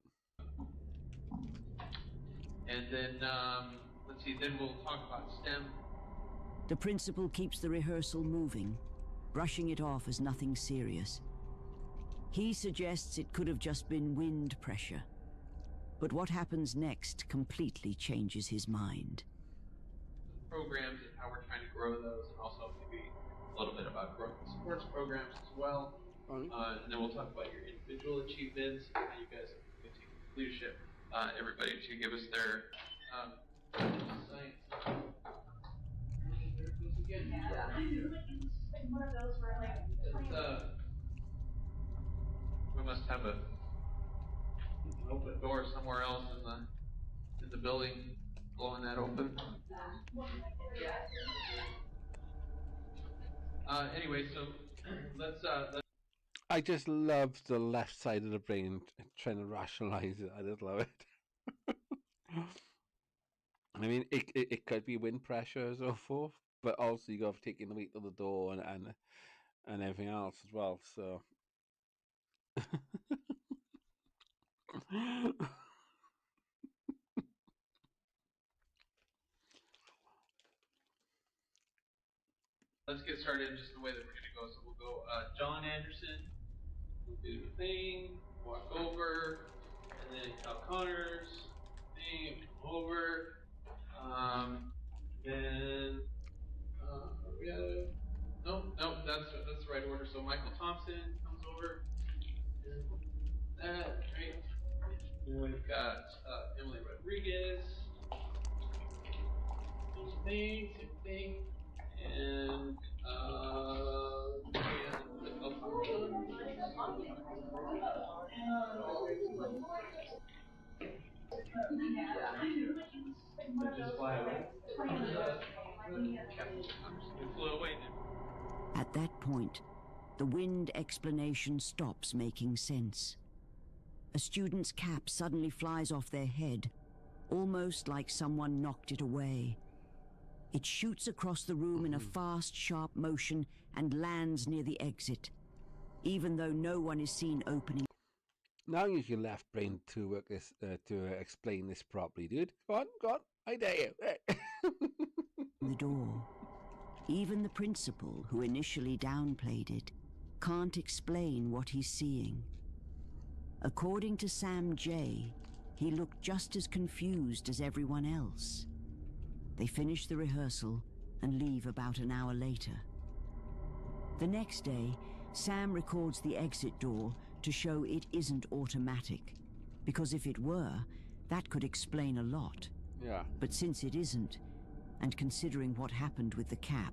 And then let's see. Then we'll talk about STEM. The principal keeps the rehearsal moving, brushing it off as nothing serious. He suggests it could have just been wind pressure. But what happens next completely changes his mind. Programs and how we're trying to grow those, and also maybe a little bit about growing the sports programs as well. And then we'll talk about your individual achievements, how you guys have taken leadership. Everybody to give us their science. We must have an open door somewhere else in the Is the building blowing that open? Anyway, so let's I just love the left side of the brain trying to rationalize it. I just love it. I mean, it could be wind pressure and so forth, but also you got to take in the weight of the door and everything else as well. So. let's get started in just the way that we're gonna go. So we'll go John Anderson, we'll do the thing, walk over, and then Cal Connors, thing, come over. Then we have no, that's the right order. So Michael Thompson comes over. That right. And we've got Emily Rodriguez. Same thing. And At that point, the wind explanation stops making sense. A student's cap suddenly flies off their head, almost like someone knocked it away. It shoots across the room in a fast, sharp motion and lands near the exit, even though no one is seen opening. Now use your left brain to work this to explain this properly, dude. Go on, I dare you. The door. Even the principal, who initially downplayed it, can't explain what he's seeing. According to Sam J., he looked just as confused as everyone else. They finish the rehearsal and leave about an hour later. The next day, Sam records the exit door to show it isn't automatic, because if it were, that could explain a lot. Yeah. But since it isn't, and considering what happened with the cap,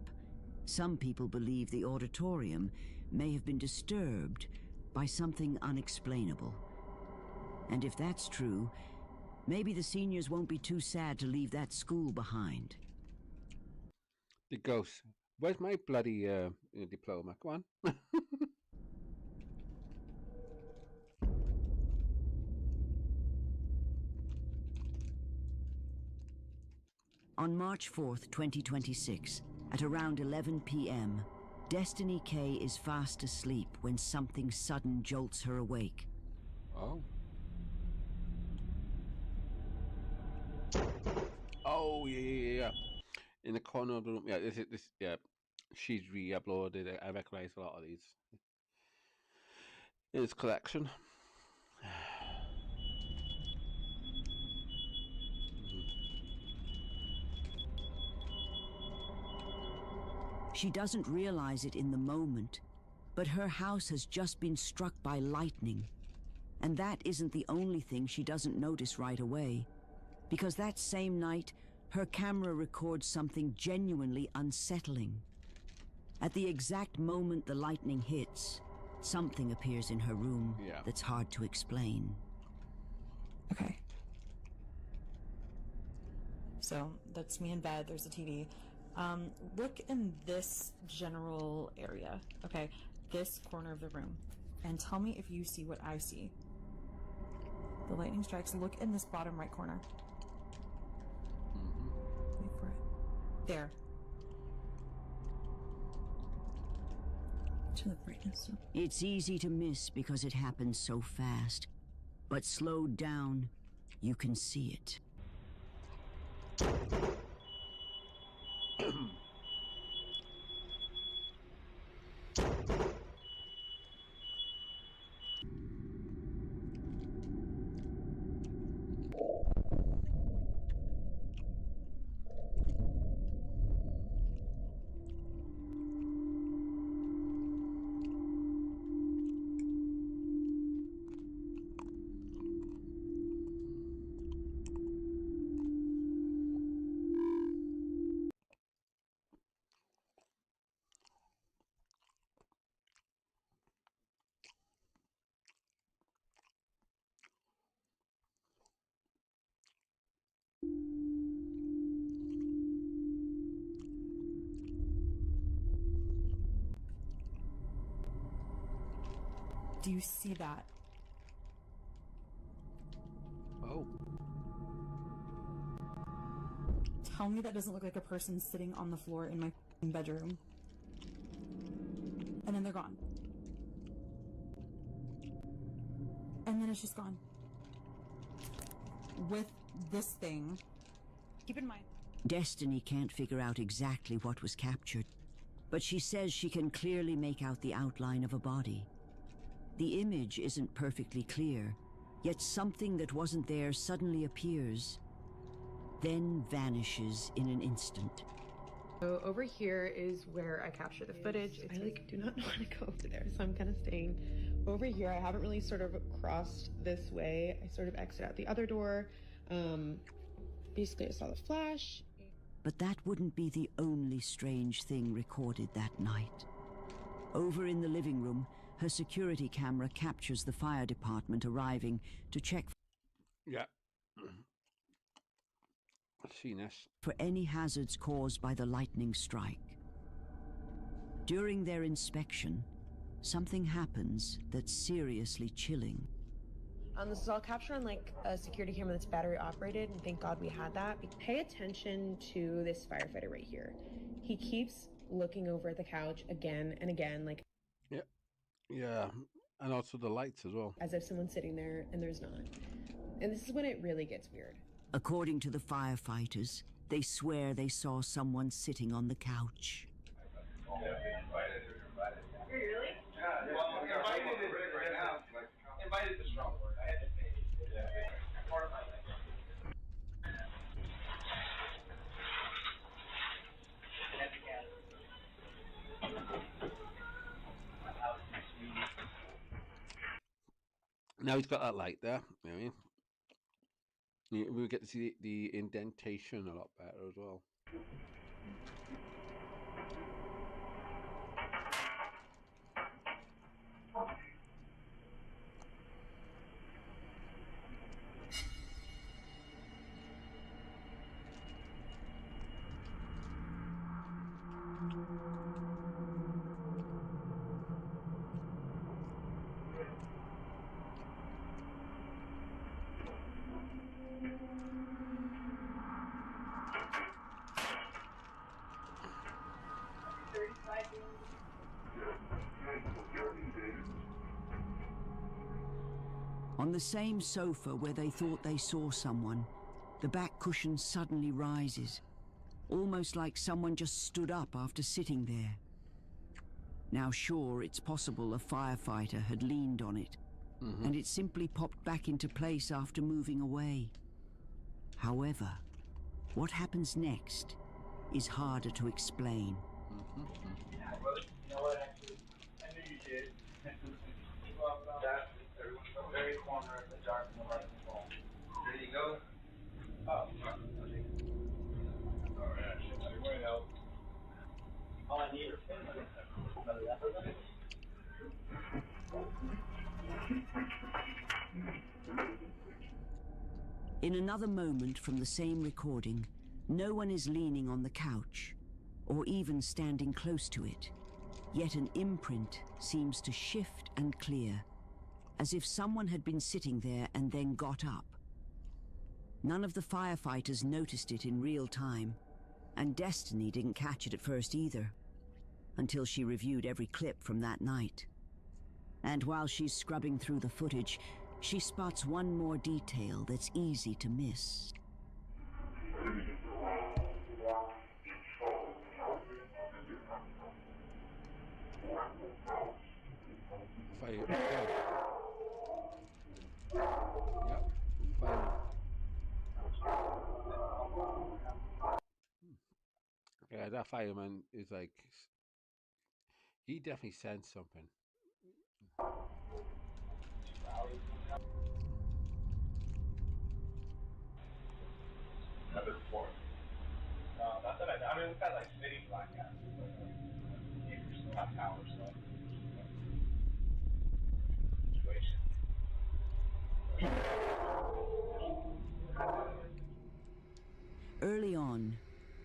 some people believe the auditorium may have been disturbed by something unexplainable. And if that's true, maybe the seniors won't be too sad to leave that school behind. The ghost. Where's my bloody diploma? Come on. On March 4th, 2026, at around 11 p.m., Destiny K is fast asleep when something sudden jolts her awake. Oh. Oh, yeah. In the corner of the room. Yeah, yeah. She's re-uploaded it. I recognize a lot of these. In his collection. She doesn't realize it in the moment, but her house has just been struck by lightning. And that isn't the only thing she doesn't notice right away, because that same night, her camera records something genuinely unsettling. At the exact moment the lightning hits, something appears in her room that's hard to explain. Okay. So that's me in bed, there's a TV. Look in this general area, okay? This corner of the room. And tell me if you see what I see. The lightning strikes. Look in this bottom right corner. Wait for it. There. Turn the brightness up. It's easy to miss because it happens so fast. But slowed down, you can see it. Do you see that? Oh. Tell me that doesn't look like a person sitting on the floor in my bedroom. And then they're gone. And then it's just gone. With this thing, keep in mind. Destiny can't figure out exactly what was captured, but she says she can clearly make out the outline of a body. The image isn't perfectly clear, yet something that wasn't there suddenly appears, then vanishes in an instant. So over here is where I capture the footage. I do not want to go over there, so I'm kind of staying over here. I haven't really sort of crossed this way. I sort of exit out the other door. Basically I saw the flash. But that wouldn't be the only strange thing recorded that night. Over in the living room, her security camera captures the fire department arriving to check for any hazards caused by the lightning strike. During their inspection, something happens that's seriously chilling. This is all captured on like a security camera that's battery operated, and thank God we had that. Pay attention to this firefighter right here. He keeps looking over at the couch again and again, like yeah, and also the lights as well, as if someone's sitting there and there's not. And this is when it really gets weird. According to the firefighters, they swear they saw someone sitting on the couch. Really? Yeah. Well, invited is right now. Invited is strong word. I had to say part of my life. Now he's got that light there. You know what I mean? We get to see the indentation a lot better as well. On the same sofa where they thought they saw someone, the back cushion suddenly rises, almost like someone just stood up after sitting there. Now sure, it's possible a firefighter had leaned on it, and it simply popped back into place after moving away. However, what happens next is harder to explain. You know what, actually, I knew you did. That everyone's in the very corner of the dark and the light is on. There you go. Oh, okay. Alright, everybody else. All I need are 10 minutes. In another moment from the same recording, no one is leaning on the couch, or even standing close to it. Yet an imprint seems to shift and clear, as if someone had been sitting there and then got up. None of the firefighters noticed it in real time, and Destiny didn't catch it at first either, until she reviewed every clip from that night. And while she's scrubbing through the footage, she spots one more detail that's easy to miss. Fire. Yep. Fire. Yeah, that fireman is like, he definitely sensed something. Another report. Not that I mean, we've had like city blackouts. Neighbors still have power, so. Situation. Early on,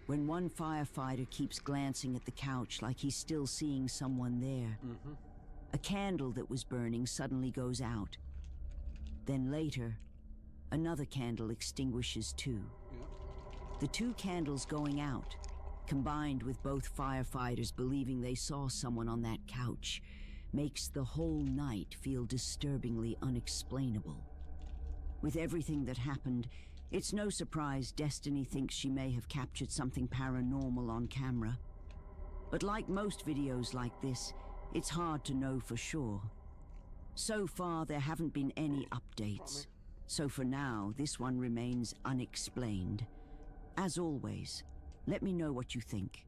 when one firefighter keeps glancing at the couch like he's still seeing someone there, A candle that was burning suddenly goes out. Then later, another candle extinguishes too. The two candles going out, combined with both firefighters believing they saw someone on that couch, makes the whole night feel disturbingly unexplainable. With everything that happened, it's no surprise Destiny thinks she may have captured something paranormal on camera. But like most videos like this, it's hard to know for sure. So far, there haven't been any updates. So for now, this one remains unexplained. As always, let me know what you think.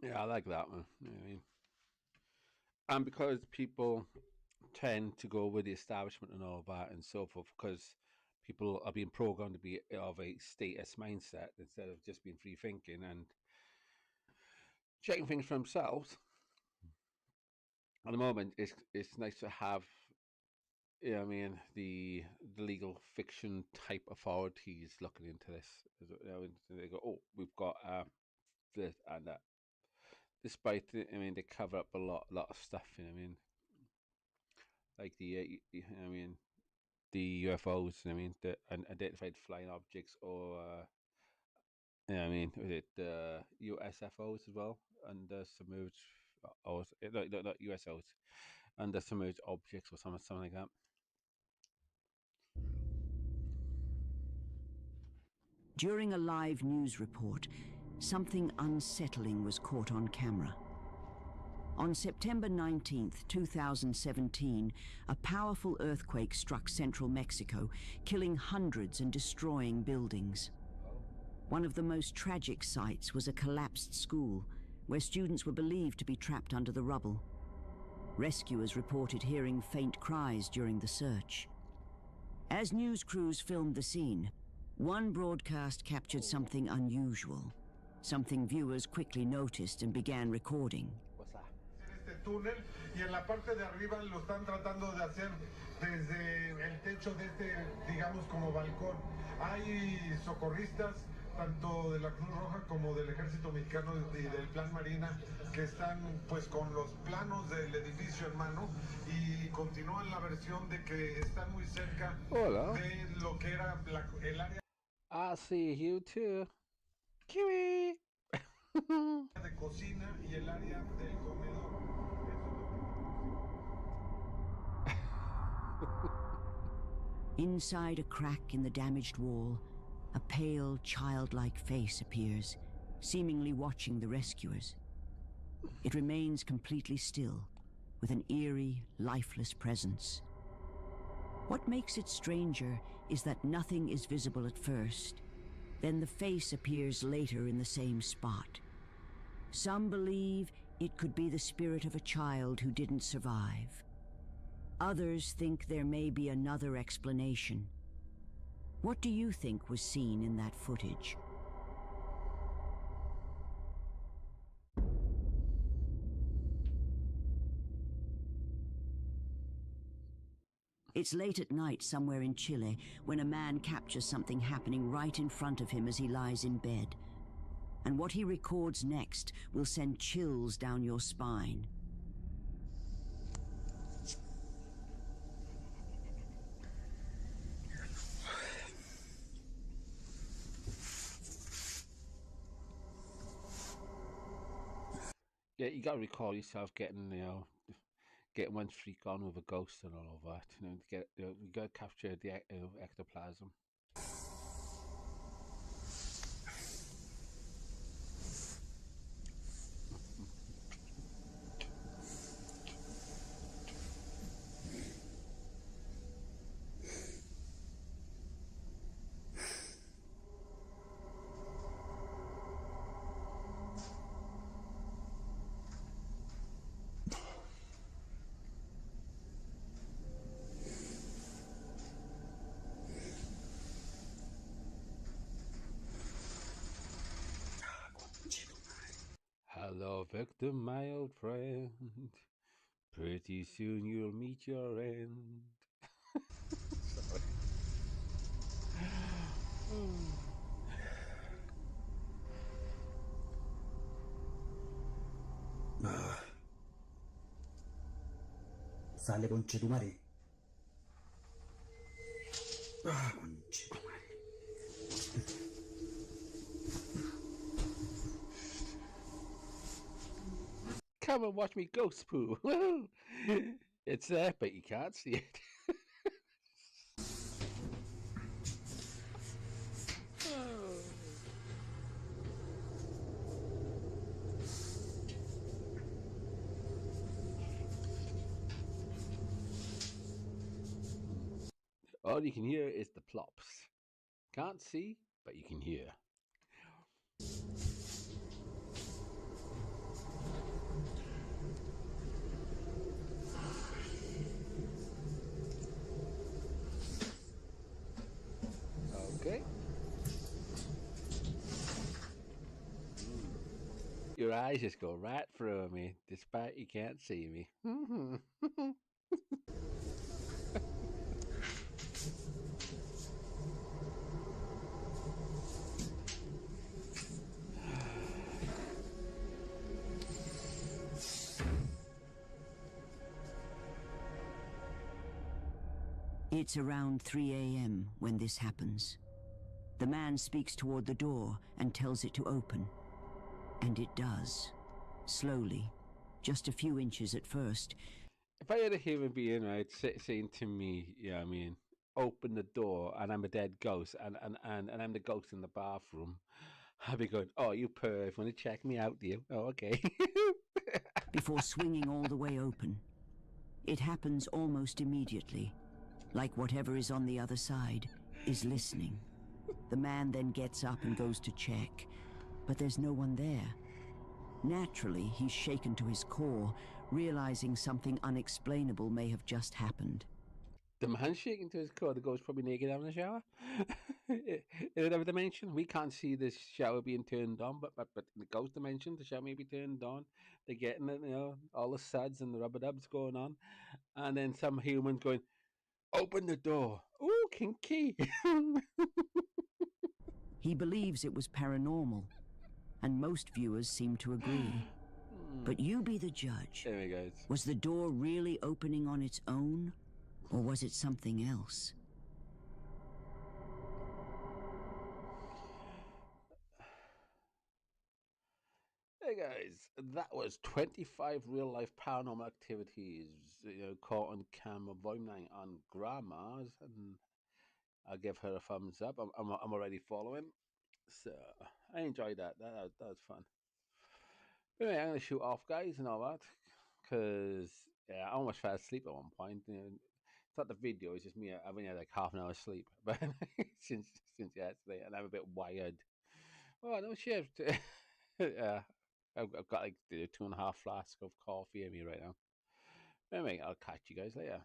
Yeah, I like that one. You know what I mean? And because people tend to go with the establishment and all that and so forth, because people are being programmed to be of a status mindset instead of just being free thinking and checking things for themselves. At the moment, it's nice to have, you know what I mean, the legal fiction type authorities looking into this. You know, they go, oh, we've got this and that. Despite, I mean, they cover up a lot of stuff. You know what I mean, like you know what I mean, the UFOs. You know what I mean, the unidentified flying objects, or you know what I mean, was it USFOs as well, and submerged, or not USOs, and the submerged objects or something like that. During a live news report, something unsettling was caught on camera. On September 19th, 2017, a powerful earthquake struck central Mexico, killing hundreds and destroying buildings. One of the most tragic sights was a collapsed school, where students were believed to be trapped under the rubble. Rescuers reported hearing faint cries during the search. As news crews filmed the scene, one broadcast captured something unusual, something viewers quickly noticed and began recording. Este túnel y en la parte de arriba lo están tratando de hacer desde el techo de este, digamos, como balcón. Hay socorristas tanto de la Cruz Roja como del Ejército Mexicano y del Plan Marina que están pues con los planos del edificio en mano y continúan la versión de que están muy cerca de lo que era el área I see you too. Kiwi. de cocina y el área del comedor. Inside a crack in the damaged wall, a pale, childlike face appears, seemingly watching the rescuers. It remains completely still, with an eerie, lifeless presence. What makes it stranger is that nothing is visible at first. Then the face appears later in the same spot. Some believe it could be the spirit of a child who didn't survive. Others think there may be another explanation. What do you think was seen in that footage? It's late at night somewhere in Chile when a man captures something happening right in front of him as he lies in bed. And what he records next will send chills down your spine. Yeah, you got to recall yourself getting, you know, getting one freak on with a ghost and all of that. You know, to get, you got to capture the ectoplasm. Hello, victim, my old friend. Pretty soon you'll meet your end. Sorry. Sale, conchetumare. Conchetumare. Come and watch me ghost poo. It's there, but you can't see it. All you can hear is the plops. Can't see, but you can hear. Okay. Your eyes just go right through me, despite you can't see me. It's around 3 a.m. when this happens. The man speaks toward the door and tells it to open. And it does. Slowly. Just a few inches at first. If I had a human being, right, saying to me, yeah, I mean, open the door, and I'm a dead ghost, and I'm the ghost in the bathroom, I'd be going, oh, you perv, want to check me out, do you? Oh, okay. Before swinging all the way open. It happens almost immediately. Like whatever is on the other side is listening. The man then gets up and goes to check, but there's no one there. Naturally, he's shaken to his core, realizing something unexplainable may have just happened. The man shaking to his core, the ghost probably naked having a shower. In another dimension, we can't see the shower being turned on, but in the ghost dimension, the shower may be turned on. They're getting it, you know, all the suds and the rubber dubs going on, and then some humans going, open the door. Ooh, kinky. He believes it was paranormal, and most viewers seem to agree. But you be the judge. There we go. Was the door really opening on its own, or was it something else? Hey guys, that was 25 real-life paranormal activities, you know, caught on camera, voicing on grandma's, and I'll give her a thumbs up. I'm already following, so I enjoyed that. That was fun. Anyway, I'm gonna shoot off, guys, and all that, because yeah, I almost fell asleep at one point. You know, it's not the video; it's just me. I've only had like half an hour sleep, but since yesterday, and I'm a bit wired. Oh no shit! Yeah, I've got like 2.5 flasks of coffee in me right now. Anyway, I'll catch you guys later.